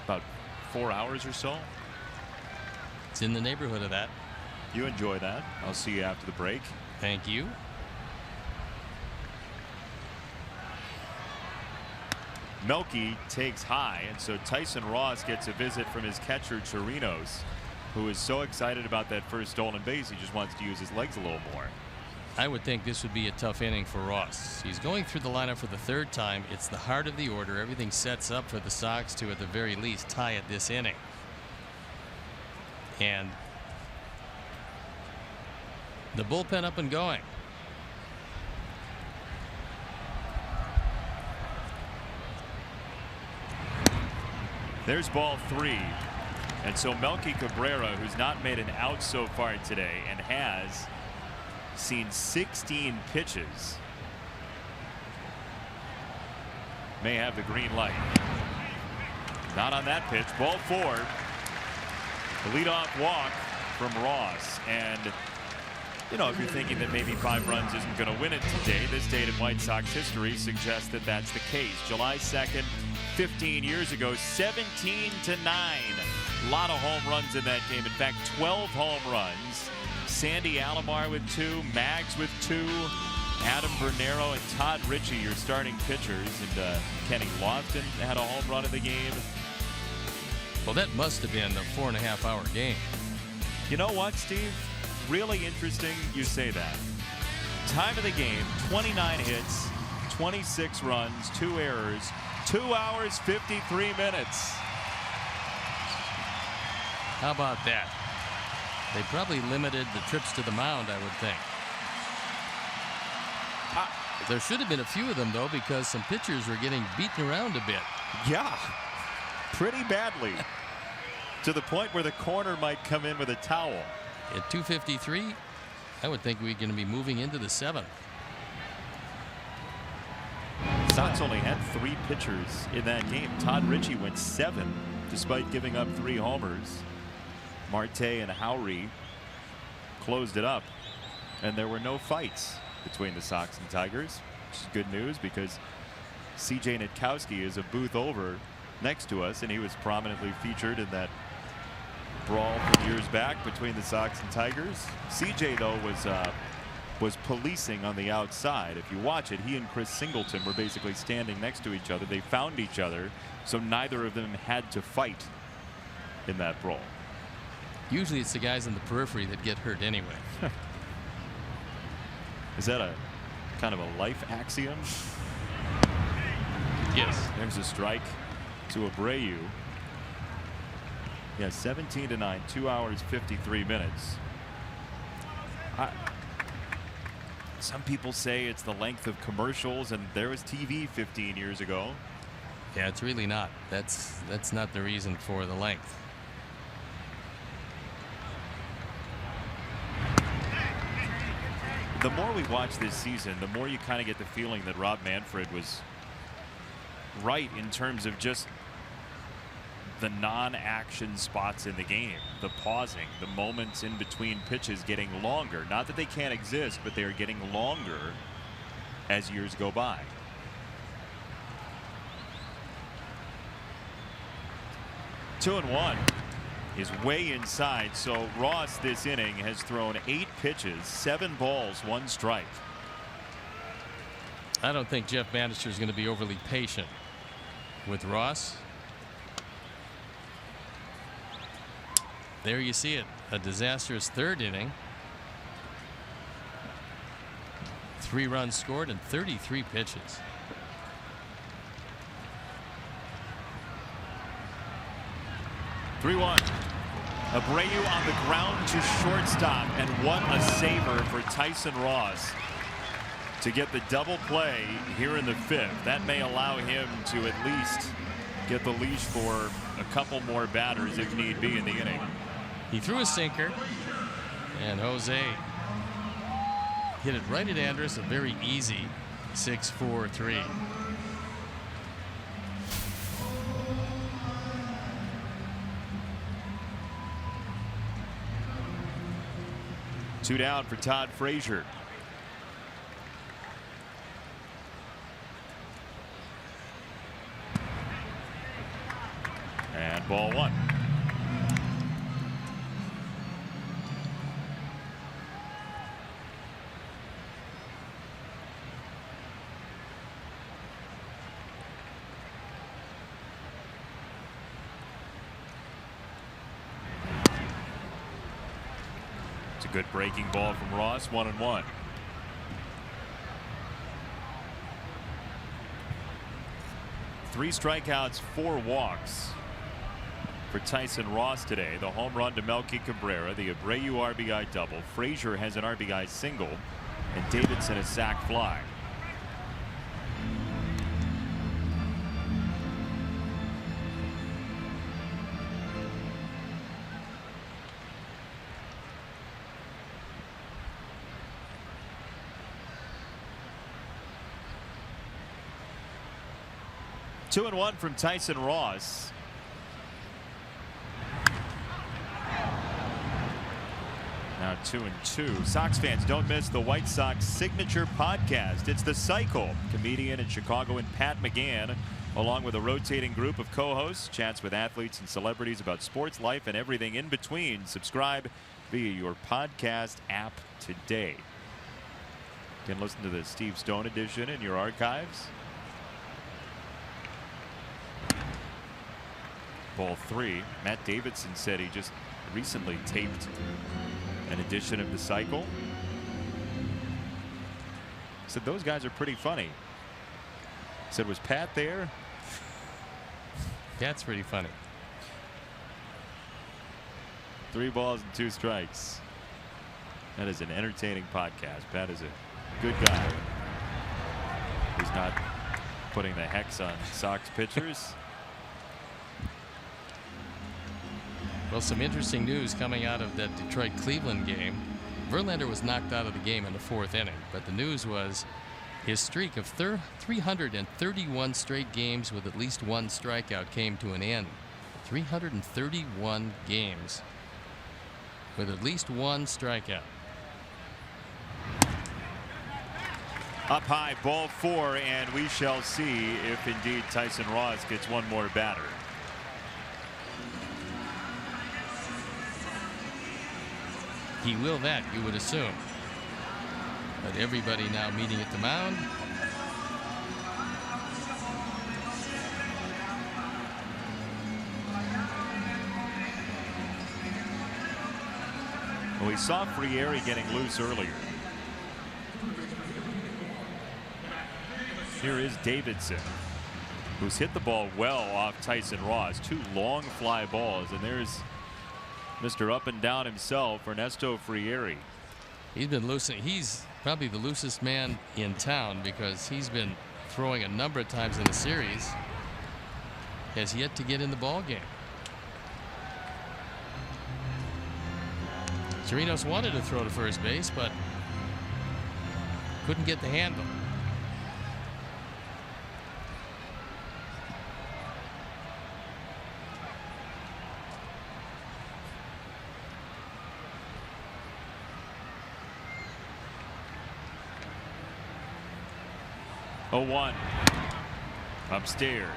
About 4 hours or so. It's in the neighborhood of that. You enjoy that. I'll see you after the break. Thank you. Melky takes high, and so Tyson Ross gets a visit from his catcher Chirinos, who is so excited about that first stolen base he just wants to use his legs a little more. I would think this would be a tough inning for Ross. He's going through the lineup for the 3rd time. It's the heart of the order. Everything sets up for the Sox to, at the very least, tie at this inning. And the bullpen up and going. There's ball 3. And so Melky Cabrera, who's not made an out so far today and has seen 16 pitches, may have the green light. Not on that pitch. Ball 4. The leadoff walk from Ross. And you know, if you're thinking that maybe 5 runs isn't going to win it today, this date in White Sox history suggests that that's the case. July 2nd, 15 years ago, 17-9. A lot of home runs in that game. In fact, 12 home runs. Sandy Alomar with 2, Mags with 2, Adam Bernero and Todd Ritchie, your starting pitchers, and Kenny Lofton had a home run in the game. Well, that must have been a 4.5-hour game. You know what, Steve? Really interesting you say that. Time of the game, 29 hits, 26 runs, 2 errors, 2 hours, 53 minutes. How about that? They probably limited the trips to the mound, I would think. There should have been a few of them, though, because some pitchers were getting beaten around a bit. Yeah, pretty badly. To the point where the corner might come in with a towel. At 2:53, I would think we're going to be moving into the 7th. Sox only had 3 pitchers in that game. Todd Ritchie went 7 despite giving up 3 homers. Marte and Howry closed it up, and there were no fights between the Sox and Tigers, which is good news because C.J. Nitkowski is a booth over next to us, and he was prominently featured in that brawl from years back between the Sox and Tigers. C.J. though was policing on the outside. If you watch it, he and Chris Singleton were basically standing next to each other. They found each other, so neither of them had to fight in that brawl. Usually it's the guys in the periphery that get hurt anyway. Is that a kind of a life axiom? Yes. There's a strike to Abreu. Yeah, 17-9, 2 hours 53 minutes. Some people say it's the length of commercials, and there was TV 15 years ago. Yeah, it's really not. That's not the reason for the length. The more we watch this season, the more you kind of get the feeling that Rob Manfred was right in terms of just the non-action spots in the game, the pausing, the moments in between pitches getting longer. Not that they can't exist, but they are getting longer as years go by. Two and one is way inside, so Ross this inning has thrown 8 pitches, 7 balls, 1 strike. I don't think Jeff Bannister is going to be overly patient with Ross. There you see it, a disastrous 3rd inning. 3 runs scored and 33 pitches. Three-one. Abreu on the ground to shortstop, and what a saver for Tyson Ross to get the double play here in the 5th. That may allow him to at least get the leash for a couple more batters if need be in the inning. He threw a sinker, and Jose hit it right at Andrus, a very easy 6-4-3. Two down for Todd Frazier. And ball 1. Good breaking ball from Ross. 1-1. Three strikeouts, 4 walks for Tyson Ross today. The home run to Melky Cabrera, the Abreu RBI double. Frazier has an RBI single, and Davidson a sac fly. Two and one from Tyson Ross. Now 2-2. Sox fans, don't miss the White Sox signature podcast. It's The Cycle. Comedian and Chicagoan Pat McGann, along with a rotating group of co-hosts, chats with athletes and celebrities about sports, life, and everything in between. Subscribe via your podcast app today. You can listen to the Steve Stone edition in your archives. Ball 3. Matt Davidson said he just recently taped an edition of The Cycle. Said those guys are pretty funny. Said, was Pat there? Pat's pretty funny. 3 balls and 2 strikes. That is an entertaining podcast. Pat is a good guy. He's not putting the hex on Sox pitchers. Well, some interesting news coming out of that Detroit-Cleveland game. Verlander was knocked out of the game in the 4th inning, but the news was his streak of 331 straight games with at least 1 strikeout came to an end. 331 games with at least 1 strikeout. Up high, ball 4, and we shall see if indeed Tyson Ross gets one more batter. He will that, you would assume. But everybody now meeting at the mound. Well, we saw Frieri getting loose earlier. Here is Davidson, who's hit the ball well off Tyson Ross. 2 long fly balls, and there's Mr. Up and Down himself, Ernesto Frieri. He's been loosening. He's probably the loosest man in town because he's been throwing a number of times in the series. Has yet to get in the ball game. Chirinos wanted to throw to first base, but couldn't get the handle. Oh, 1 upstairs.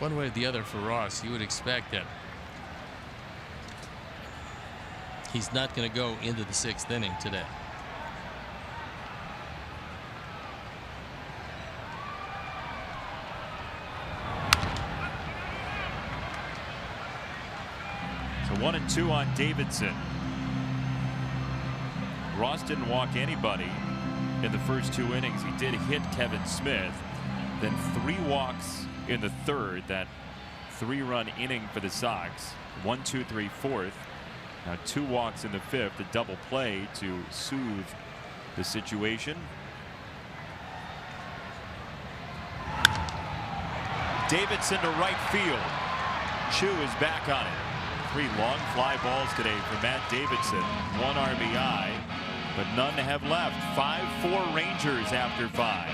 One way or the other for Ross, you would expect that he's not going to go into the 6th inning today. So 1 and 2 on Davidson. Ross didn't walk anybody in the first 2 innings. He did hit Kevin Smith. Then 3 walks in the 3rd. That 3-run inning for the Sox. 1, 2, 3, 4th. Now 2 walks in the 5th. A double play to soothe the situation. Davidson to right field. Chu is back on it. 3 long fly balls today for Matt Davidson. 1 RBI. But none have left. 5-4 Rangers after 5.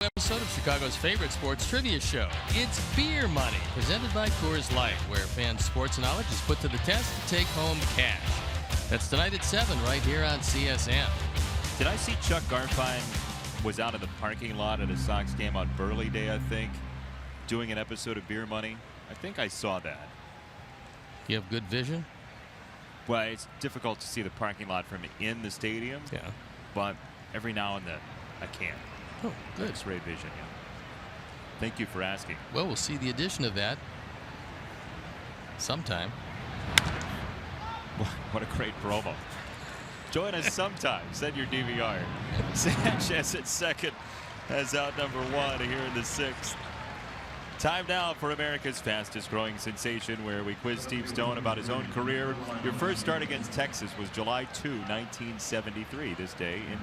Episode of Chicago's favorite sports trivia show. It's Beer Money, presented by Coors Light, where fans' sports knowledge is put to the test to take home cash. That's tonight at 7 right here on CSN. Did I see Chuck Garfien was out in the parking lot at a Sox game on Burley Day, I think, doing an episode of Beer Money. I think I saw that. You have good vision? Well, it's difficult to see the parking lot from in the stadium. Yeah. But every now and then, I can. Oh, good. X-ray vision, yeah. Thank you for asking. Well, we'll see the addition of that sometime. What a great promo. Join us sometime. Send your DVR. Sanchez at second has out number 1 here in the 6th. Time now for America's fastest growing sensation, where we quiz Steve Stone about his own career. Your first start against Texas was July 2, 1973. This day in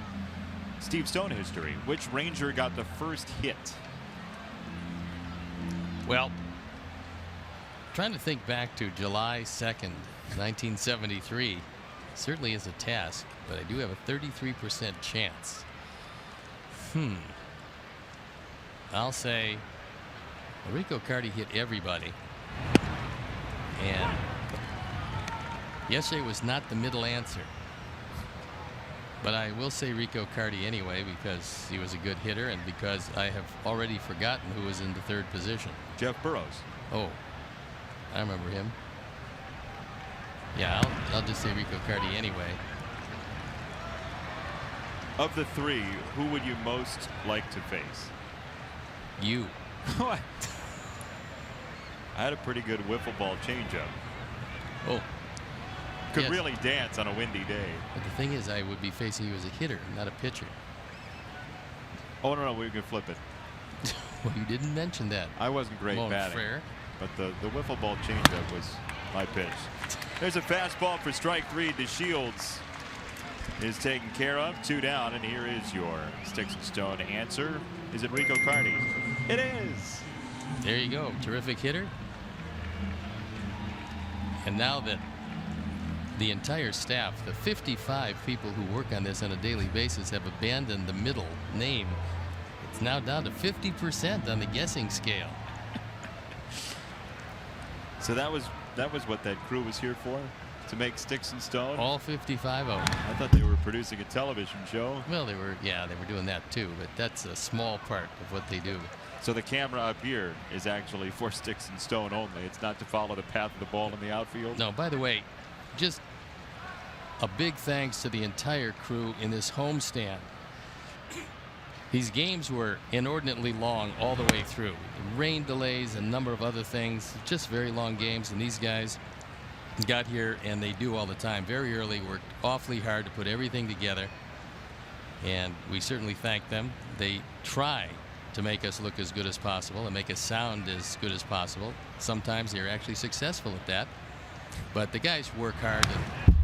Steve Stone history. Which Ranger got the first hit? Well, trying to think back to July 2nd, 1973 certainly is a task, but I do have a 33% chance. I'll say Rico Carty hit everybody, and yesterday was not the middle answer, but I will say Rico Carty anyway, because he was a good hitter and because I have already forgotten who was in the third position. Jeff Burroughs. Oh, I remember him. Yeah, I'll just say Rico Carty anyway. Of the 3, who would you most like to face? You. What? I had a pretty good wiffle ball changeup. Oh. Could yes. really dance on a windy day. But the thing is, I would be facing you as a hitter, not a pitcher. Oh, no, we can flip it. Well, you didn't mention that. I wasn't great batting. Fair. But the wiffle ball changeup was my pitch. There's a fastball for strike 3. DeShields is taken care of. 2 down, and here is your Sticks and Stone answer. Is it Rico Carty? It is. There you go. Terrific hitter. And now that the entire staff, the 55 people who work on this on a daily basis, have abandoned the middle name, it's now down to 50% on the guessing scale. So that was what that crew was here for, to make Sticks and Stone. All 55 of them. I thought they were producing a television show. Well, they were doing that too, but that's a small part of what they do. So the camera up here is actually for Sticks and Stone only. It's not to follow the path of the ball in the outfield. No, by the way, just a big thanks to the entire crew in this homestand. These games were inordinately long all the way through. Rain delays, a number of other things, just very long games, and these guys got here, and they do all the time, very early, worked awfully hard to put everything together, and we certainly thank them. They try to make us look as good as possible and make us sound as good as possible. Sometimes they're actually successful at that, but the guys work hard, and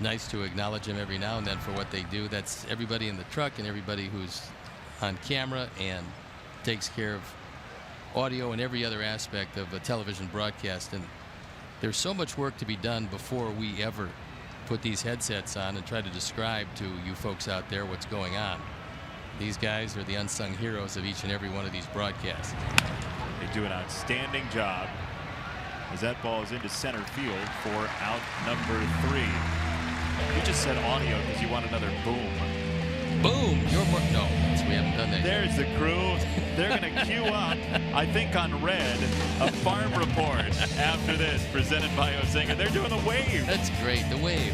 nice to acknowledge them every now and then for what they do. That's everybody in the truck and everybody who's on camera and takes care of audio and every other aspect of a television broadcast. And there's so much work to be done before we ever put these headsets on and try to describe to you folks out there what's going on. These guys are the unsung heroes of each and every one of these broadcasts. They do an outstanding job as that ball is into center field for out number 3. You just said audio because you want another boom. Boom! No, we haven't done that. There's the crew. They're going to queue up, I think on red, a farm report after this, presented by Ozinga. They're doing the wave. That's great, the wave.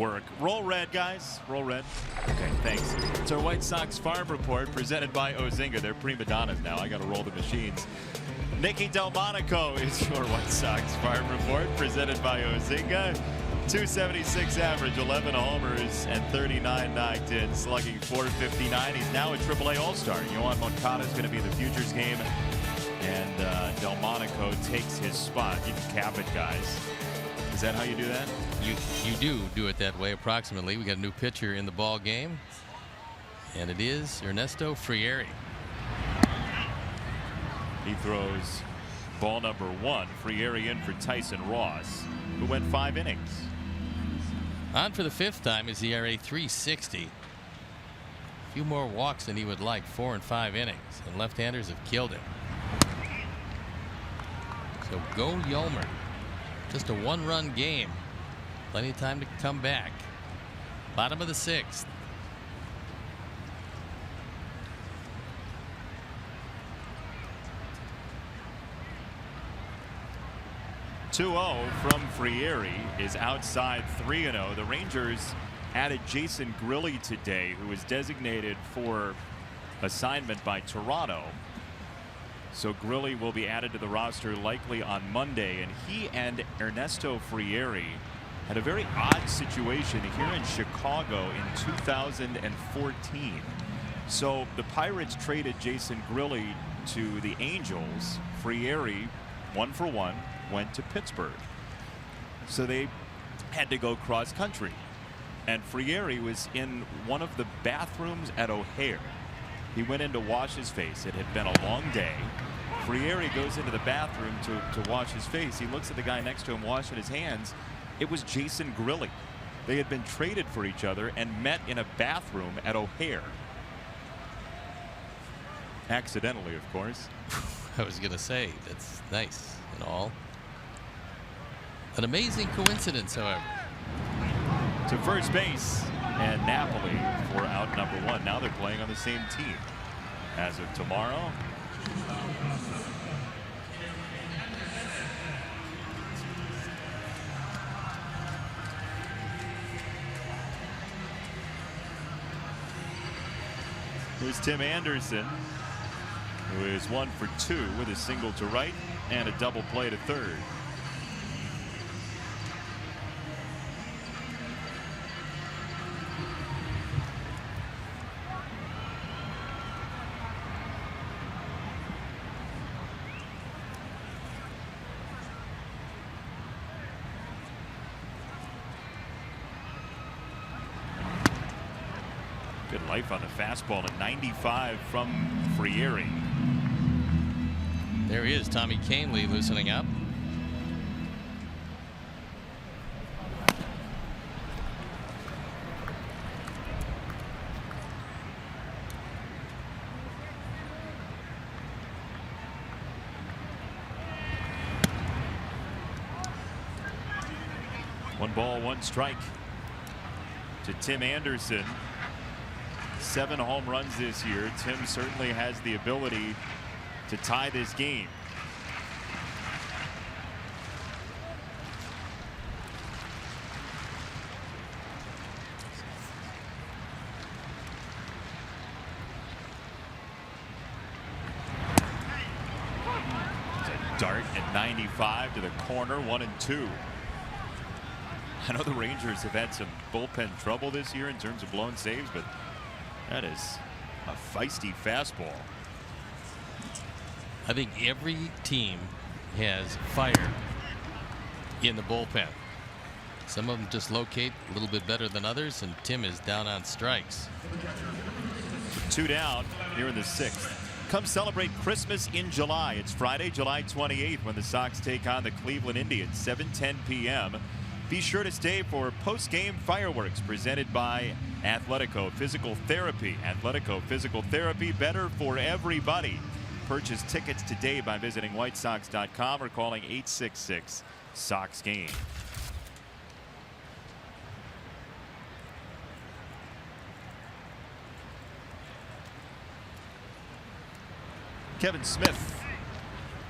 work. Roll red, guys. Roll red. Okay, thanks. It's our White Sox Farm Report presented by Ozinga. They're prima donnas now. I got to roll the machines. Nicky Delmonico is your White Sox Farm Report presented by Ozinga. 276 average, 11 homers, and 39 knocked in, slugging .459. He's now a AAA All-Star. Yohan Moncada is going to be in the Futures game, and Delmonico takes his spot. You can cap it, guys. Is that how you do that? You do it that way approximately. We got a new pitcher in the ball game, and it is Ernesto Frieri. He throws ball number 1. Frieri in for Tyson Ross, who went 5 innings. On for the 5th time is ERA .360. A few more walks than he would like. 4 and 5 innings, and left-handers have killed him. So go Yolmer. Just a 1-run game. Plenty of time to come back. Bottom of the 6th. .2-0 from Frieri is outside 3-0. The Rangers added Jason Grilli today, who was designated for assignment by Toronto. So Grilli will be added to the roster likely on Monday, and he and Ernesto Frieri had a very odd situation here in Chicago in 2014. So the Pirates traded Jason Grilli to the Angels. Frieri, 1-for-1, went to Pittsburgh. So they had to go cross country, and Frieri was in one of the bathrooms at O'Hare. He went in to wash his face. It had been a long day. Frieri goes into the bathroom to wash his face. He looks at the guy next to him washing his hands. It was Jason Grilli. They had been traded for each other and met in a bathroom at O'Hare. Accidentally, of course. I was going to say, that's nice and all. An amazing coincidence, however. To first base, and Napoli for out number 1. Now they're playing on the same team as of tomorrow. Here's Tim Anderson, who is 1 for 2 with a single to right and a double play to third. Good life on the fastball, and 95 from Frieri. There is Tommy Kahnle loosening up. One ball, one strike to Tim Anderson. 7 home runs this year. Tim certainly has the ability to tie this game. It's a dart at 95 to the corner, 1-2. I know the Rangers have had some bullpen trouble this year in terms of blown saves, but that is a feisty fastball. I think every team has fire in the bullpen. Some of them just locate a little bit better than others, and Tim is down on strikes. 2 down here in the 6th. Come celebrate Christmas in July. It's Friday, July 28th, when the Sox take on the Cleveland Indians, 7:10 p.m. Be sure to stay for post-game fireworks presented by Athletico Physical Therapy. Athletico Physical Therapy, better for everybody. Purchase tickets today by visiting whitesox.com or calling 866-SOX-GAME. Kevin Smith,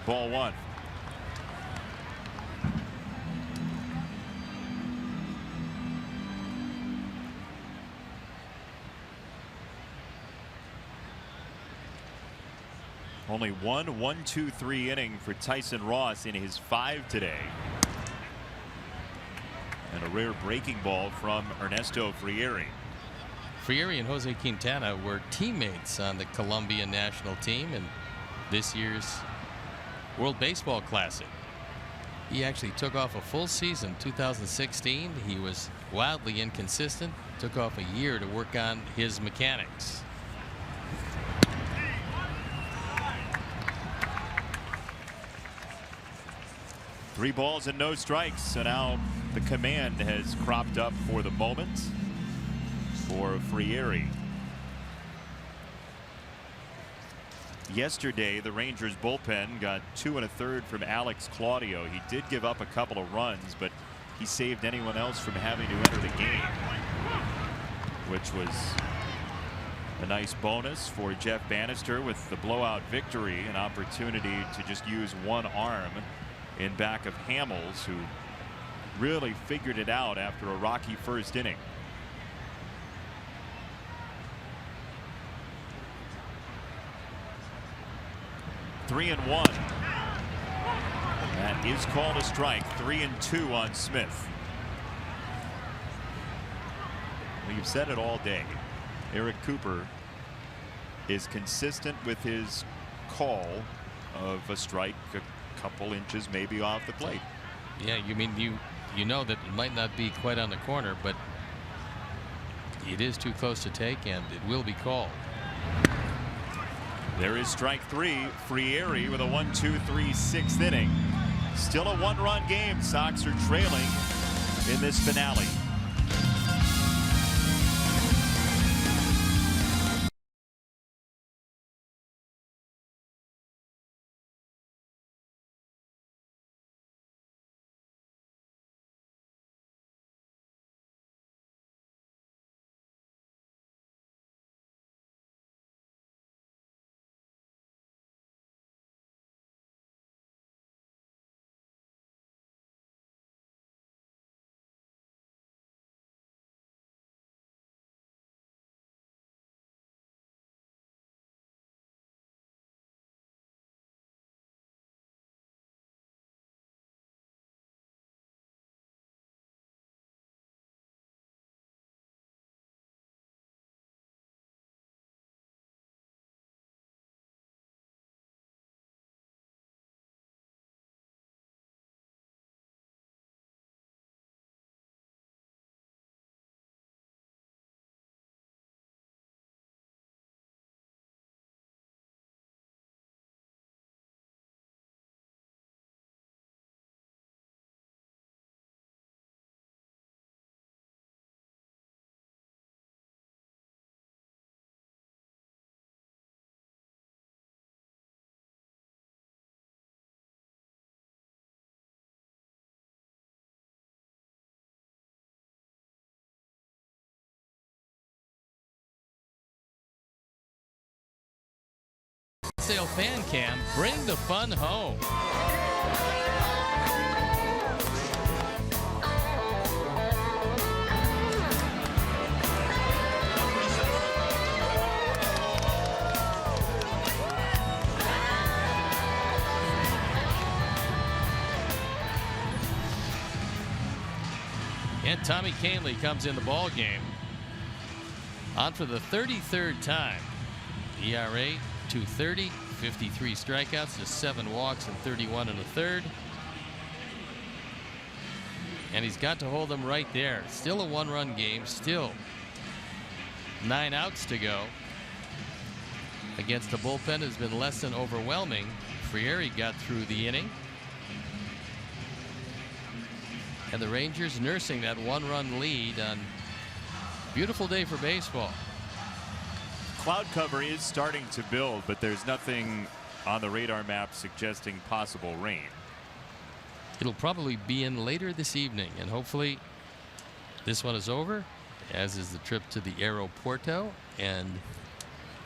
ball 1. Only one 1-2-3 inning for Tyson Ross in his 5 today. And a rare breaking ball from Ernesto Frieri. Frieri and Jose Quintana were teammates on the Colombian national team in this year's World Baseball Classic. He actually took off a full season 2016. He was wildly inconsistent. Took off a year to work on his mechanics. Three balls and no strikes. So now the command has cropped up for the moment for Frieri. Yesterday, the Rangers bullpen got 2 1/3 from Alex Claudio. He did give up a couple of runs, but he saved anyone else from having to enter the game, which was a nice bonus for Jeff Bannister with the blowout victory. An opportunity to just use one arm in back of Hamels, who really figured it out after a rocky first inning. Three and one. That is called a strike. 3-2 on Smith. We've said it all day. Eric Cooper is consistent with his call of a strike a couple inches maybe off the plate. Yeah, you mean you know that it might not be quite on the corner, but it is too close to take, and it will be called. There is strike 3. Frieri with a 1-2-3 6th inning. Still a 1-run game. Sox are trailing in this finale. Sale fan cam, bring the fun home. And Tommy Kahnle comes in the ball game on for the 33rd time. ERA 2.30, 53 strikeouts, just 7 walks and 31 1/3. And he's got to hold them right there. Still a 1-run game, still 9 outs to go. Against the bullpen has been less than overwhelming. Frieri got through the inning. And the Rangers nursing that 1-run lead on a beautiful day for baseball. Cloud cover is starting to build, but there's nothing on the radar map suggesting possible rain. It'll probably be in later this evening, and hopefully this one is over, as is the trip to the Aeroporto and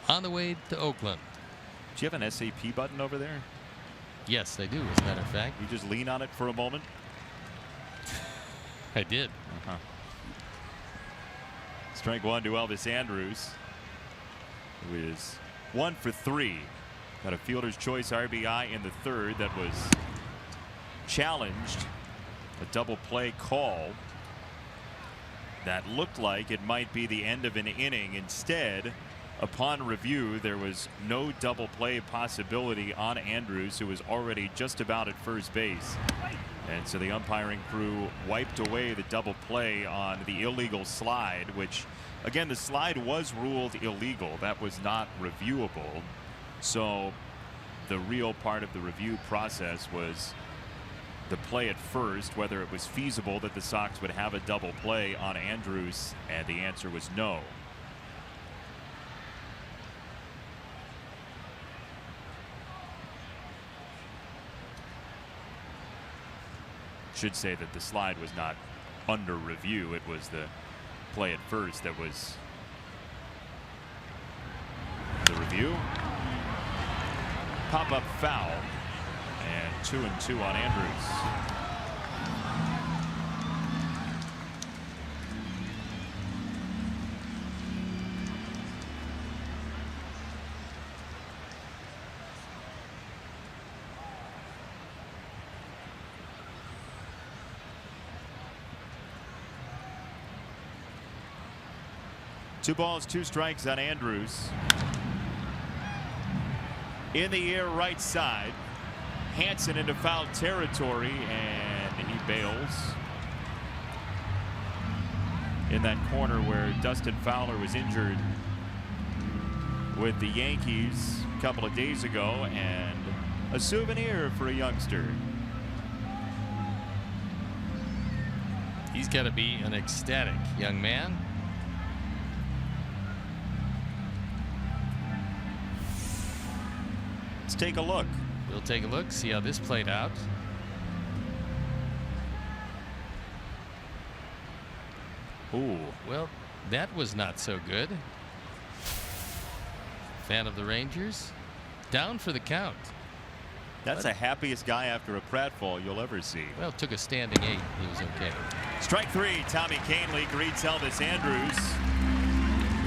on the way to Oakland. Do you have an SAP button over there? Yes, I do, as a matter of fact. You just lean on it for a moment? I did. Strike 1 to Elvis Andrus, who is 1 for 3 Got a fielder's choice RBI in the third that was challenged. A double play call that looked like it might be the end of an inning. Instead, upon review, there was no double play possibility on Andrews, who was already just about at first base. And so the umpiring crew wiped away the double play on the illegal slide, which, again, the slide was ruled illegal. That was not reviewable. So the real part of the review process was the play at first, whether it was feasible that the Sox would have a double play on Andrews, and the answer was no. Should say that the slide was not under review. It was the play at first that was the review. Pop-up foul, and 2-2 on Andrews. Two balls, two strikes on Andrews. In the air, right side. Hansen into foul territory, and he bails. In that corner where Dustin Fowler was injured with the Yankees a couple of days ago, and a souvenir for a youngster. He's got to be an ecstatic young man. Let's take a look. We'll take a look, see how this played out. Ooh. Well, that was not so good. Fan of the Rangers. Down for the count. That's the happiest guy after a pratfall you'll ever see. Well, took a standing 8. He was okay. Strike three. Tommy Kahnle greets Elvis Andrews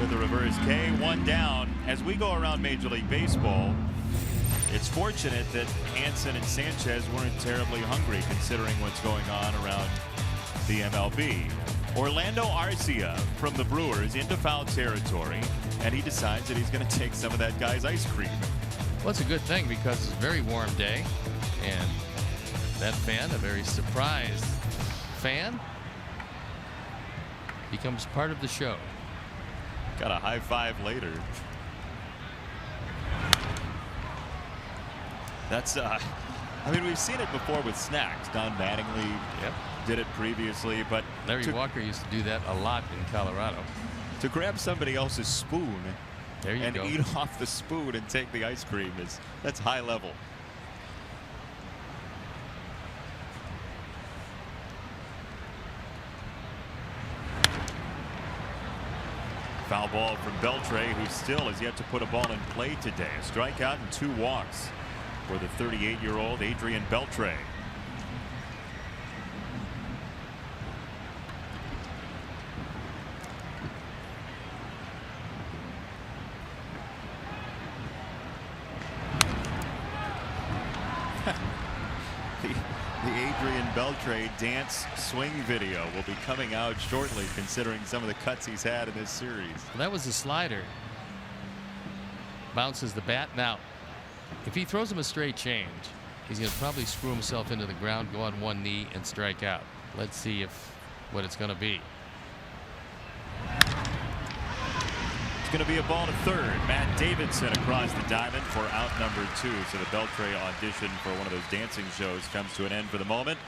with a reverse K. One down. As we go around Major League Baseball, it's fortunate that Hansen and Sanchez weren't terribly hungry considering what's going on around the MLB. Orlando Arcia from the Brewers into foul territory, and he decides that he's going to take some of that guy's ice cream. Well, it's a good thing because it's a very warm day, and that fan, a very surprised fan, becomes part of the show. Got a high five later. That's I mean, we've seen it before with snacks. Don Mattingly did it previously, but Larry Walker used to do that a lot in Colorado. To grab somebody else's spoon and go. eat off the spoon and take the ice cream that's high level. Foul ball from Beltre, who still has yet to put a ball in play today. A strikeout and 2 walks for the 38-year-old Adrian Beltre. The Adrian Beltre dance swing video will be coming out shortly, considering some of the cuts he's had in this series. Well, that was a slider. Bounces the bat. Now, if he throws him a straight change, he's going to probably screw himself into the ground, go on one knee, and strike out. Let's see what it's going to be. It's going to be a ball to third. Matt Davidson across the diamond for out number 2. So the Beltre audition for one of those dancing shows comes to an end for the moment.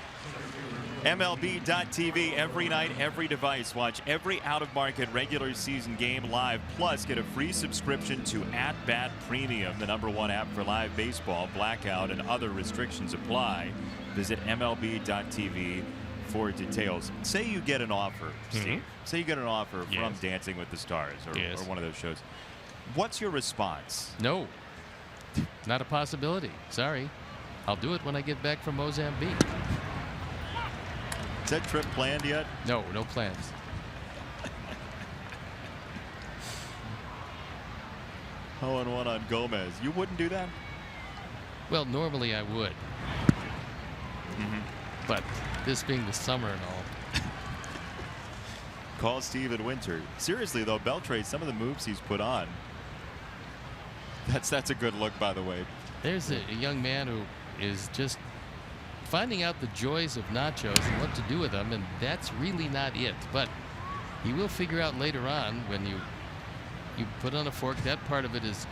MLB.TV every night, every device. Watch every out-of-market regular season game live. Plus, get a free subscription to At Bat Premium, the #1 app for live baseball. Blackout and other restrictions apply. Visit MLB.TV for details. Say you get an offer, Steve. Say you get an offer from Dancing with the Stars or one of those shows. What's your response? No. Not a possibility. Sorry. I'll do it when I get back from Mozambique. Is that trip planned yet? No, no plans. 0-1 on Gomez. You wouldn't do that? Well, normally I would. But this being the summer and all. Call Steven Winter. Seriously, though, Beltre, some of the moves he's put on. That's a good look, by the way. There's a young man who is just finding out the joys of nachos and what to do with them, and that's really not it. But he will figure out later on when you put on a fork, that part of it is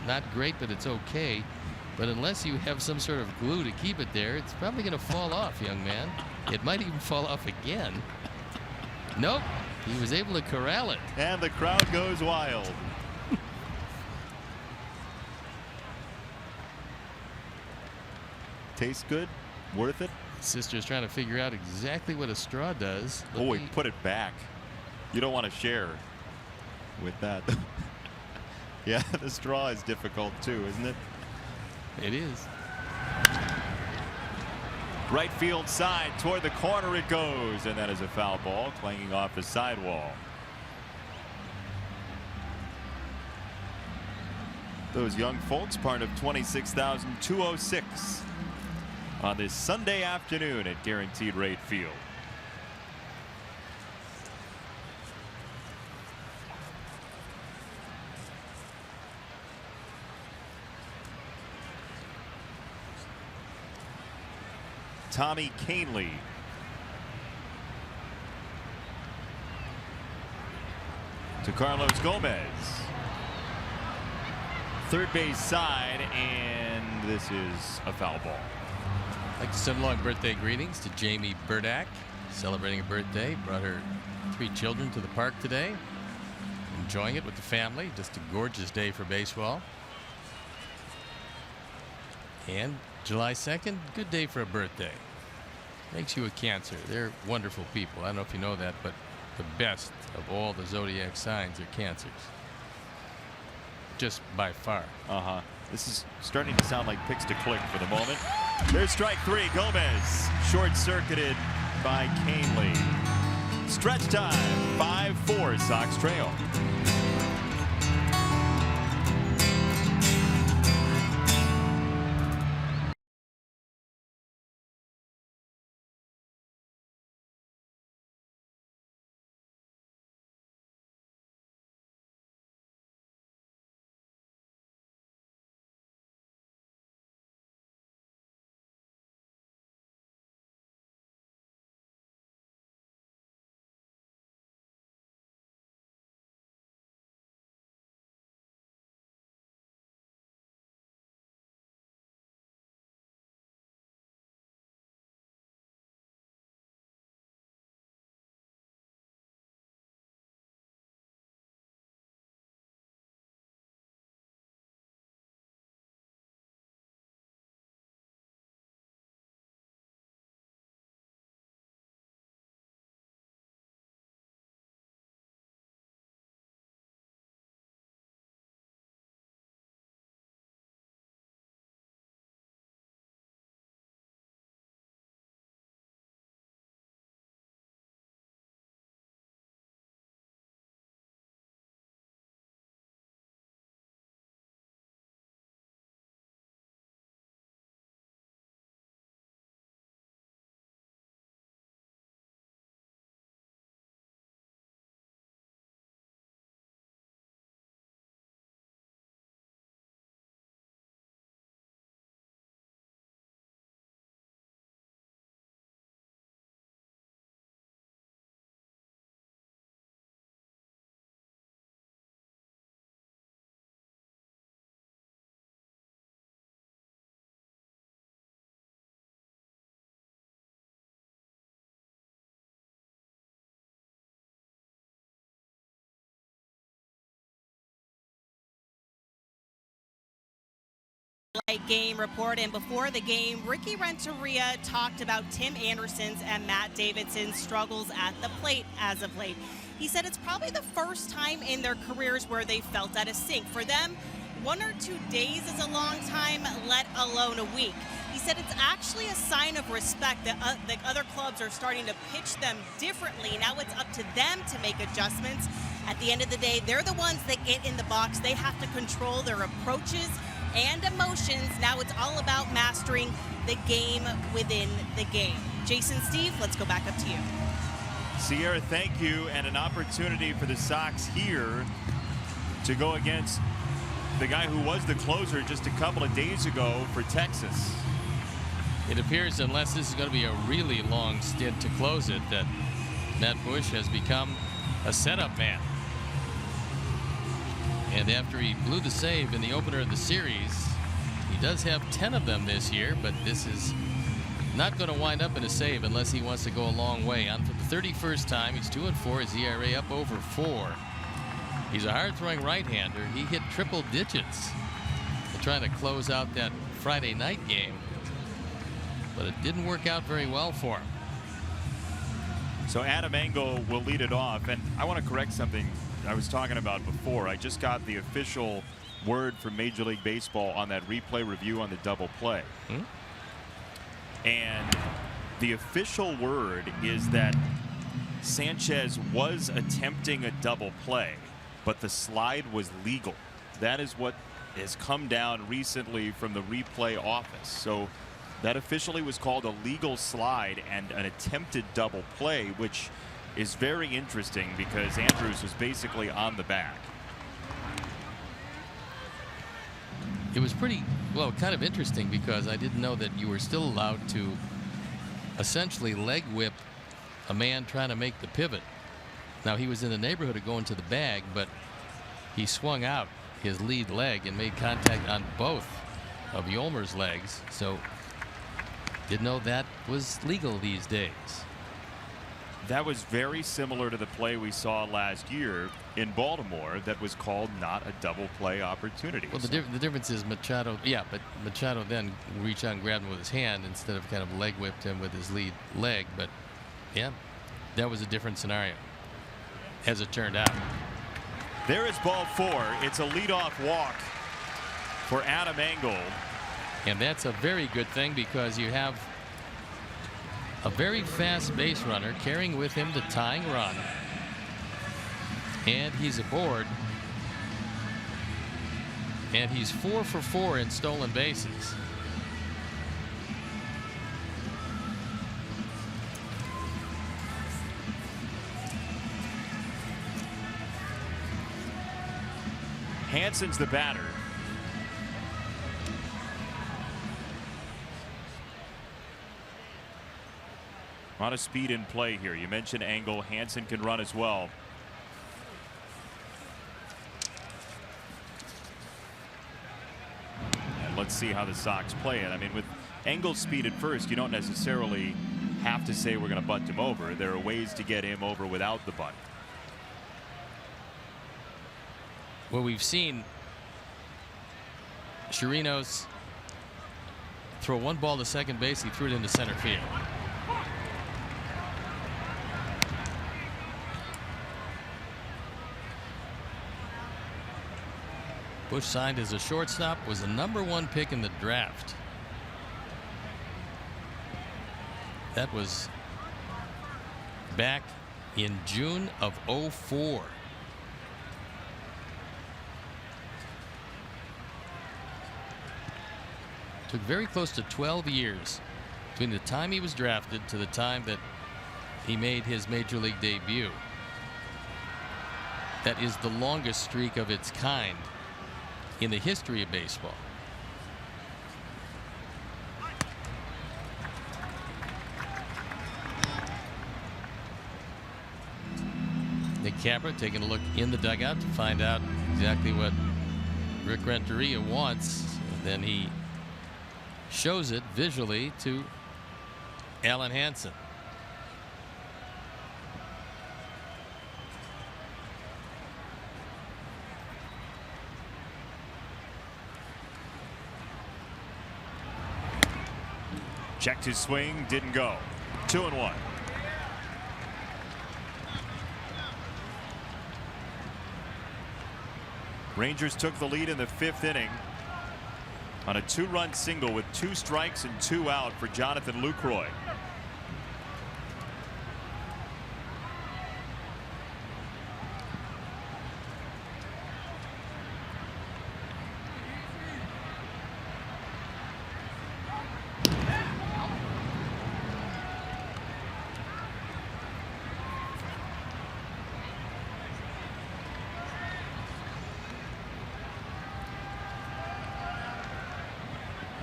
not great, but it's okay. But unless you have some sort of glue to keep it there, it's probably going to fall off, young man. It might even fall off again. Nope. He was able to corral it. And the crowd goes wild. Tastes good? Worth it? Sister's trying to figure out exactly what a straw does. Oh, he put it back. You don't want to share with that. Yeah, the straw is difficult too, isn't it? It is. Right field side toward the corner it goes, and that is a foul ball clanging off the sidewall. Those young folks, part of 26,206 on this Sunday afternoon at Guaranteed Rate Field. Tommy Kahnle. To Carlos Gomez. Third base side, and this is a foul ball. I'd like to send along birthday greetings to Jamie Burdack, celebrating a birthday. Brought her 3 children to the park today, enjoying it with the family. Just a gorgeous day for baseball. And July 2nd, good day for a birthday. Makes you a Cancer. They're wonderful people. I don't know if you know that, but the best of all the zodiac signs are Cancers. Just by far. This is starting to sound like picks to click for the moment. There's strike 3. Gomez short-circuited by Kahnle. Stretch time. 5-4. Sox trail. Game report, and before the game, Ricky Renteria talked about Tim Anderson's and Matt Davidson's struggles at the plate as of late. He said it's probably the first time in their careers where they felt at a sink. For them, 1 or 2 days is a long time, let alone a week. He said it's actually a sign of respect that other clubs are starting to pitch them differently. Now it's up to them to make adjustments. At the end of the day, they're the ones that get in the box. They have to control their approaches and emotions. Now it's all about mastering the game within the game. Jason, Steve, let's go back up to you. Sierra, thank you, and an opportunity for the Sox here to go against the guy who was the closer just a couple of days ago for Texas. It appears, unless this is going to be a really long stint to close it, that Matt Bush has become a setup man. And after he blew the save in the opener of the series, he does have 10 of them this year, but this is not going to wind up in a save unless he wants to go a long way. On for the 31st time, he's 2-4, his ERA up over 4. He's a hard-throwing right-hander. He hit triple digits trying to close out that Friday night game, but it didn't work out very well for him. So Adam Engel will lead it off, and I want to correct something I was talking about before. I just got the official word from Major League Baseball on that replay review on the double play. And the official word is that Sanchez was attempting a double play, but the slide was legal. That is what has come down recently from the replay office. So that officially was called a legal slide and an attempted double play, which is very interesting because Andrews was basically on the back. It was pretty, well, kind of interesting because I didn't know that you were still allowed to essentially leg whip a man trying to make the pivot. Now, he was in the neighborhood of going to the bag, but he swung out his lead leg and made contact on both of Yolmer's legs. So didn't know that was legal these days. That was very similar to the play we saw last year in Baltimore that was called not a double play opportunity. Well, the difference is Machado, yeah, but Machado then reached out and grabbed him with his hand instead of kind of leg whipped him with his lead leg. But yeah, that was a different scenario as it turned out. There is ball 4. It's a leadoff walk for Adam Engel. And that's a very good thing because you have a very fast base runner carrying with him the tying run. And he's aboard. And he's 4 for 4 in stolen bases. Hansen's the batter. A lot of speed in play here. You mentioned Engel. Hansen can run as well. And let's see how the Sox play it. I mean, with Engel's speed at first, you don't necessarily have to say we're going to bunt him over. There are ways to get him over without the bunt. Well, we've seen Chirinos throw one ball to second base. He threw it into center field. Bush signed as a shortstop, was the #1 pick in the draft. That was back in June of '04. Took very close to 12 years between the time he was drafted to the time that he made his major league debut. That is the longest streak of its kind in the history of baseball. Nick Capra taking a look in the dugout to find out exactly what Rick Renteria wants. And then he shows it visually to Alan Hansen. Checked his swing, didn't go. 2-1. Rangers took the lead in the 5th inning on a 2-run single with 2 strikes and 2 out for Jonathan Lucroy.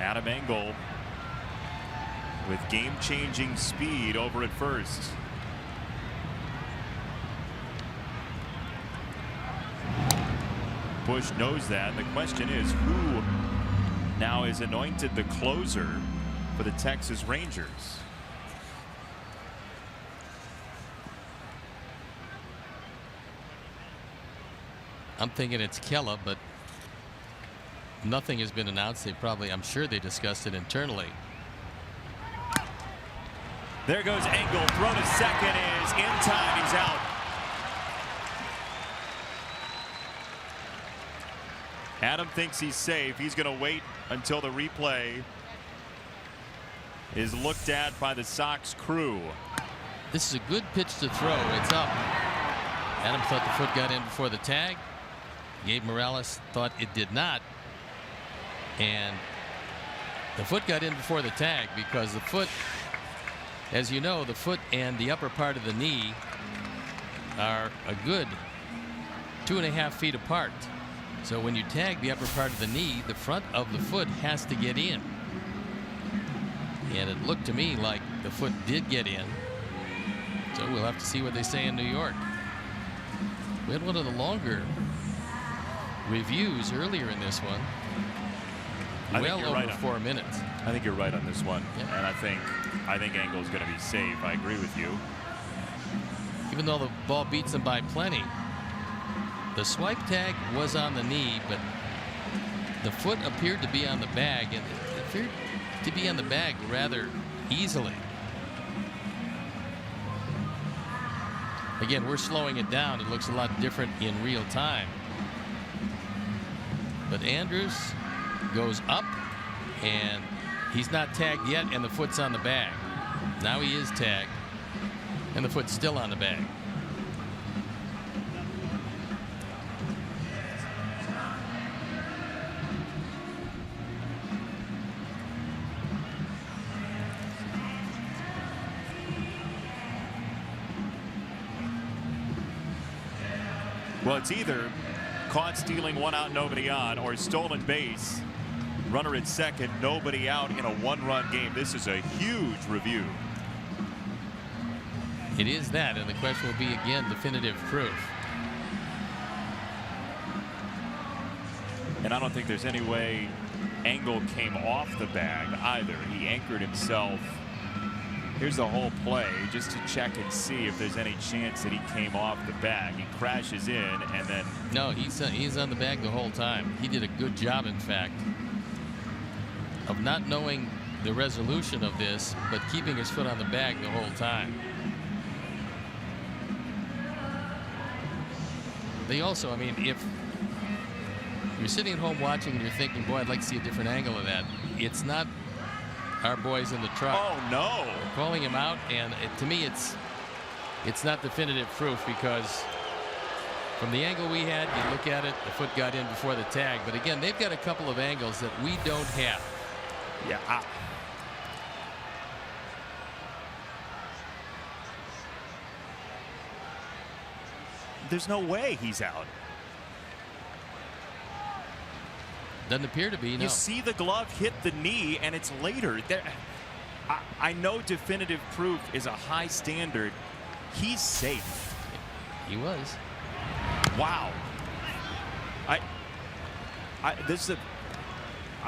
Adam Engel with game-changing speed over at first. Bush knows that. The question is, who now is anointed the closer for the Texas Rangers? I'm thinking it's Kella, but nothing has been announced. I'm sure they discussed it internally. There goes Engel. Throw to second is in time. He's out. Adam thinks he's safe. He's going to wait until the replay is looked at by the Sox crew. This is a good pitch to throw. It's up. Adam thought the foot got in before the tag. Gabe Morales thought it did not. And the foot got in before the tag because the foot, as you know, the foot and the upper part of the knee are a good 2.5 feet apart. So when you tag the upper part of the knee, the front of the foot has to get in. And it looked to me like the foot did get in. So we'll have to see what they say in New York. We had one of the longer reviews earlier in this one. Well over 4 minutes. I think you're right on this one. Yeah. And I think Engel's going to be safe. I agree with you. Even though the ball beats him by plenty. The swipe tag was on the knee, but the foot appeared to be on the bag, and it appeared to be on the bag rather easily. Again, we're slowing it down. It looks a lot different in real time. But Andrews goes up, and he's not tagged yet, and the foot's on the bag. Now he is tagged, and the foot's still on the bag. Well, it's either caught stealing, 1 out, nobody on, or stolen base, runner at second, nobody out in a 1-run game. This is a huge review. It is that, and the question will be again definitive proof. And I don't think there's any way Engel came off the bag either. He anchored himself. Here's the whole play just to check and see if there's any chance that he came off the bag. He crashes in and then. No, he's on the bag the whole time. He did a good job, in fact, of not knowing the resolution of this, but keeping his foot on the bag the whole time. They also, I mean, if you're sitting at home watching and you're thinking, boy, I'd like to see a different angle of that, it's not our boys in the truck. Oh, no. They're calling him out, and to me, it's not definitive proof, because from the angle we had, you look at it, the foot got in before the tag. But again, they've got a couple of angles that we don't have. Yeah. There's no way he's out. Doesn't appear to be, no. You see the glove hit the knee, and it's later. I know definitive proof is a high standard. He's safe. He was. Wow. I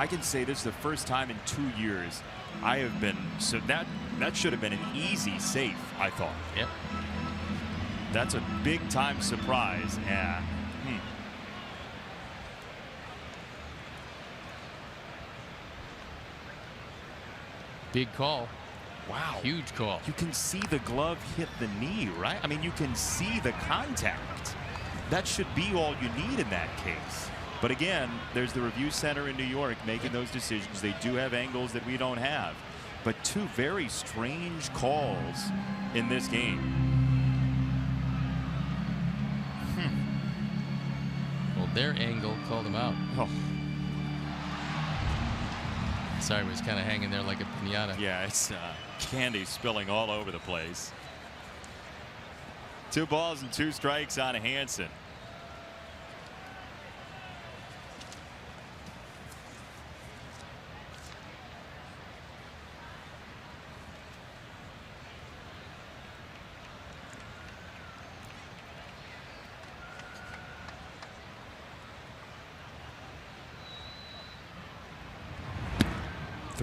can say this is the first time in 2 years I have been, so that should have been an easy safe, I thought. Yep. That's a big time surprise. Yeah. Big call. Wow. Huge call. You can see the glove hit the knee, right? I mean, you can see the contact. That should be all you need in that case. But again, there's the review center in New York making those decisions. They do have angles that we don't have. But two very strange calls in this game. Well, their angle called him out. Oh. Sorry, it was kind of hanging there like a piñata. Yeah, it's candy spilling all over the place. 2 balls and 2 strikes on Hansen.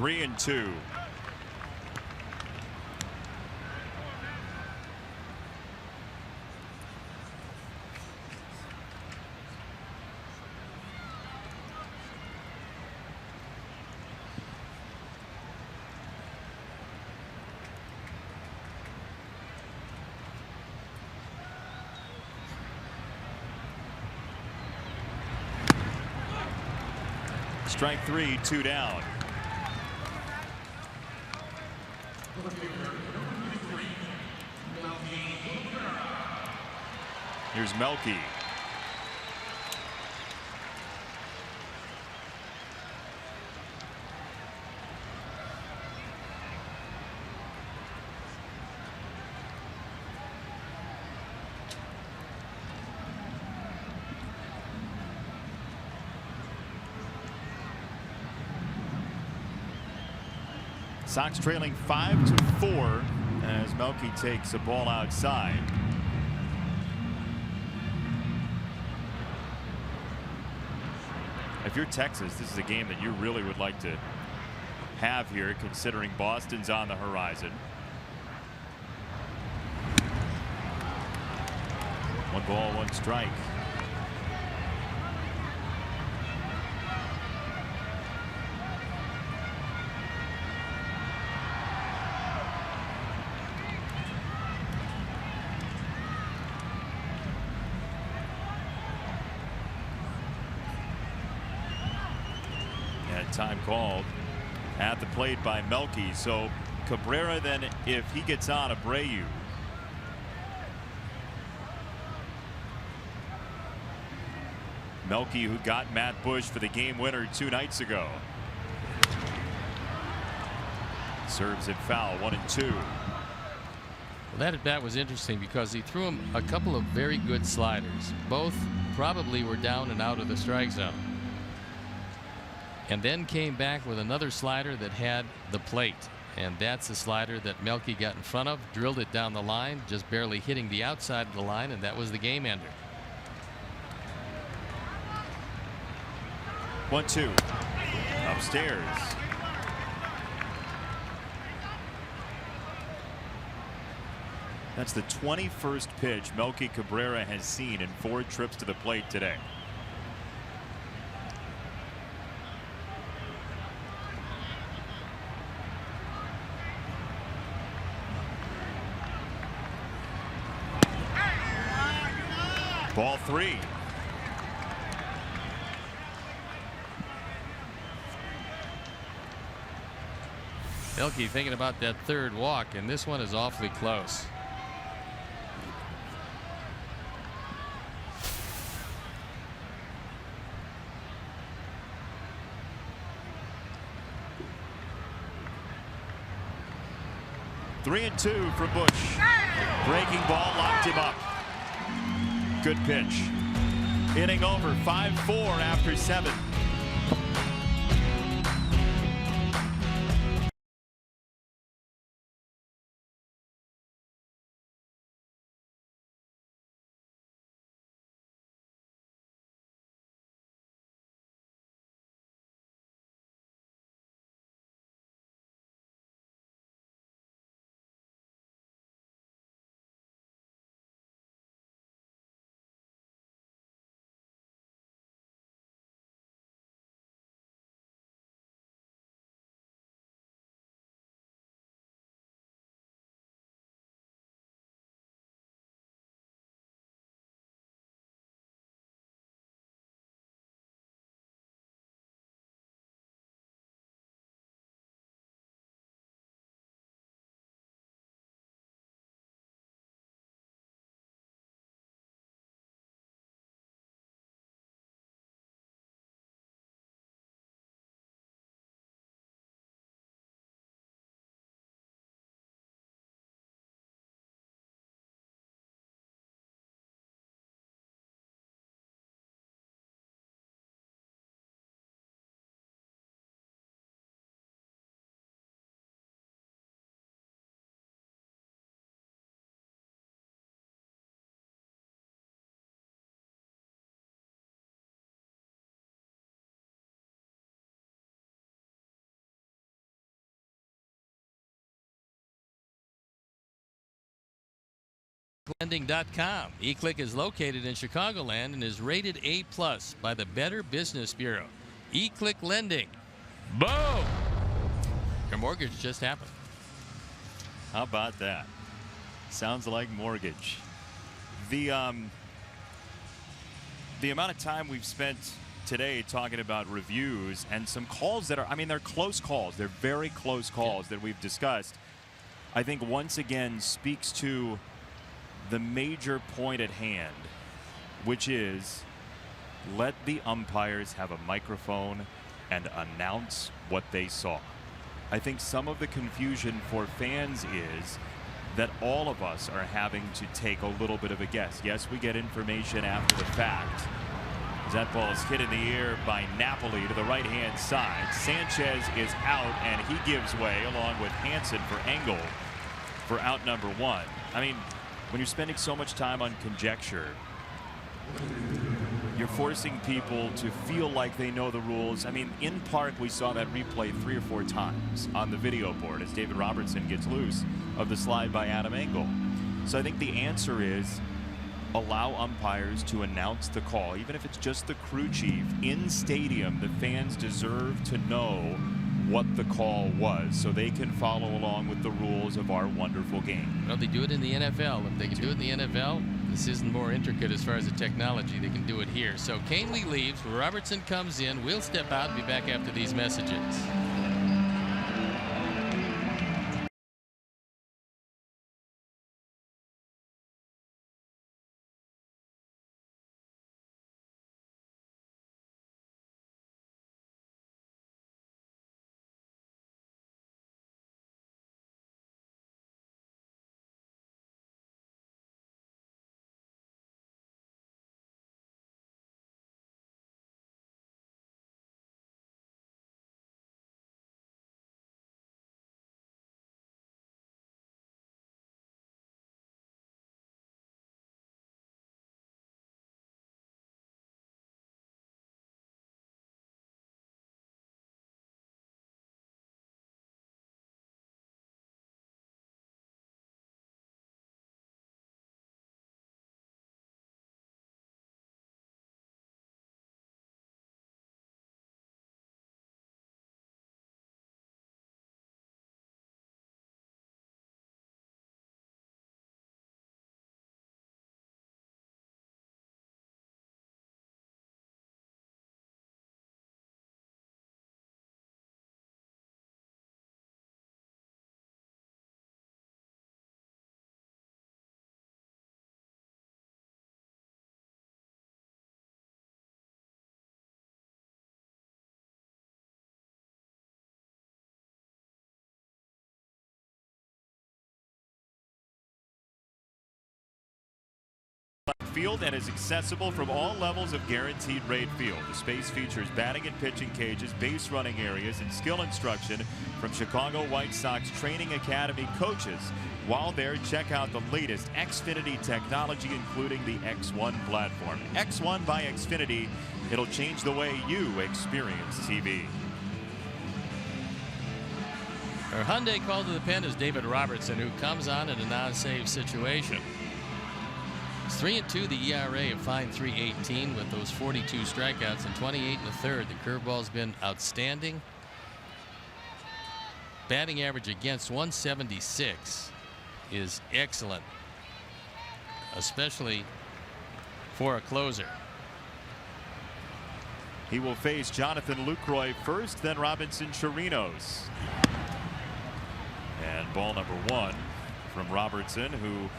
3-2. Strike 3, 2 down. Here's Melky. Sox trailing 5-4 as Melky takes a ball outside. If you're Texas, this is a game that you really would like to have here, considering Boston's on the horizon. 1 ball, 1 strike. Time called at the plate by Melky. So Cabrera, then, if he gets on Abreu. Melky, who got Matt Bush for the game winner 2 nights ago. Serves it foul, 1-2. Well, that at bat was interesting because he threw him a couple of very good sliders. Both probably were down and out of the strike zone. And then came back with another slider that had the plate. And that's the slider that Melky got in front of, drilled it down the line, just barely hitting the outside of the line, and that was the game ender. 1-2. Upstairs. That's the 21st pitch Melky Cabrera has seen in 4 trips to the plate today. Ball 3. Melky thinking about that 3rd walk, and this one is awfully close. Three and 2 for Bush. Breaking ball locked him up. Good pitch. Inning over, 5-4 after 7. eClickLending.com. eClick is located in Chicagoland and is rated A+ by the Better Business Bureau. eClick Lending. Boom! Your mortgage just happened. How about that? Sounds like mortgage. The amount of time we've spent today talking about reviews and some calls that are, I mean, they're close calls. They're very close calls that we've discussed. I think once again speaks to the major point at hand, which is let the umpires have a microphone and announce what they saw. I think some of the confusion for fans is that all of us are having to take a little bit of a guess. Yes, we get information after the fact. That ball is hit in the air by Napoli to the right-hand side. Sanchez is out, and he gives way along with Hansen for Engel for out number 1. I mean, when you're spending so much time on conjecture, you're forcing people to feel like they know the rules. I mean, in Park, we saw that replay 3 or 4 times on the video board as David Robertson gets loose of the slide by Adam Engel. So I think the answer is allow umpires to announce the call, even if it's just the crew chief in stadium. The fans deserve to know what the call was so they can follow along with the rules of our wonderful game. Well, they do it in the NFL. If they can do it in the NFL, this isn't more intricate as far as the technology. They can do it here. So Canely leaves. Robertson comes in. We'll step out and be back after these messages. Field and is accessible from all levels of Guaranteed Rate Field. The space features batting and pitching cages, base running areas, and skill instruction from Chicago White Sox Training Academy coaches. While there, check out the latest Xfinity technology, including the X1 platform. X1 by Xfinity. It'll change the way you experience TV. Our Hyundai call to the pen is David Robertson, who comes on in a non-save situation. It's 3-2, the ERA, a fine 3.18 with those 42 strikeouts and 28 in the third. The curveball's been outstanding. Batting average against 176 is excellent, especially for a closer. He will face Jonathan Lucroy first, then Robinson Chirinos. And ball number 1 from Robertson, who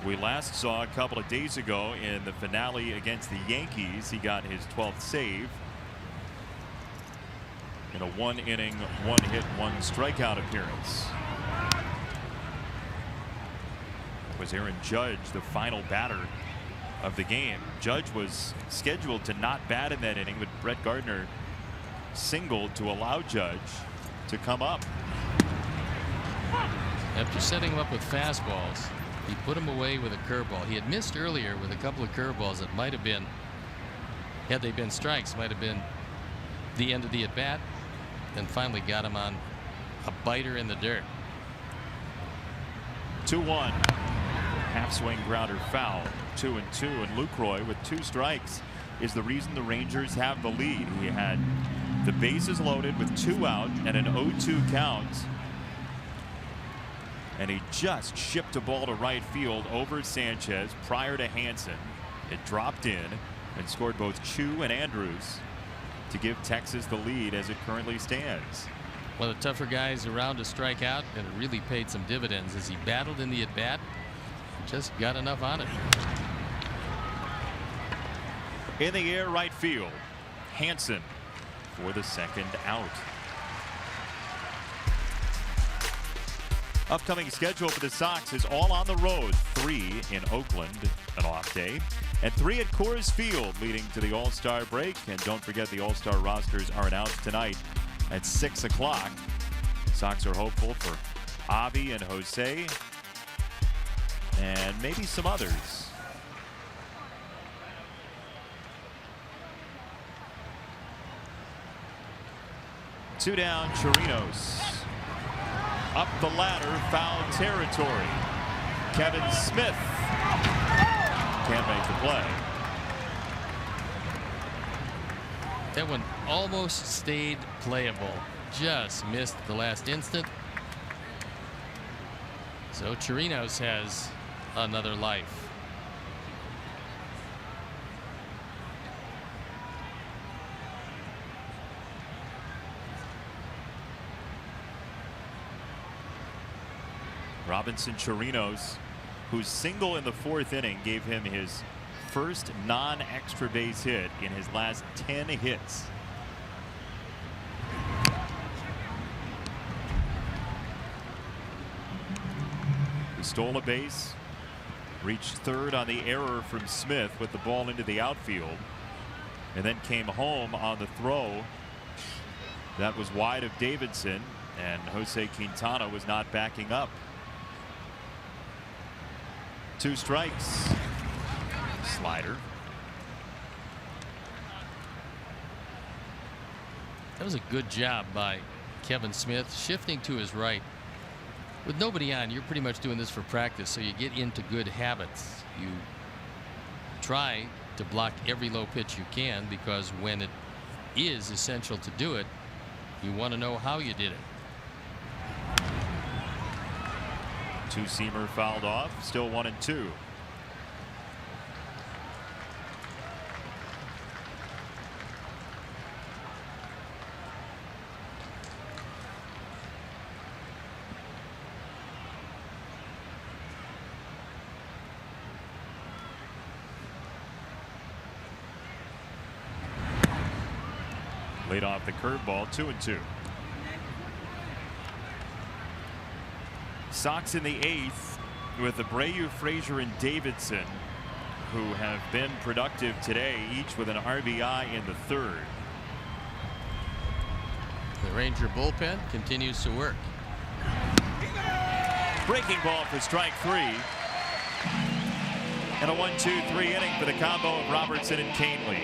we last saw a couple of days ago in the finale against the Yankees. He got his 12th save in a 1-inning, 1-hit, 1-strikeout appearance. It was Aaron Judge, the final batter of the game. Judge was scheduled to not bat in that inning, but Brett Gardner singled to allow Judge to come up. After setting him up with fastballs, he put him away with a curveball. He had missed earlier with a couple of curveballs that might have been, had they been strikes, might have been the end of the at-bat. Then finally got him on a biter in the dirt. 2-1. half swing grounder foul. 2-2, and Lucroy with 2 strikes is the reason the Rangers have the lead. He had the bases loaded with 2 out and an 0-2 count, and he just shipped a ball to right field over Sanchez prior to Hansen. It dropped in and scored both Chu and Andrews to give Texas the lead as it currently stands. One of the tougher guys around to strike out, and it really paid some dividends as he battled in the at-bat. Just got enough on it. In the air, right field. Hansen for the second out. Upcoming schedule for the Sox is all on the road. 3 in Oakland, an off day, and 3 at Coors Field leading to the All-Star break. And don't forget, the All-Star rosters are announced tonight at 6 o'clock. Sox are hopeful for Avi and Jose and maybe some others. Two down, Chirinos. Up the ladder, foul territory. Kevin Smith can't make the play. That one almost stayed playable. Just missed the last instant. So Chirinos has another life. Robinson Chirinos, whose single in the 4th inning gave him his first non-extra base hit in his last 10 hits. He stole a base, reached third on the error from Smith with the ball into the outfield, and then came home on the throw that was wide of Davidson, and Jose Quintana was not backing up. 2 strikes. Slider. That was a good job by Kevin Smith, shifting to his right. With nobody on, you're pretty much doing this for practice, so you get into good habits. You try to block every low pitch you can, because when it is essential to do it, you want to know how you did it. 2-seamer fouled off. Still 1-2. Laid off the curveball. 2-2. Sox in the 8th with Abreu, Frazier, and Davidson, who have been productive today, each with an RBI in the 3rd. The Ranger bullpen continues to work. Breaking ball for strike 3. And a 1-2-3 inning for the combo of Robertson and Canely.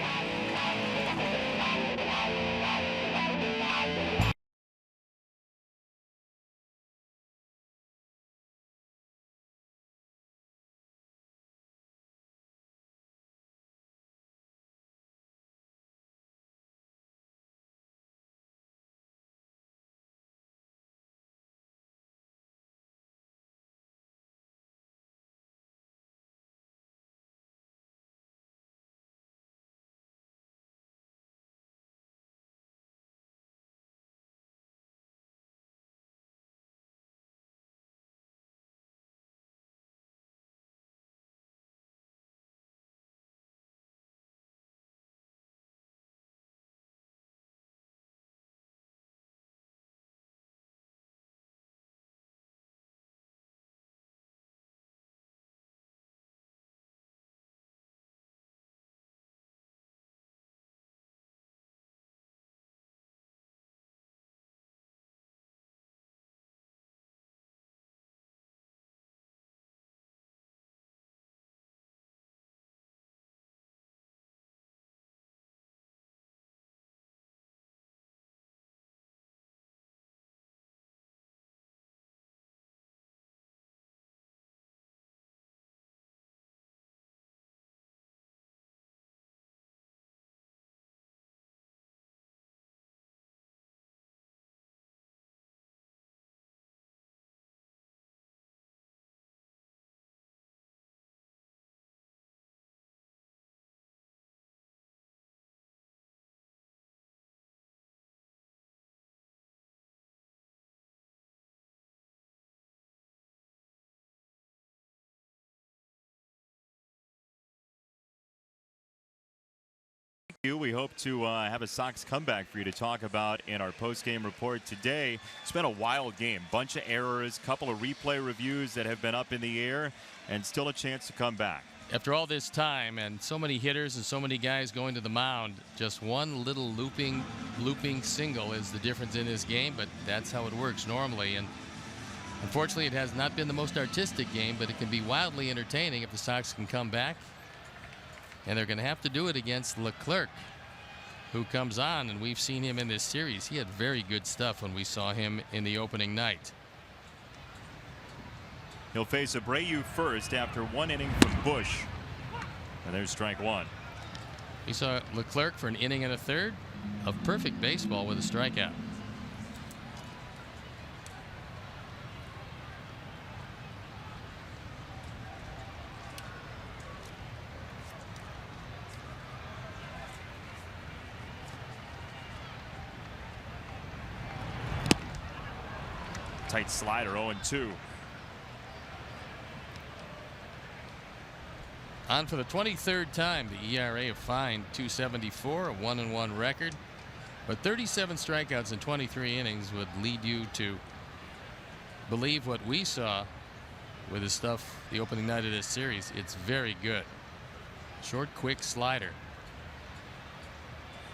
We hope to have a Sox comeback for you to talk about in our post-game report today. It's been a wild game. Bunch of errors, couple of replay reviews that have been up in the air, and still a chance to come back. After all this time and so many hitters and so many guys going to the mound, just one little looping single is the difference in this game, but that's how it works normally. And unfortunately, it has not been the most artistic game, but it can be wildly entertaining if the Sox can come back. And they're going to have to do it against Leclerc, who comes on, and we've seen him in this series. He had very good stuff when we saw him in the opening night. He'll face Abreu first after one inning from Bush. And there's strike one. We saw Leclerc for an inning and a third of perfect baseball with a strikeout. Tight slider, 0-2. On for the 23rd time, the ERA of fine 2.74, a 1-1 record. But 37 strikeouts in 23 innings would lead you to believe what we saw with his stuff the opening night of this series. It's very good. Short, quick slider.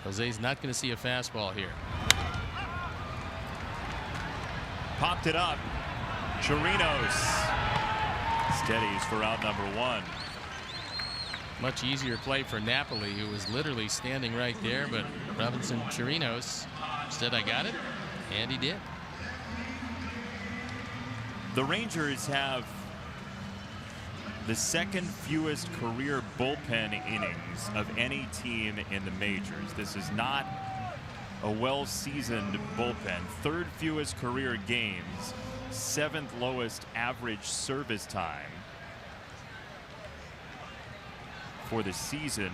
Jose's not going to see a fastball here. Popped it up. Chirinos steadies for out number one. Much easier play for Napoli, who was literally standing right there, but Robinson Chirinos said, "I got it," and he did. The Rangers have the second fewest career bullpen innings of any team in the majors. This is not a well-seasoned bullpen. Third fewest career games, seventh lowest average service time for the season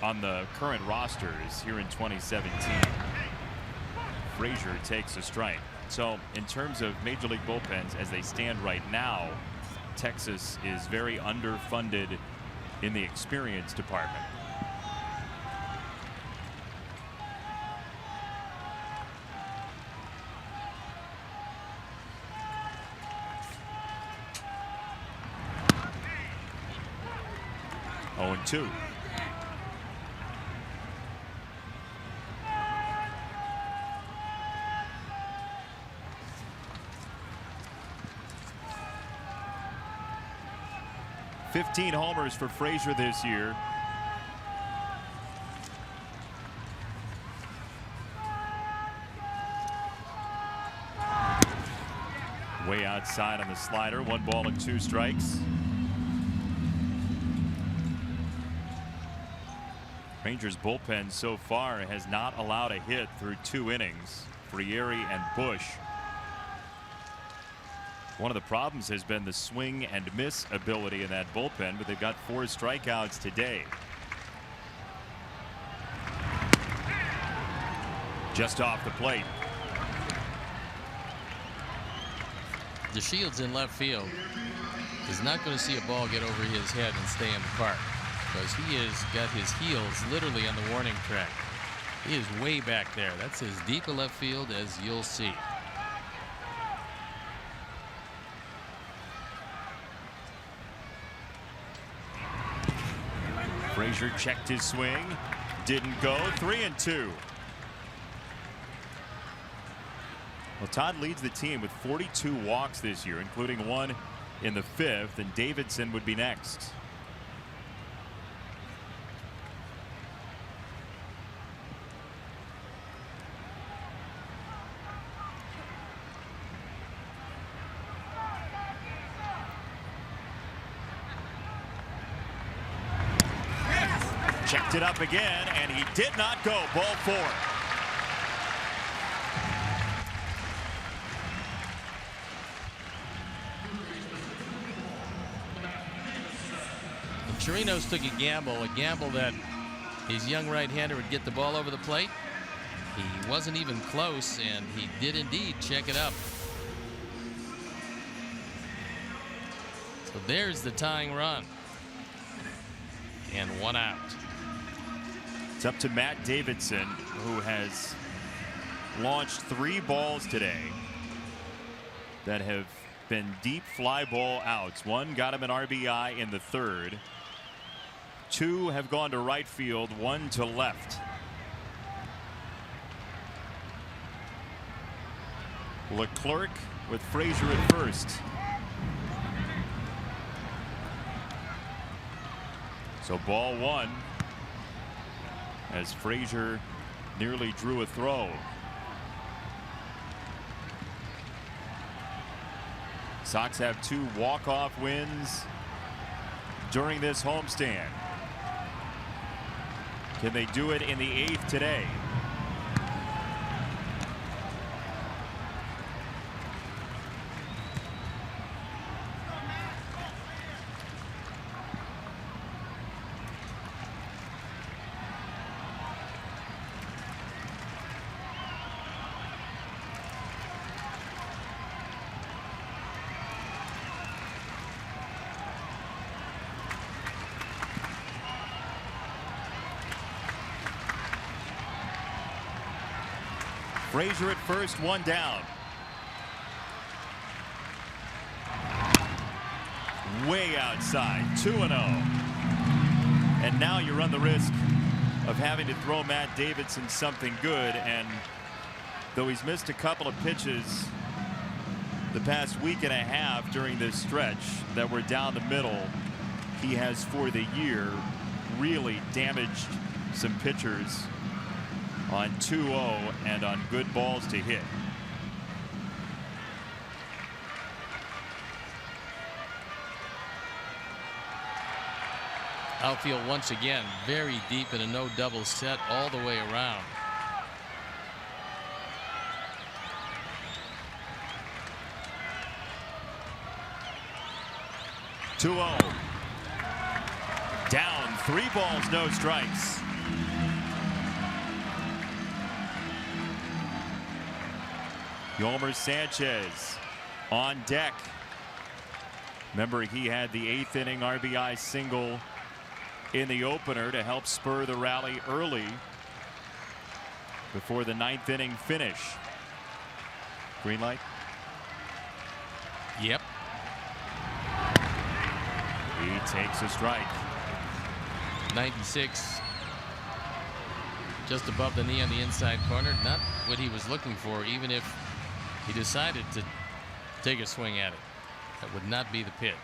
on the current rosters here in 2017. Frazier takes a strike. So in terms of Major League bullpens as they stand right now, Texas is very underfunded in the experience department. Oh, and 2. $15 homers for Frazier this year. Way outside on the slider. 1 ball and 2 strikes. Rangers bullpen so far has not allowed a hit through 2 innings. Frieri and Bush. One of the problems has been the swing and miss ability in that bullpen, but they've got 4 strikeouts today. Just off the plate. DeShields in left field is not going to see a ball get over his head and stay in the park, because he has got his heels literally on the warning track. He is way back there. That's as deep a left field as you'll see. Frazier checked his swing, didn't go. 3-2. Well, Todd leads the team with 42 walks this year, including 1 in the 5th, and Davidson would be next. Checked it up again, and he did not go. Ball 4. Chirinos took a gamble that his young right-hander would get the ball over the plate. He wasn't even close, and he did indeed check it up. So there's the tying run. And 1 out. It's up to Matt Davidson, who has launched 3 balls today that have been deep fly ball outs. One got him an RBI in the 3rd. 2 have gone to right field, 1 to left. Leclerc with Frazier at first. So ball 1 as Frazier nearly drew a throw. Sox have 2 walk-off wins during this homestand. Can they do it in the 8th today? Frazier at first, 1 down. Way outside, 2-0. And now you run the risk of having to throw Matt Davidson something good. And though he's missed a couple of pitches the past week and a half during this stretch that were down the middle, he has for the year really damaged some pitchers on 2-0 and on good balls to hit. Outfield once again very deep in a no double set all the way around. Down, 3 balls, no strikes. Yolmer Sanchez on deck. Remember, he had the 8th inning RBI single in the opener to help spur the rally early before the 9th inning finish. Green light. Yep. He takes a strike. 96. Just above the knee on the inside corner. Not what he was looking for, even if he decided to take a swing at it. That would not be the pitch.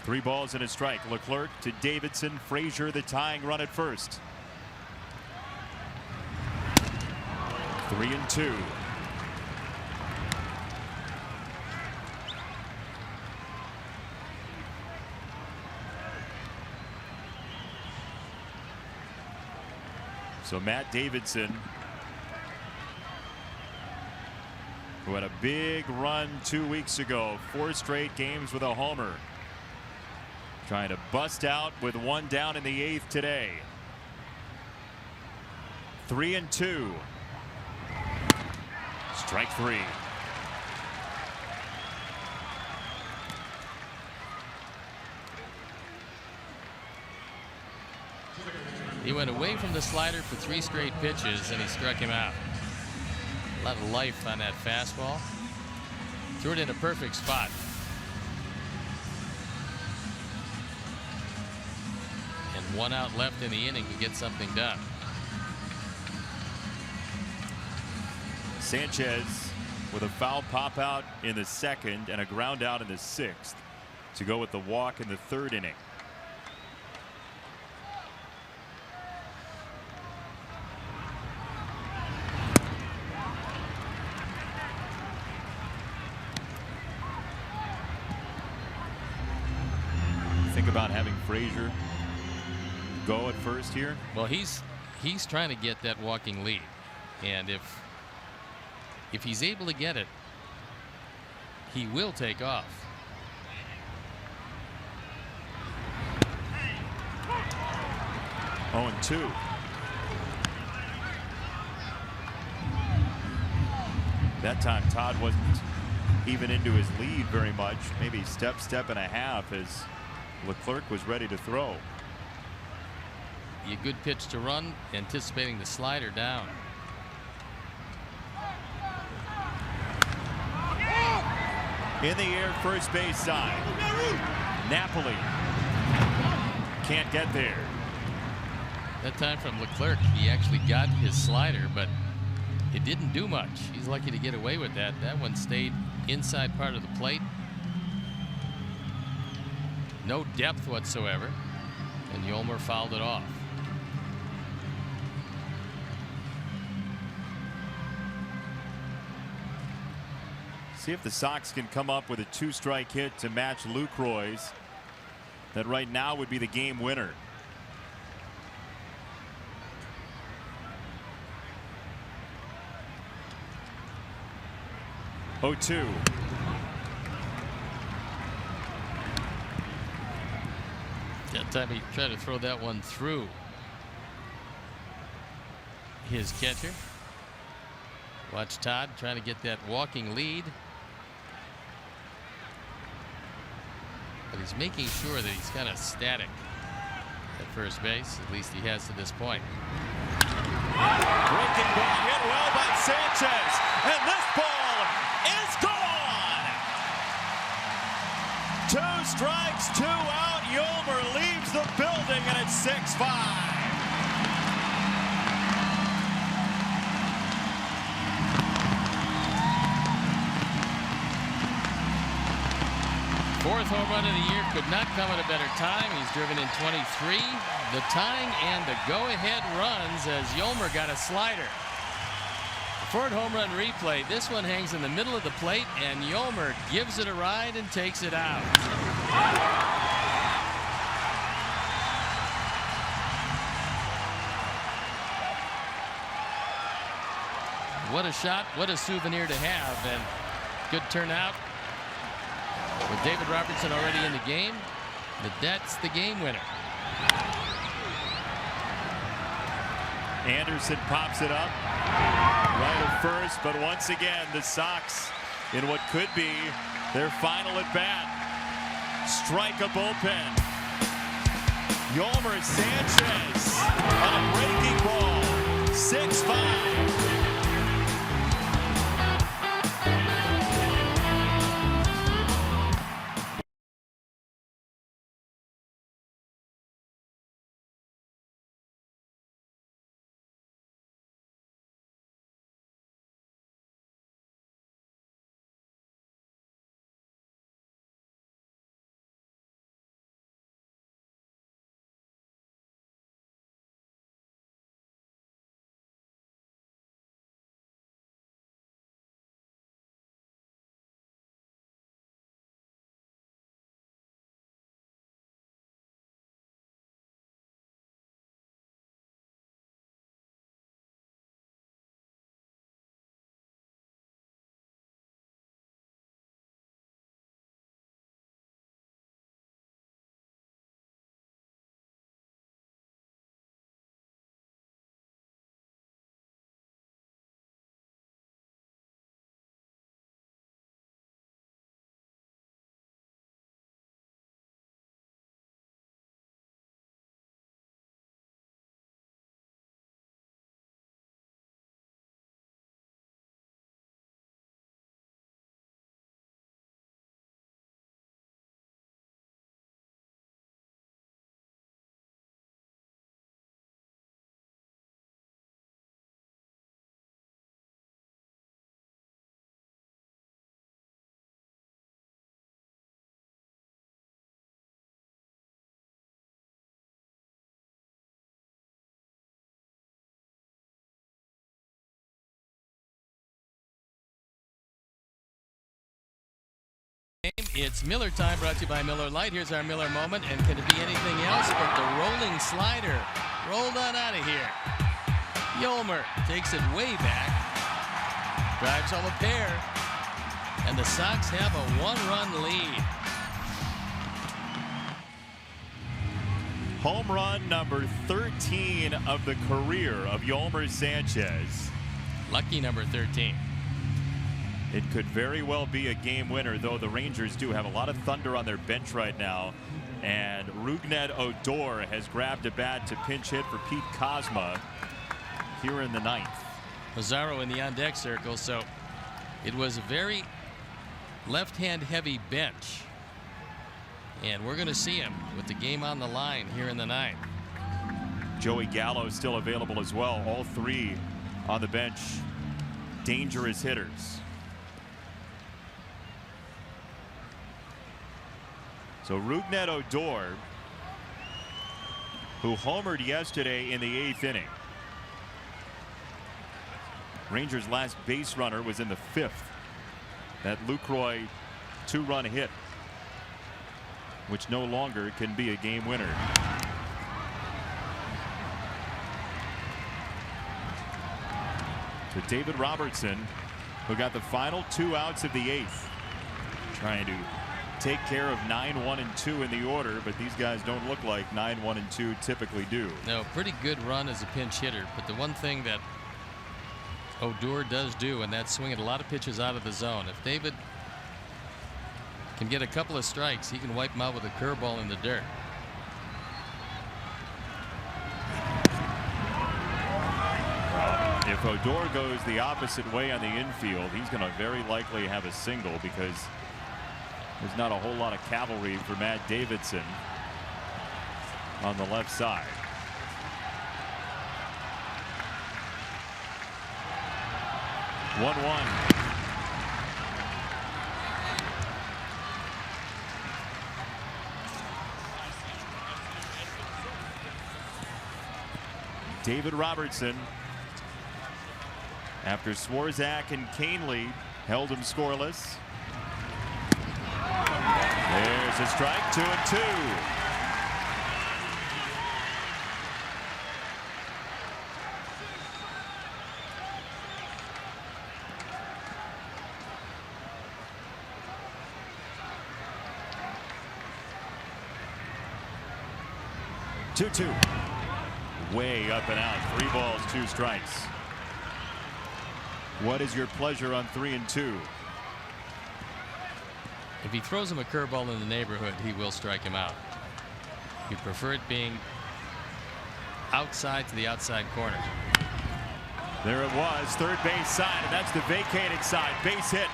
3 balls and a strike. Leclerc to Davidson. Frazier the tying run at first. 3-2. So Matt Davidson, who had a big run 2 weeks ago, 4 straight games with a homer, trying to bust out with 1 down in the 8th today. 3-2. Strike 3. He went away from the slider for 3 straight pitches and he struck him out. A lot of life on that fastball. Threw it in a perfect spot. And 1 out left in the inning to get something done. Sanchez with a foul pop out in the 2nd and a ground out in the 6th to go with the walk in the 3rd inning. Think about having Frazier go at first here. Well, he's trying to get that walking lead, and if he's able to get it, he will take off. Oh, and 2. That time Todd wasn't even into his lead very much, maybe step and a half as Leclerc was ready to throw. a good pitch to run, anticipating the slider down. In the air, first base side. Napoli can't get there. That time from Leclerc, he actually got his slider, but it didn't do much. He's lucky to get away with that. That one stayed inside part of the plate. No depth whatsoever, and Yolmer fouled it off. See if the Sox can come up with a 2-strike hit to match Lucroy's. That right now would be the game winner. Oh, 2. That time he tried to throw that one through his catcher. Watch Todd trying to get that walking lead. But he's making sure that he's kind of static at first base. At least he has to this point. Breaking ball hit well by Sanchez. And this ball is gone. 2 strikes, 2 out. Yolmer leaves the building, and it's 6-5. Fourth home run of the year could not come at a better time. He's driven in 23. The tying and the go-ahead runs as Yolmer got a slider. The Ford home run replay. This one hangs in the middle of the plate, and Yolmer gives it a ride and takes it out. What a shot, what a souvenir to have, and good turnout. With David Robertson already in the game, that's the game winner. Anderson pops it up right at first, but once again the Sox in what could be their final at bat. Strike a bullpen. Yolmer Sanchez on a breaking ball. 6-5. It's Miller time, brought to you by Miller Lite. Here's our Miller moment, and can it be anything else but the rolling slider? Rolled on out of here. Yolmer takes it way back, drives home a pair, and the Sox have a 1-run lead. Home run number 13 of the career of Yolmer Sanchez. Lucky number 13. It could very well be a game winner, though the Rangers do have a lot of thunder on their bench right now. And Rougned Odor has grabbed a bat to pinch hit for Pete Kozma here in the 9th. Mazzaro in the on-deck circle, so it was a very left-hand heavy bench. And we're going to see him with the game on the line here in the 9th. Joey Gallo still available as well. All three on the bench, dangerous hitters. So Rougned Odor, who homered yesterday in the 8th inning. Rangers' last base runner was in the 5th. That Lucroy 2-run hit, which no longer can be a game winner. To David Robertson, who got the final 2 outs of the 8th, trying to take care of 9, 1, and 2 in the order, but these guys don't look like 9, 1, and 2 typically do. No, pretty good run as a pinch hitter, but the one thing that Odor does do, and that's swinging a lot of pitches out of the zone. If David can get a couple of strikes, he can wipe him out with a curveball in the dirt. If Odor goes the opposite way on the infield, he's going to very likely have a single, because there's not a whole lot of cavalry for Matt Davidson on the left side. One. David Robertson, after Swarzak and Canely held him scoreless. There's a strike, 2-2. Way up and out. 3 balls, 2 strikes. What is your pleasure on 3 and 2? If he throws him a curveball in the neighborhood, he will strike him out. You prefer it being outside to the outside corner. There it was, third base side, and that's the vacated side. Base hit.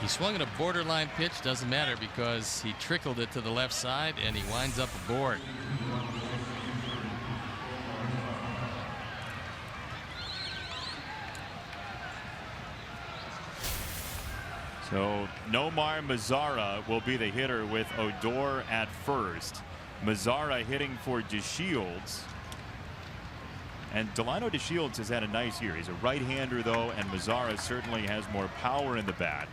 He swung at a borderline pitch, doesn't matter, because he trickled it to the left side and he winds up aboard. So Nomar Mazara will be the hitter with Odor at first. Mazara hitting for DeShields. And Delino DeShields has had a nice year. He's a right-hander, though, and Mazara certainly has more power in the bat.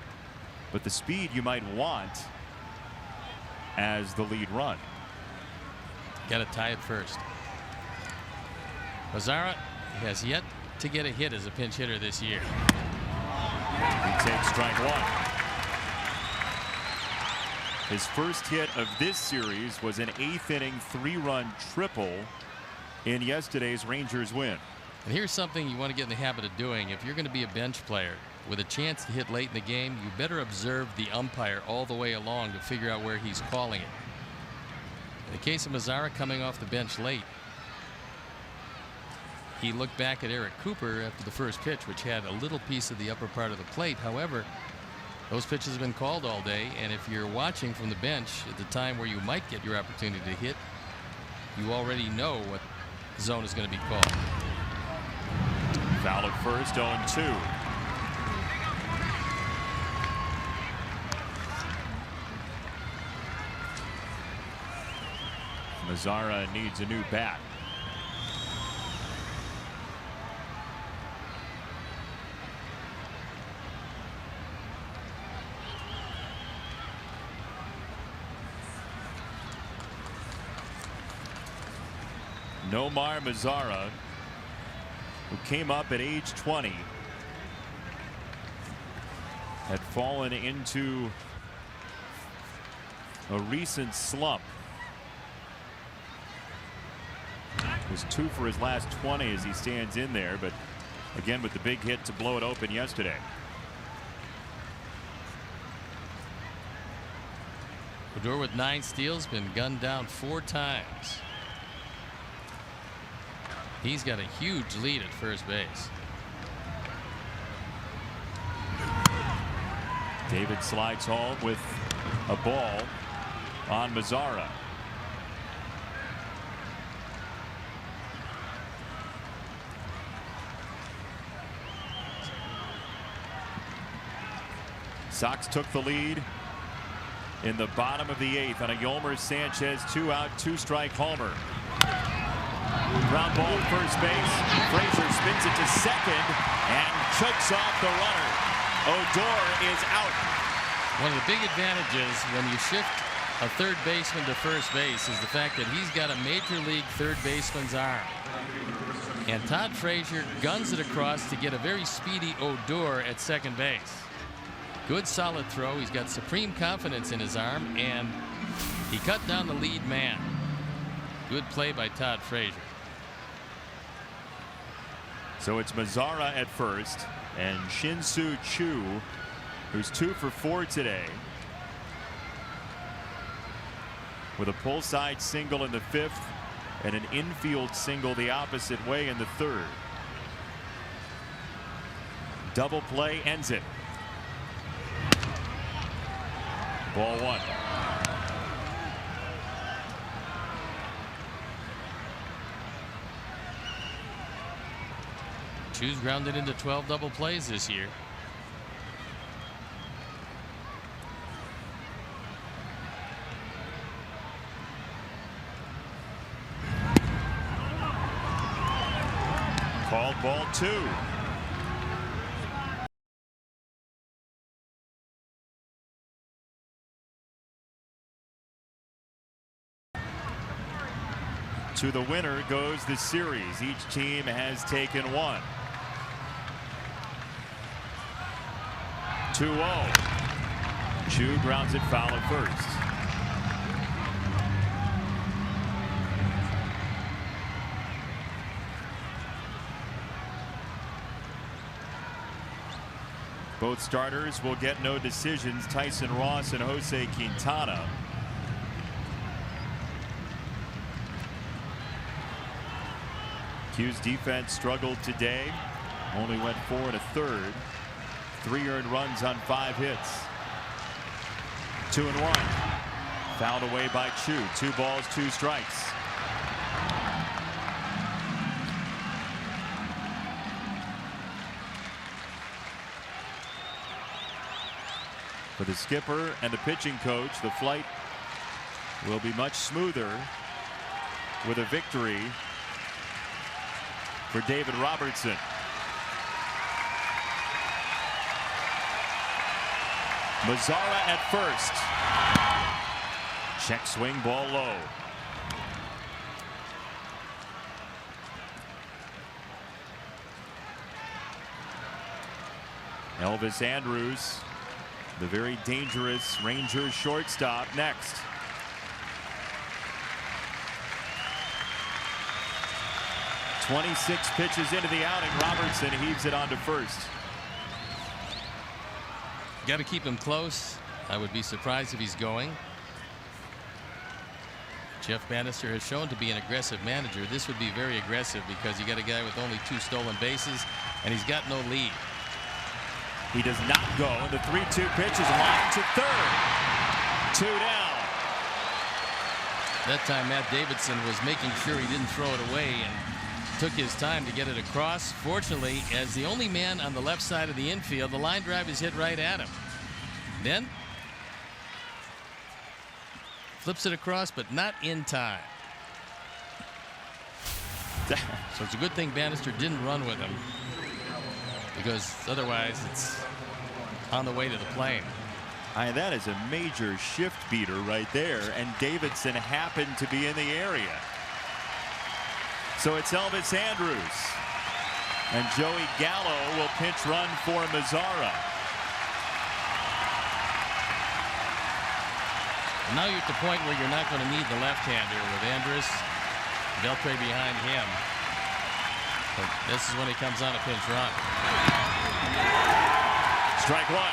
But the speed you might want as the lead run. Got to tie it first. Mazara has yet to get a hit as a pinch hitter this year. He takes strike 1. His first hit of this series was an 8th inning 3-run triple in yesterday's Rangers win. And here's something you want to get in the habit of doing. If you're going to be a bench player with a chance to hit late in the game, you better observe the umpire all the way along to figure out where he's calling it. In the case of Mazara coming off the bench late, he looked back at Eric Cooper after the first pitch, which had a little piece of the upper part of the plate. However, those pitches have been called all day, and if you're watching from the bench at the time where you might get your opportunity to hit, you already know what zone is going to be called. Foul at first, 0-2. Mazara needs a new bat. Nomar Mazara, who came up at age 20, had fallen into a recent slump. Was 2 for his last 20 as he stands in there, but again with the big hit to blow it open yesterday. Odor with 9 steals, been gunned down 4 times. He's got a huge lead at first base. David slides home with a ball on Mazzara. Sox took the lead in the bottom of the 8th on a Yolmer Sanchez 2-out, 2-strike homer. Ground ball to first base. Frazier spins it to second and chokes off the runner. Odor is out. One of the big advantages when you shift a third baseman to first base is the fact that he's got a major league third baseman's arm. And Todd Frazier guns it across to get a very speedy Odor at second base. Good solid throw. He's got supreme confidence in his arm, and he cut down the lead man. Good play by Todd Frazier. So it's Mazzara at first and Shin-Soo Choo, who's 2 for 4 today, with a pull side single in the 5th and an infield single the opposite way in the 3rd. Double play ends it. Ball 1. Choo's grounded into 12 double plays this year. Called ball 2. To the winner goes the series. Each team has taken 1. 2-0. Choo grounds it foul at first. Both starters will get no decisions. Tyson Ross and Jose Quintana. Q's defense struggled today. Only went 4 1/3. 3 earned runs on 5 hits. 2-1. Fouled away by Choo. 2 balls, 2 strikes. For the skipper and the pitching coach, the flight will be much smoother with a victory for David Robertson. Mazzara at first. Check swing, ball low. Elvis Andrus, the very dangerous Rangers shortstop, next. "26 pitches into the outing. Robertson heaves it onto first." Got to keep him close. I would be surprised if he's going. Jeff Bannister has shown to be an aggressive manager. This would be very aggressive because you got a guy with only 2 stolen bases and he's got no lead. He does not go. The 3-2 pitch is lined to third. 2 down. That time Matt Davidson was making sure he didn't throw it away and took his time to get it across. Fortunately, as the only man on the left side of the infield, the line drive is hit right at him. Then flips it across, but not in time. So it's a good thing Bannister didn't run with him, because otherwise it's on the way to the plane. That is a major shift beater right there, and Davidson happened to be in the area. So it's Elvis Andrus, and Joey Gallo will pinch run for Mazzara. Now you're at the point where you're not going to need the left-hander with Andrus, Beltre behind him. But this is when he comes on a pinch run. Strike 1.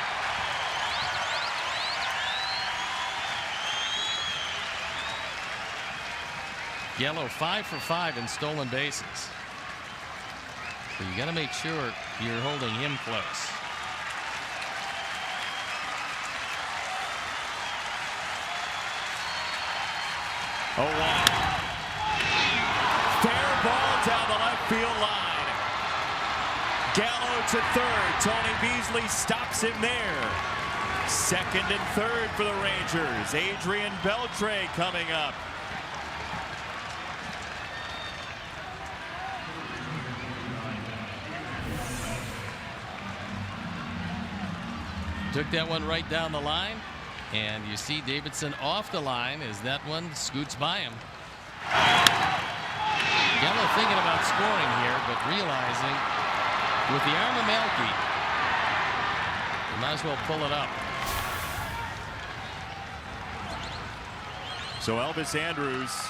Gallo 5 for 5 in stolen bases. So you got to make sure you're holding him close. Oh, wow. Fair ball down the left field line. Gallo to third. Tony Beasley stops him there. Second and third for the Rangers. Adrian Beltre coming up. Took that one right down the line. And you see Davidson off the line as that one scoots by him. Gallo thinking about scoring here, but realizing with the arm of Melky, you might as well pull it up. So Elvis Andrus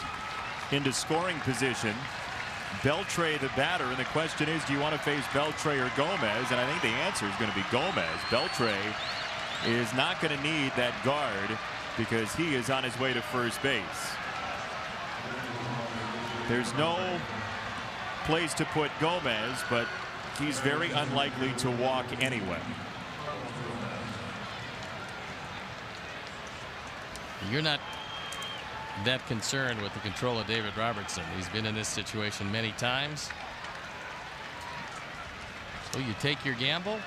into scoring position. Beltre the batter, and the question is, do you want to face Beltre or Gomez? And I think the answer is going to be Gomez. Beltre is not going to need that guard because he is on his way to first base. There's no place to put Gomez, but he's very unlikely to walk anyway. You're not that concerned with the control of David Robertson. He's been in this situation many times. So you take your gamble.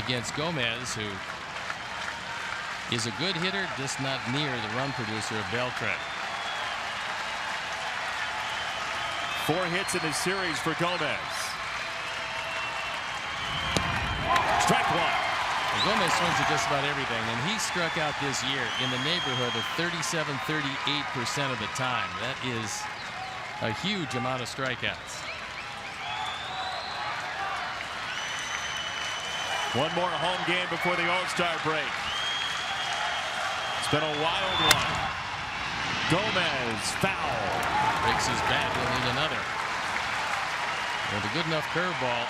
Against Gomez, who is a good hitter, just not near the run producer of Beltre. 4 hits in the series for Gomez. Strike one. Well, Gomez swings at just about everything, and he struck out this year in the neighborhood of 37–38% of the time. That is a huge amount of strikeouts. One more home game before the All-Star break. It's been a wild one. Gomez foul. Breaks his bat. He'll need another. With a good enough curveball,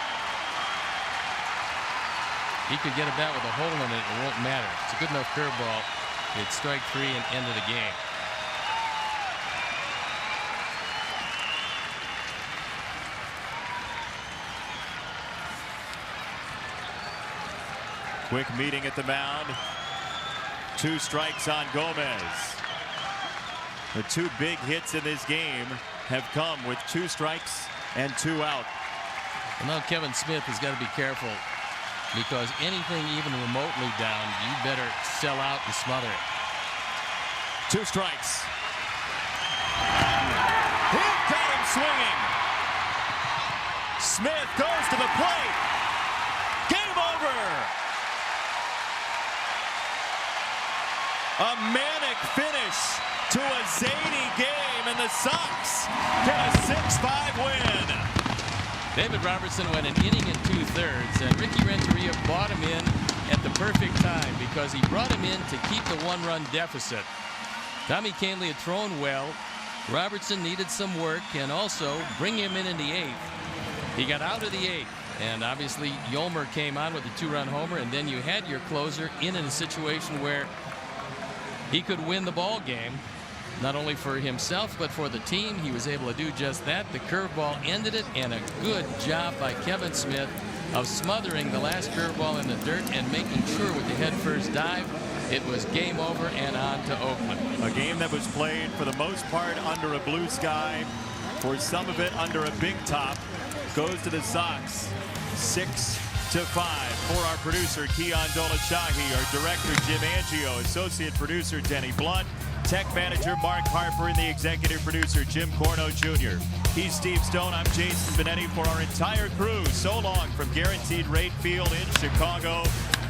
he could get a bat with a hole in it. It won't matter. It's a good enough curveball. It's strike 3 and end of the game. Quick meeting at the mound. 2 strikes on Gomez. The 2 big hits in this game have come with 2 strikes and 2 out. Well, now Kevin Smith has got to be careful, because anything even remotely down, you better sell out and smother it. 2 strikes. He got him swinging. Smith goes to the plate. Game over. A manic finish to a zany game, and the Sox get a 6-5 win. David Robertson went an inning and 2/3, and Ricky Renteria brought him in at the perfect time because he brought him in to keep the 1-run deficit. Tommy Kahnle had thrown well. Robertson needed some work, and also bring him in the 8th. He got out of the 8th, and obviously Yolmer came on with a 2-run homer, and then you had your closer in a situation where he could win the ball game, not only for himself but for the team. He was able to do just that. The curveball ended it, and a good job by Kevin Smith of smothering the last curveball in the dirt and making sure with the head-first dive it was game over and on to Oakland. A game that was played for the most part under a blue sky, for some of it under a big top, goes to the Sox 6-5. For our producer Keon Dolachahi, our director Jim Angio, associate producer Denny Blunt, tech manager Mark Harper, and the executive producer Jim Corno Jr. He's Steve Stone. I'm Jason Benetti. For our entire crew, so long from Guaranteed Rate Field in Chicago.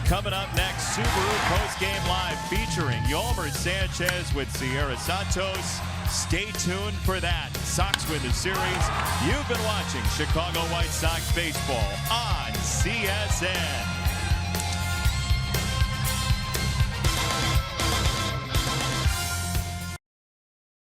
Coming up next, Subaru Postgame Live featuring Yolmer Sanchez with Sierra Santos. Stay tuned for that. Sox win the series. You've been watching Chicago White Sox baseball on CSN.